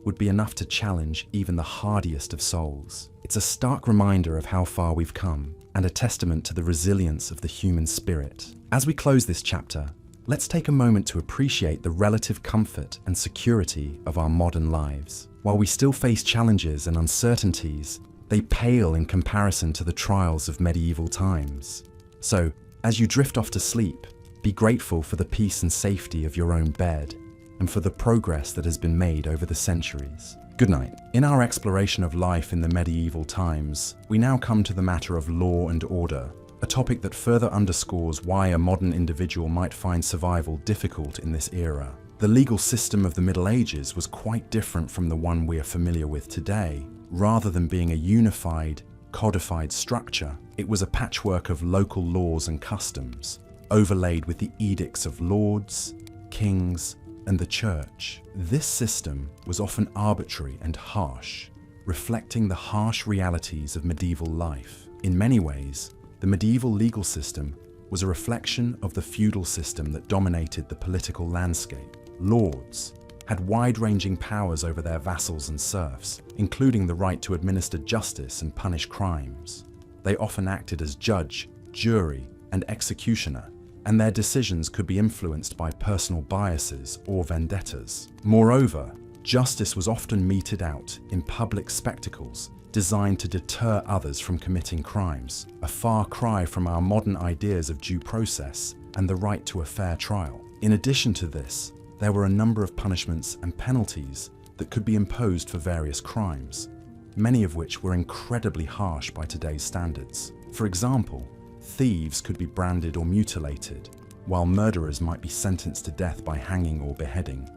would be enough to challenge even the hardiest of souls. It's a stark reminder of how far we've come, and a testament to the resilience of the human spirit. As we close this chapter, let's take a moment to appreciate the relative comfort and security of our modern lives. While we still face challenges and uncertainties, they pale in comparison to the trials of medieval times. So, as you drift off to sleep, be grateful for the peace and safety of your own bed, and for the progress that has been made over the centuries. Good night. In our exploration of life in the medieval times, we now come to the matter of law and order, a topic that further underscores why a modern individual might find survival difficult in this era. The legal system of the Middle Ages was quite different from the one we are familiar with today. Rather than being a unified, codified structure, it was a patchwork of local laws and customs, overlaid with the edicts of lords, kings, and the church. This system was often arbitrary and harsh, reflecting the harsh realities of medieval life. In many ways, the medieval legal system was a reflection of the feudal system that dominated the political landscape. Lords had wide-ranging powers over their vassals and serfs, including the right to administer justice and punish crimes. They often acted as judge, jury, and executioner, and their decisions could be influenced by personal biases or vendettas. Moreover, justice was often meted out in public spectacles designed to deter others from committing crimes, a far cry from our modern ideas of due process and the right to a fair trial. In addition to this, there were a number of punishments and penalties that could be imposed for various crimes, many of which were incredibly harsh by today's standards. For example, thieves could be branded or mutilated, while murderers might be sentenced to death by hanging or beheading.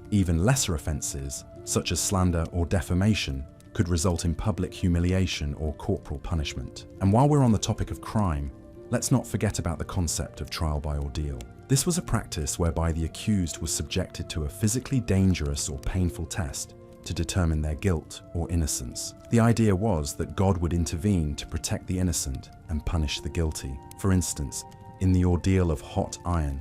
Even lesser offences, such as slander or defamation, could result in public humiliation or corporal punishment. And while we're on the topic of crime, let's not forget about the concept of trial by ordeal. This was a practice whereby the accused was subjected to a physically dangerous or painful test to determine their guilt or innocence. The idea was that God would intervene to protect the innocent and punish the guilty. For instance, in the ordeal of hot iron,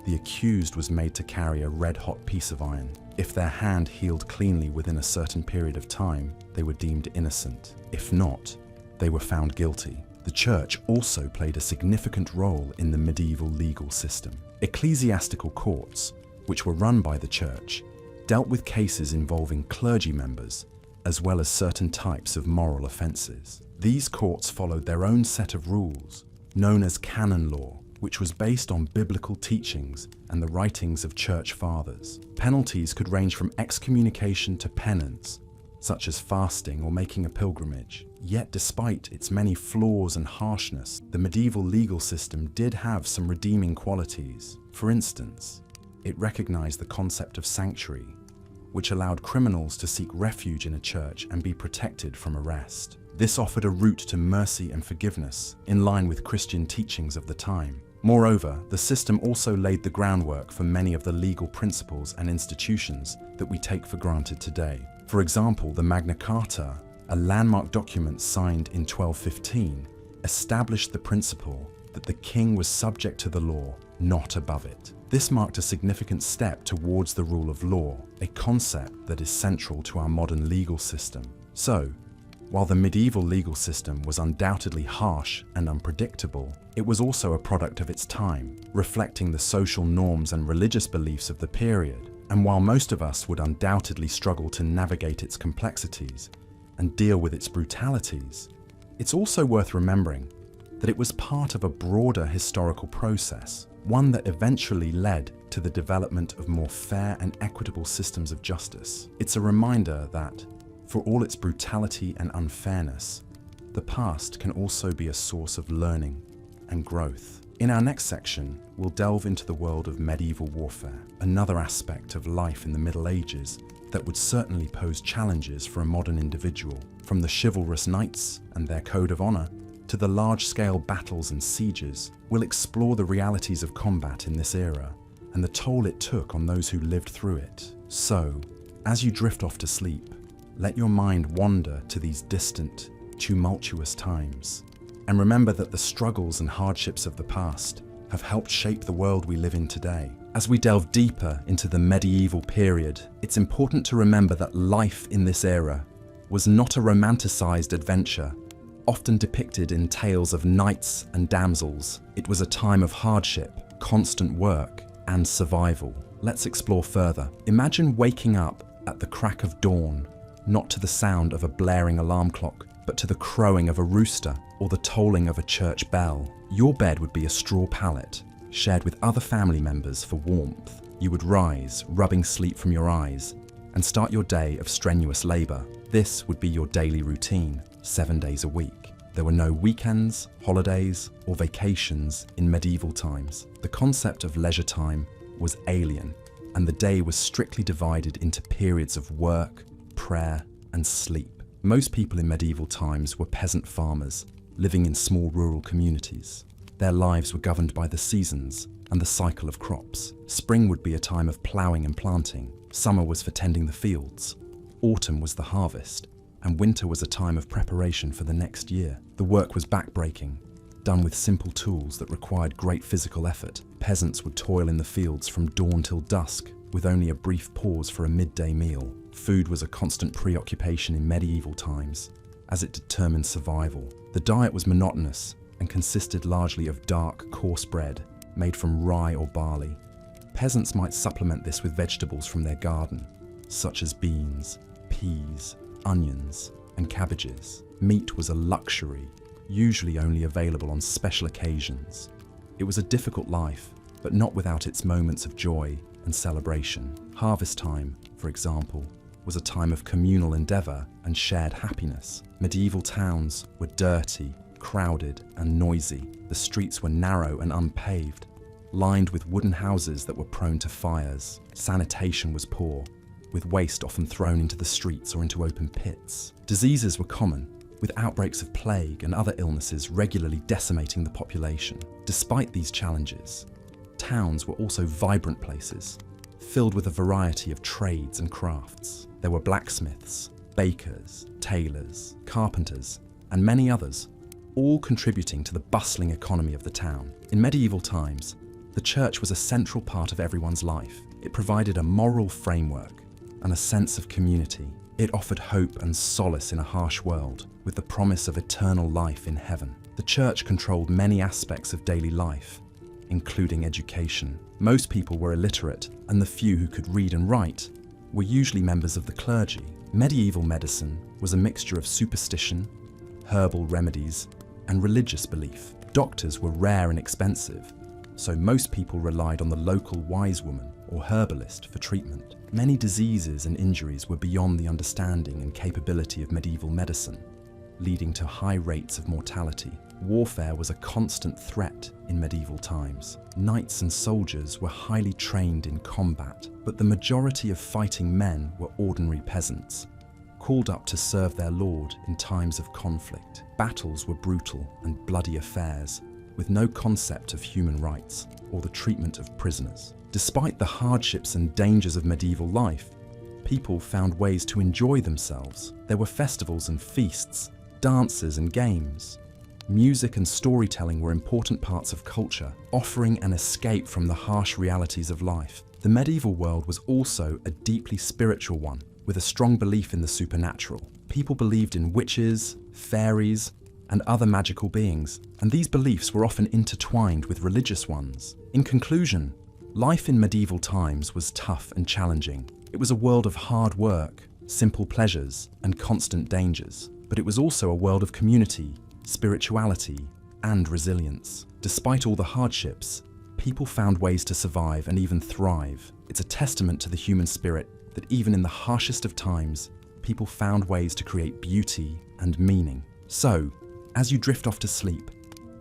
the accused was made to carry a red-hot piece of iron. If their hand healed cleanly within a certain period of time, they were deemed innocent. If not, they were found guilty. The church also played a significant role in the medieval legal system. Ecclesiastical courts, which were run by the church, dealt with cases involving clergy members, as well as certain types of moral offences. These courts followed their own set of rules, known as canon law, which was based on biblical teachings and the writings of church fathers. Penalties could range from excommunication to penance, such as fasting or making a pilgrimage. Yet despite its many flaws and harshness, the medieval legal system did have some redeeming qualities. For instance, it recognized the concept of sanctuary, which allowed criminals to seek refuge in a church and be protected from arrest. This offered a route to mercy and forgiveness, in line with Christian teachings of the time. Moreover, the system also laid the groundwork for many of the legal principles and institutions that we take for granted today. For example, the Magna Carta, a landmark document signed in 1215, established the principle that the king was subject to the law, not above it. This marked a significant step towards the rule of law, a concept that is central to our modern legal system. So, while the medieval legal system was undoubtedly harsh and unpredictable, it was also a product of its time, reflecting the social norms and religious beliefs of the period. And while most of us would undoubtedly struggle to navigate its complexities and deal with its brutalities, it's also worth remembering that it was part of a broader historical process, one that eventually led to the development of more fair and equitable systems of justice. It's a reminder that, for all its brutality and unfairness, the past can also be a source of learning and growth. In our next section, we'll delve into the world of medieval warfare, another aspect of life in the Middle Ages that would certainly pose challenges for a modern individual. From the chivalrous knights and their code of honor to the large-scale battles and sieges, we'll explore the realities of combat in this era and the toll it took on those who lived through it. So, as you drift off to sleep, let your mind wander to these distant, tumultuous times, and remember that the struggles and hardships of the past have helped shape the world we live in today. As we delve deeper into the medieval period, it's important to remember that life in this era was not a romanticized adventure, often depicted in tales of knights and damsels. It was a time of hardship, constant work, and survival. Let's explore further. Imagine waking up at the crack of dawn, not to the sound of a blaring alarm clock, but to the crowing of a rooster or the tolling of a church bell. Your bed would be a straw pallet, shared with other family members for warmth. You would rise, rubbing sleep from your eyes, and start your day of strenuous labor. This would be your daily routine, 7 days a week. There were no weekends, holidays, or vacations in medieval times. The concept of leisure time was alien, and the day was strictly divided into periods of work, prayer, and sleep. Most people in medieval times were peasant farmers, living in small rural communities. Their lives were governed by the seasons and the cycle of crops. Spring would be a time of ploughing and planting. Summer was for tending the fields. Autumn was the harvest, and winter was a time of preparation for the next year. The work was backbreaking, done with simple tools that required great physical effort. Peasants would toil in the fields from dawn till dusk, with only a brief pause for a midday meal. Food was a constant preoccupation in medieval times, as it determined survival. The diet was monotonous and consisted largely of dark, coarse bread made from rye or barley. Peasants might supplement this with vegetables from their garden, such as beans, peas, onions, and cabbages. Meat was a luxury, usually only available on special occasions. It was a difficult life, but not without its moments of joy and celebration. Harvest time, for example, was a time of communal endeavour and shared happiness. Medieval towns were dirty, crowded, and noisy. The streets were narrow and unpaved, lined with wooden houses that were prone to fires. Sanitation was poor, with waste often thrown into the streets or into open pits. Diseases were common, with outbreaks of plague and other illnesses regularly decimating the population. Despite these challenges, towns were also vibrant places, filled with a variety of trades and crafts. There were blacksmiths, bakers, tailors, carpenters, and many others, all contributing to the bustling economy of the town. In medieval times, the church was a central part of everyone's life. It provided a moral framework and a sense of community. It offered hope and solace in a harsh world, with the promise of eternal life in heaven. The church controlled many aspects of daily life, including education. Most people were illiterate, and the few who could read and write were usually members of the clergy. Medieval medicine was a mixture of superstition, herbal remedies, and religious belief. Doctors were rare and expensive, so most people relied on the local wise woman or herbalist for treatment. Many diseases and injuries were beyond the understanding and capability of medieval medicine, leading to high rates of mortality. Warfare was a constant threat in medieval times. Knights and soldiers were highly trained in combat, but the majority of fighting men were ordinary peasants, called up to serve their lord in times of conflict. Battles were brutal and bloody affairs, with no concept of human rights or the treatment of prisoners. Despite the hardships and dangers of medieval life, people found ways to enjoy themselves. There were festivals and feasts, dances and games. Music and storytelling were important parts of culture, offering an escape from the harsh realities of life. The medieval world was also a deeply spiritual one, with a strong belief in the supernatural. People believed in witches, fairies, and other magical beings, and these beliefs were often intertwined with religious ones. In conclusion, life in medieval times was tough and challenging. It was a world of hard work, simple pleasures, and constant dangers, but it was also a world of community, spirituality, and resilience. Despite all the hardships, people found ways to survive and even thrive. It's a testament to the human spirit that even in the harshest of times, people found ways to create beauty and meaning. So, as you drift off to sleep,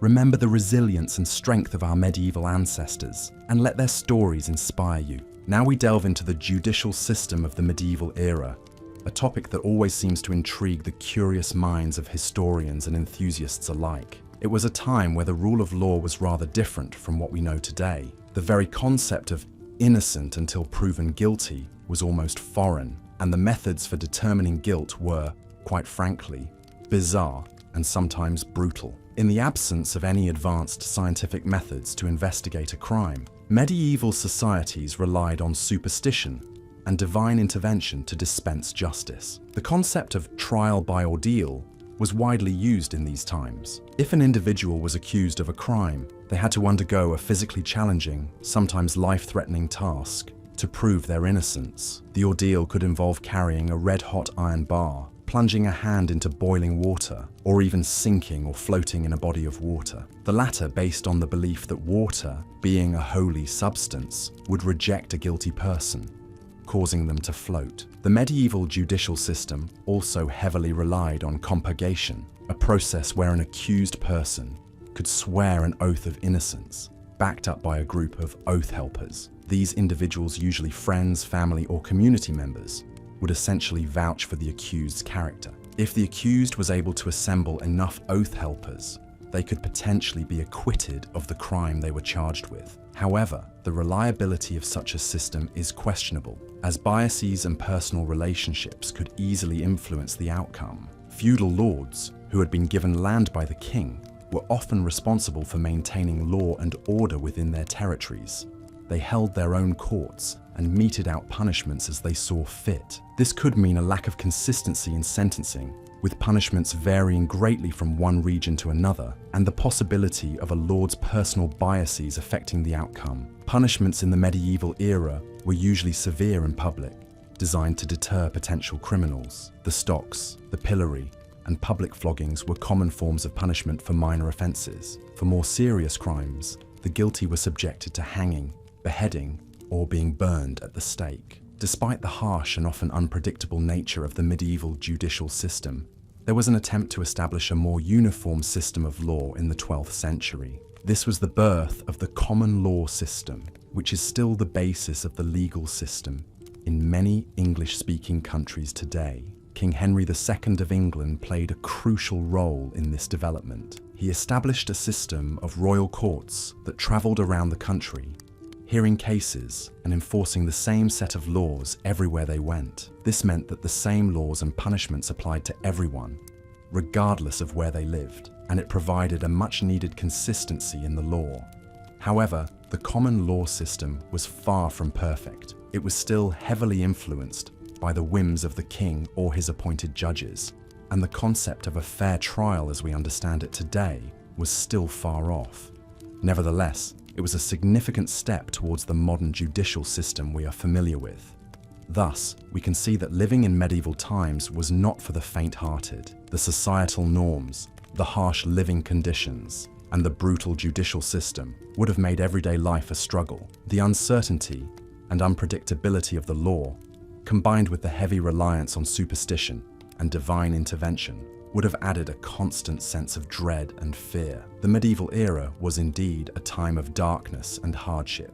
remember the resilience and strength of our medieval ancestors, and let their stories inspire you. Now we delve into the judicial system of the medieval era, a topic that always seems to intrigue the curious minds of historians and enthusiasts alike. It was a time where the rule of law was rather different from what we know today. The very concept of innocent until proven guilty was almost foreign, and the methods for determining guilt were, quite frankly, bizarre and sometimes brutal. In the absence of any advanced scientific methods to investigate a crime, medieval societies relied on superstition and divine intervention to dispense justice. The concept of trial by ordeal was widely used in these times. If an individual was accused of a crime, they had to undergo a physically challenging, sometimes life-threatening task to prove their innocence. The ordeal could involve carrying a red-hot iron bar, plunging a hand into boiling water, or even sinking or floating in a body of water. The latter based on the belief that water, being a holy substance, would reject a guilty person, causing them to float. The medieval judicial system also heavily relied on compurgation, a process where an accused person could swear an oath of innocence, backed up by a group of oath helpers. These individuals, usually friends, family, or community members, would essentially vouch for the accused's character. If the accused was able to assemble enough oath helpers, they could potentially be acquitted of the crime they were charged with. However, the reliability of such a system is questionable, as biases and personal relationships could easily influence the outcome. Feudal lords, who had been given land by the king, were often responsible for maintaining law and order within their territories. They held their own courts and meted out punishments as they saw fit. This could mean a lack of consistency in sentencing, with punishments varying greatly from one region to another, and the possibility of a lord's personal biases affecting the outcome. Punishments in the medieval era were usually severe and public, designed to deter potential criminals. The stocks, the pillory, and public floggings were common forms of punishment for minor offences. For more serious crimes, the guilty were subjected to hanging, beheading, or being burned at the stake. Despite the harsh and often unpredictable nature of the medieval judicial system, there was an attempt to establish a more uniform system of law in the 12th century. This was the birth of the common law system, which is still the basis of the legal system in many English-speaking countries today. King Henry II of England played a crucial role in this development. He established a system of royal courts that travelled around the country, hearing cases and enforcing the same set of laws everywhere they went. This meant that the same laws and punishments applied to everyone, regardless of where they lived, and it provided a much-needed consistency in the law. However, the common law system was far from perfect. It was still heavily influenced by the whims of the king or his appointed judges, and the concept of a fair trial as we understand it today was still far off. Nevertheless, it was a significant step towards the modern judicial system we are familiar with. Thus, we can see that living in medieval times was not for the faint-hearted. The societal norms, the harsh living conditions, and the brutal judicial system would have made everyday life a struggle. The uncertainty and unpredictability of the law, combined with the heavy reliance on superstition and divine intervention, would have added a constant sense of dread and fear. The medieval era was indeed a time of darkness and hardship,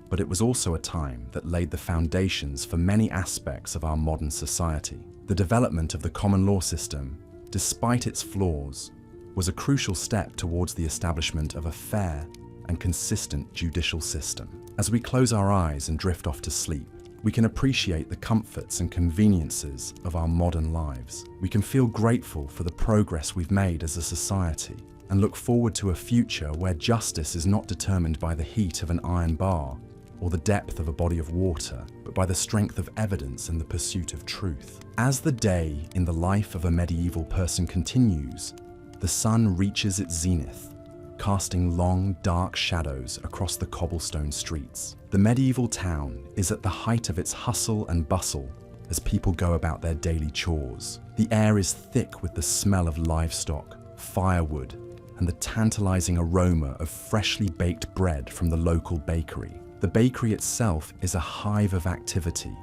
but it was also a time that laid the foundations for many aspects of our modern society. The development of the common law system, despite its flaws, was a crucial step towards the establishment of a fair and consistent judicial system. As we close our eyes and drift off to sleep, we can appreciate the comforts and conveniences of our modern lives. We can feel grateful for the progress we've made as a society and look forward to a future where justice is not determined by the heat of an iron bar or the depth of a body of water, but by the strength of evidence and the pursuit of truth. As the day in the life of a medieval person continues, the sun reaches its zenith, casting long, dark shadows across the cobblestone streets. The medieval town is at the height of its hustle and bustle as people go about their daily chores. The air is thick with the smell of livestock, firewood, and the tantalizing aroma of freshly baked bread from the local bakery. The bakery itself is a hive of activity,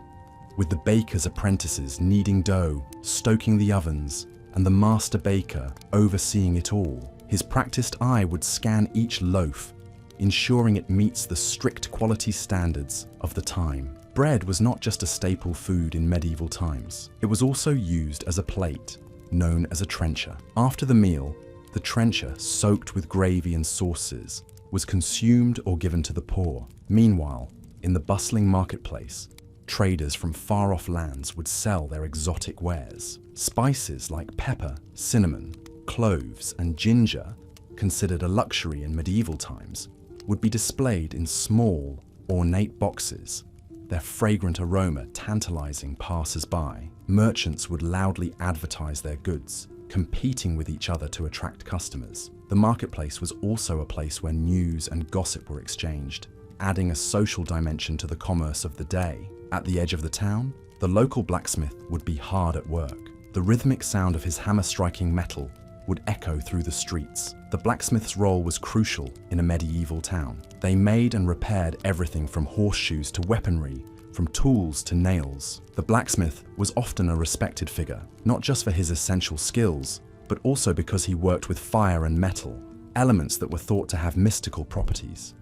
with the baker's apprentices kneading dough, stoking the ovens, and the master baker overseeing it all. His practiced eye would scan each loaf, ensuring it meets the strict quality standards of the time. Bread was not just a staple food in medieval times. It was also used as a plate, known as a trencher. After the meal, the trencher, soaked with gravy and sauces, was consumed or given to the poor. Meanwhile, in the bustling marketplace, traders from far-off lands would sell their exotic wares. Spices like pepper, cinnamon, cloves, and ginger, considered a luxury in medieval times, would be displayed in small, ornate boxes, their fragrant aroma tantalizing passers-by. Merchants would loudly advertise their goods, competing with each other to attract customers. The marketplace was also a place where news and gossip were exchanged, adding a social dimension to the commerce of the day. At the edge of the town, the local blacksmith would be hard at work. The rhythmic sound of his hammer striking metal would echo through the streets. The blacksmith's role was crucial in a medieval town. They made and repaired everything from horseshoes to weaponry, from tools to nails. The blacksmith was often a respected figure, not just for his essential skills, but also because he worked with fire and metal, elements that were thought to have mystical properties.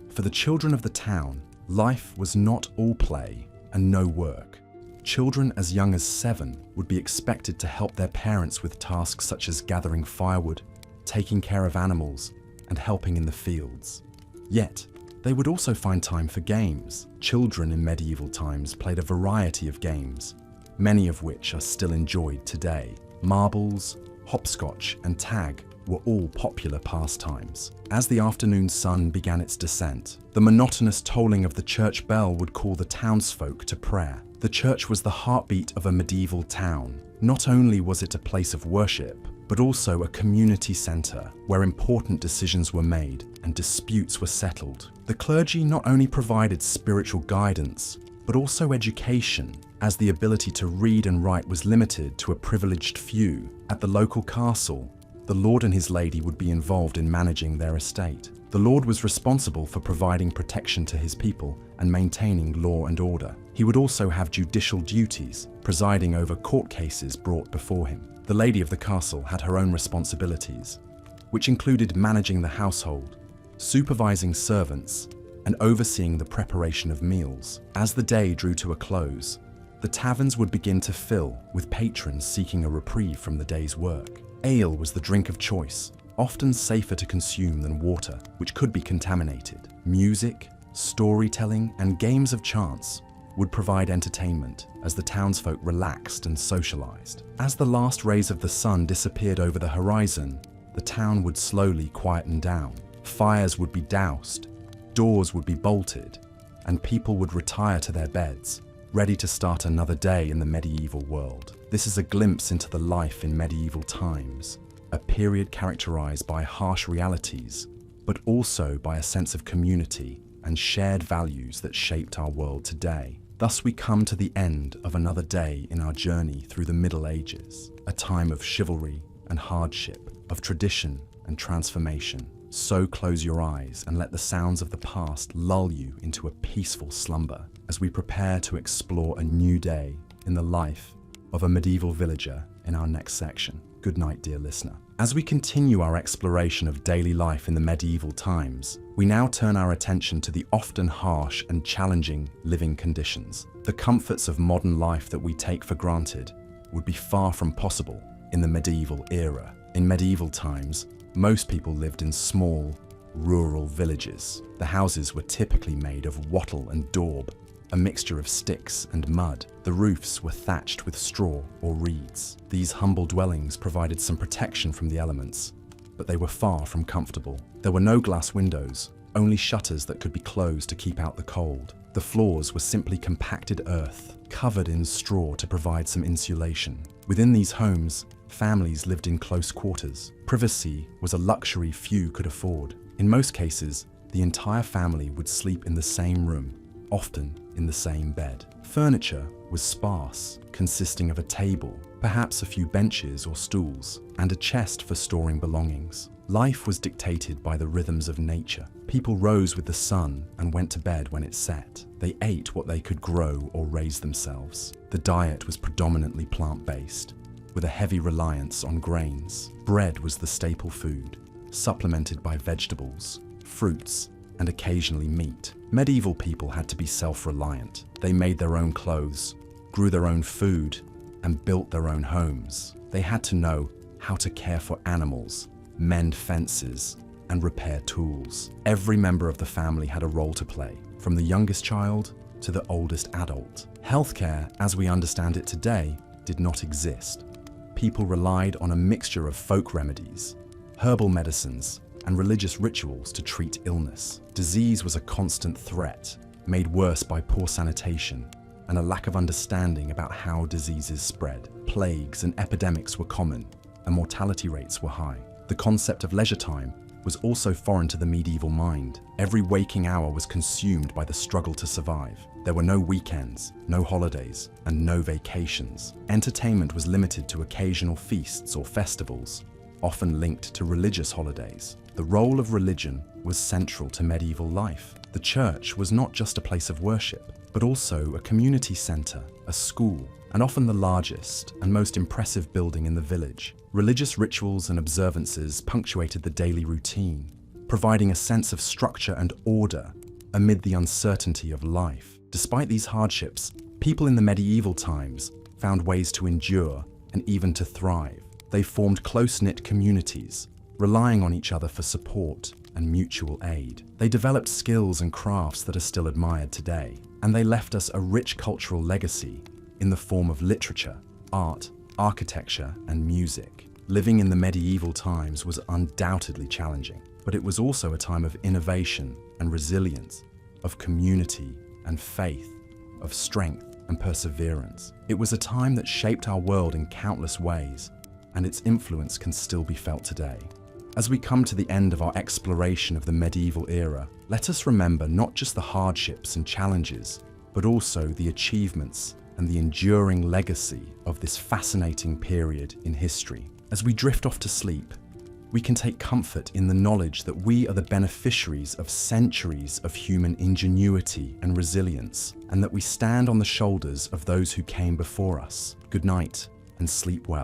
For the children of the town, life was not all play and no work. Children as young as 7 would be expected to help their parents with tasks such as gathering firewood, taking care of animals, and helping in the fields. Yet, they would also find time for games. Children in medieval times played a variety of games, many of which are still enjoyed today. Marbles, hopscotch, and tag were all popular pastimes. As the afternoon sun began its descent, the monotonous tolling of the church bell would call the townsfolk to prayer. The church was the heartbeat of a medieval town. Not only was it a place of worship, but also a community centre where important decisions were made and disputes were settled. The clergy not only provided spiritual guidance, but also education, as the ability to read and write was limited to a privileged few. At the local castle, the lord and his lady would be involved in managing their estate. The lord was responsible for providing protection to his people and maintaining law and order. He would also have judicial duties, presiding over court cases brought before him. The lady of the castle had her own responsibilities, which included managing the household, supervising servants, and overseeing the preparation of meals. As the day drew to a close, the taverns would begin to fill, with patrons seeking a reprieve from the day's work. Ale was the drink of choice, often safer to consume than water, which could be contaminated. Music, storytelling, and games of chance would provide entertainment as the townsfolk relaxed and socialized. As the last rays of the sun disappeared over the horizon, the town would slowly quieten down. Fires would be doused, doors would be bolted, and people would retire to their beds, ready to start another day in the medieval world. This is a glimpse into the life in medieval times, a period characterized by harsh realities, but also by a sense of community and shared values that shaped our world today. Thus we come to the end of another day in our journey through the Middle Ages, a time of chivalry and hardship, of tradition and transformation. So close your eyes and let the sounds of the past lull you into a peaceful slumber as we prepare to explore a new day in the life of a medieval villager in our next section. Good night, dear listener. As we continue our exploration of daily life in the medieval times, we now turn our attention to the often harsh and challenging living conditions. The comforts of modern life that we take for granted would be far from possible in the medieval era. In medieval times, most people lived in small, rural villages. The houses were typically made of wattle and daub, a mixture of sticks and mud. The roofs were thatched with straw or reeds. These humble dwellings provided some protection from the elements, but they were far from comfortable. There were no glass windows, only shutters that could be closed to keep out the cold. The floors were simply compacted earth, covered in straw to provide some insulation. Within these homes, families lived in close quarters. Privacy was a luxury few could afford. In most cases, the entire family would sleep in the same room, often in the same bed. Furniture was sparse, consisting of a table, perhaps a few benches or stools, and a chest for storing belongings. Life was dictated by the rhythms of nature. People rose with the sun and went to bed when it set. They ate what they could grow or raise themselves. The diet was predominantly plant-based, with a heavy reliance on grains. Bread was the staple food, supplemented by vegetables, fruits, and occasionally meat. Medieval people had to be self-reliant. They made their own clothes, grew their own food, and built their own homes. They had to know how to care for animals, mend fences, and repair tools. Every member of the family had a role to play, from the youngest child to the oldest adult. Healthcare, as we understand it today, did not exist. People relied on a mixture of folk remedies, herbal medicines, and religious rituals to treat illness. Disease was a constant threat, made worse by poor sanitation and a lack of understanding about how diseases spread. Plagues and epidemics were common, and mortality rates were high. The concept of leisure time was also foreign to the medieval mind. Every waking hour was consumed by the struggle to survive. There were no weekends, no holidays, and no vacations. Entertainment was limited to occasional feasts or festivals, often linked to religious holidays. The role of religion was central to medieval life. The church was not just a place of worship, but also a community centre, a school, and often the largest and most impressive building in the village. Religious rituals and observances punctuated the daily routine, providing a sense of structure and order amid the uncertainty of life. Despite these hardships, people in the medieval times found ways to endure and even to thrive. They formed close-knit communities, relying on each other for support and mutual aid. They developed skills and crafts that are still admired today, and they left us a rich cultural legacy in the form of literature, art, architecture, and music. Living in the medieval times was undoubtedly challenging, but it was also a time of innovation and resilience, of community and faith, of strength and perseverance. It was a time that shaped our world in countless ways, and its influence can still be felt today. As we come to the end of our exploration of the medieval era, let us remember not just the hardships and challenges, but also the achievements and the enduring legacy of this fascinating period in history. As we drift off to sleep, we can take comfort in the knowledge that we are the beneficiaries of centuries of human ingenuity and resilience, and that we stand on the shoulders of those who came before us. Good night and sleep well.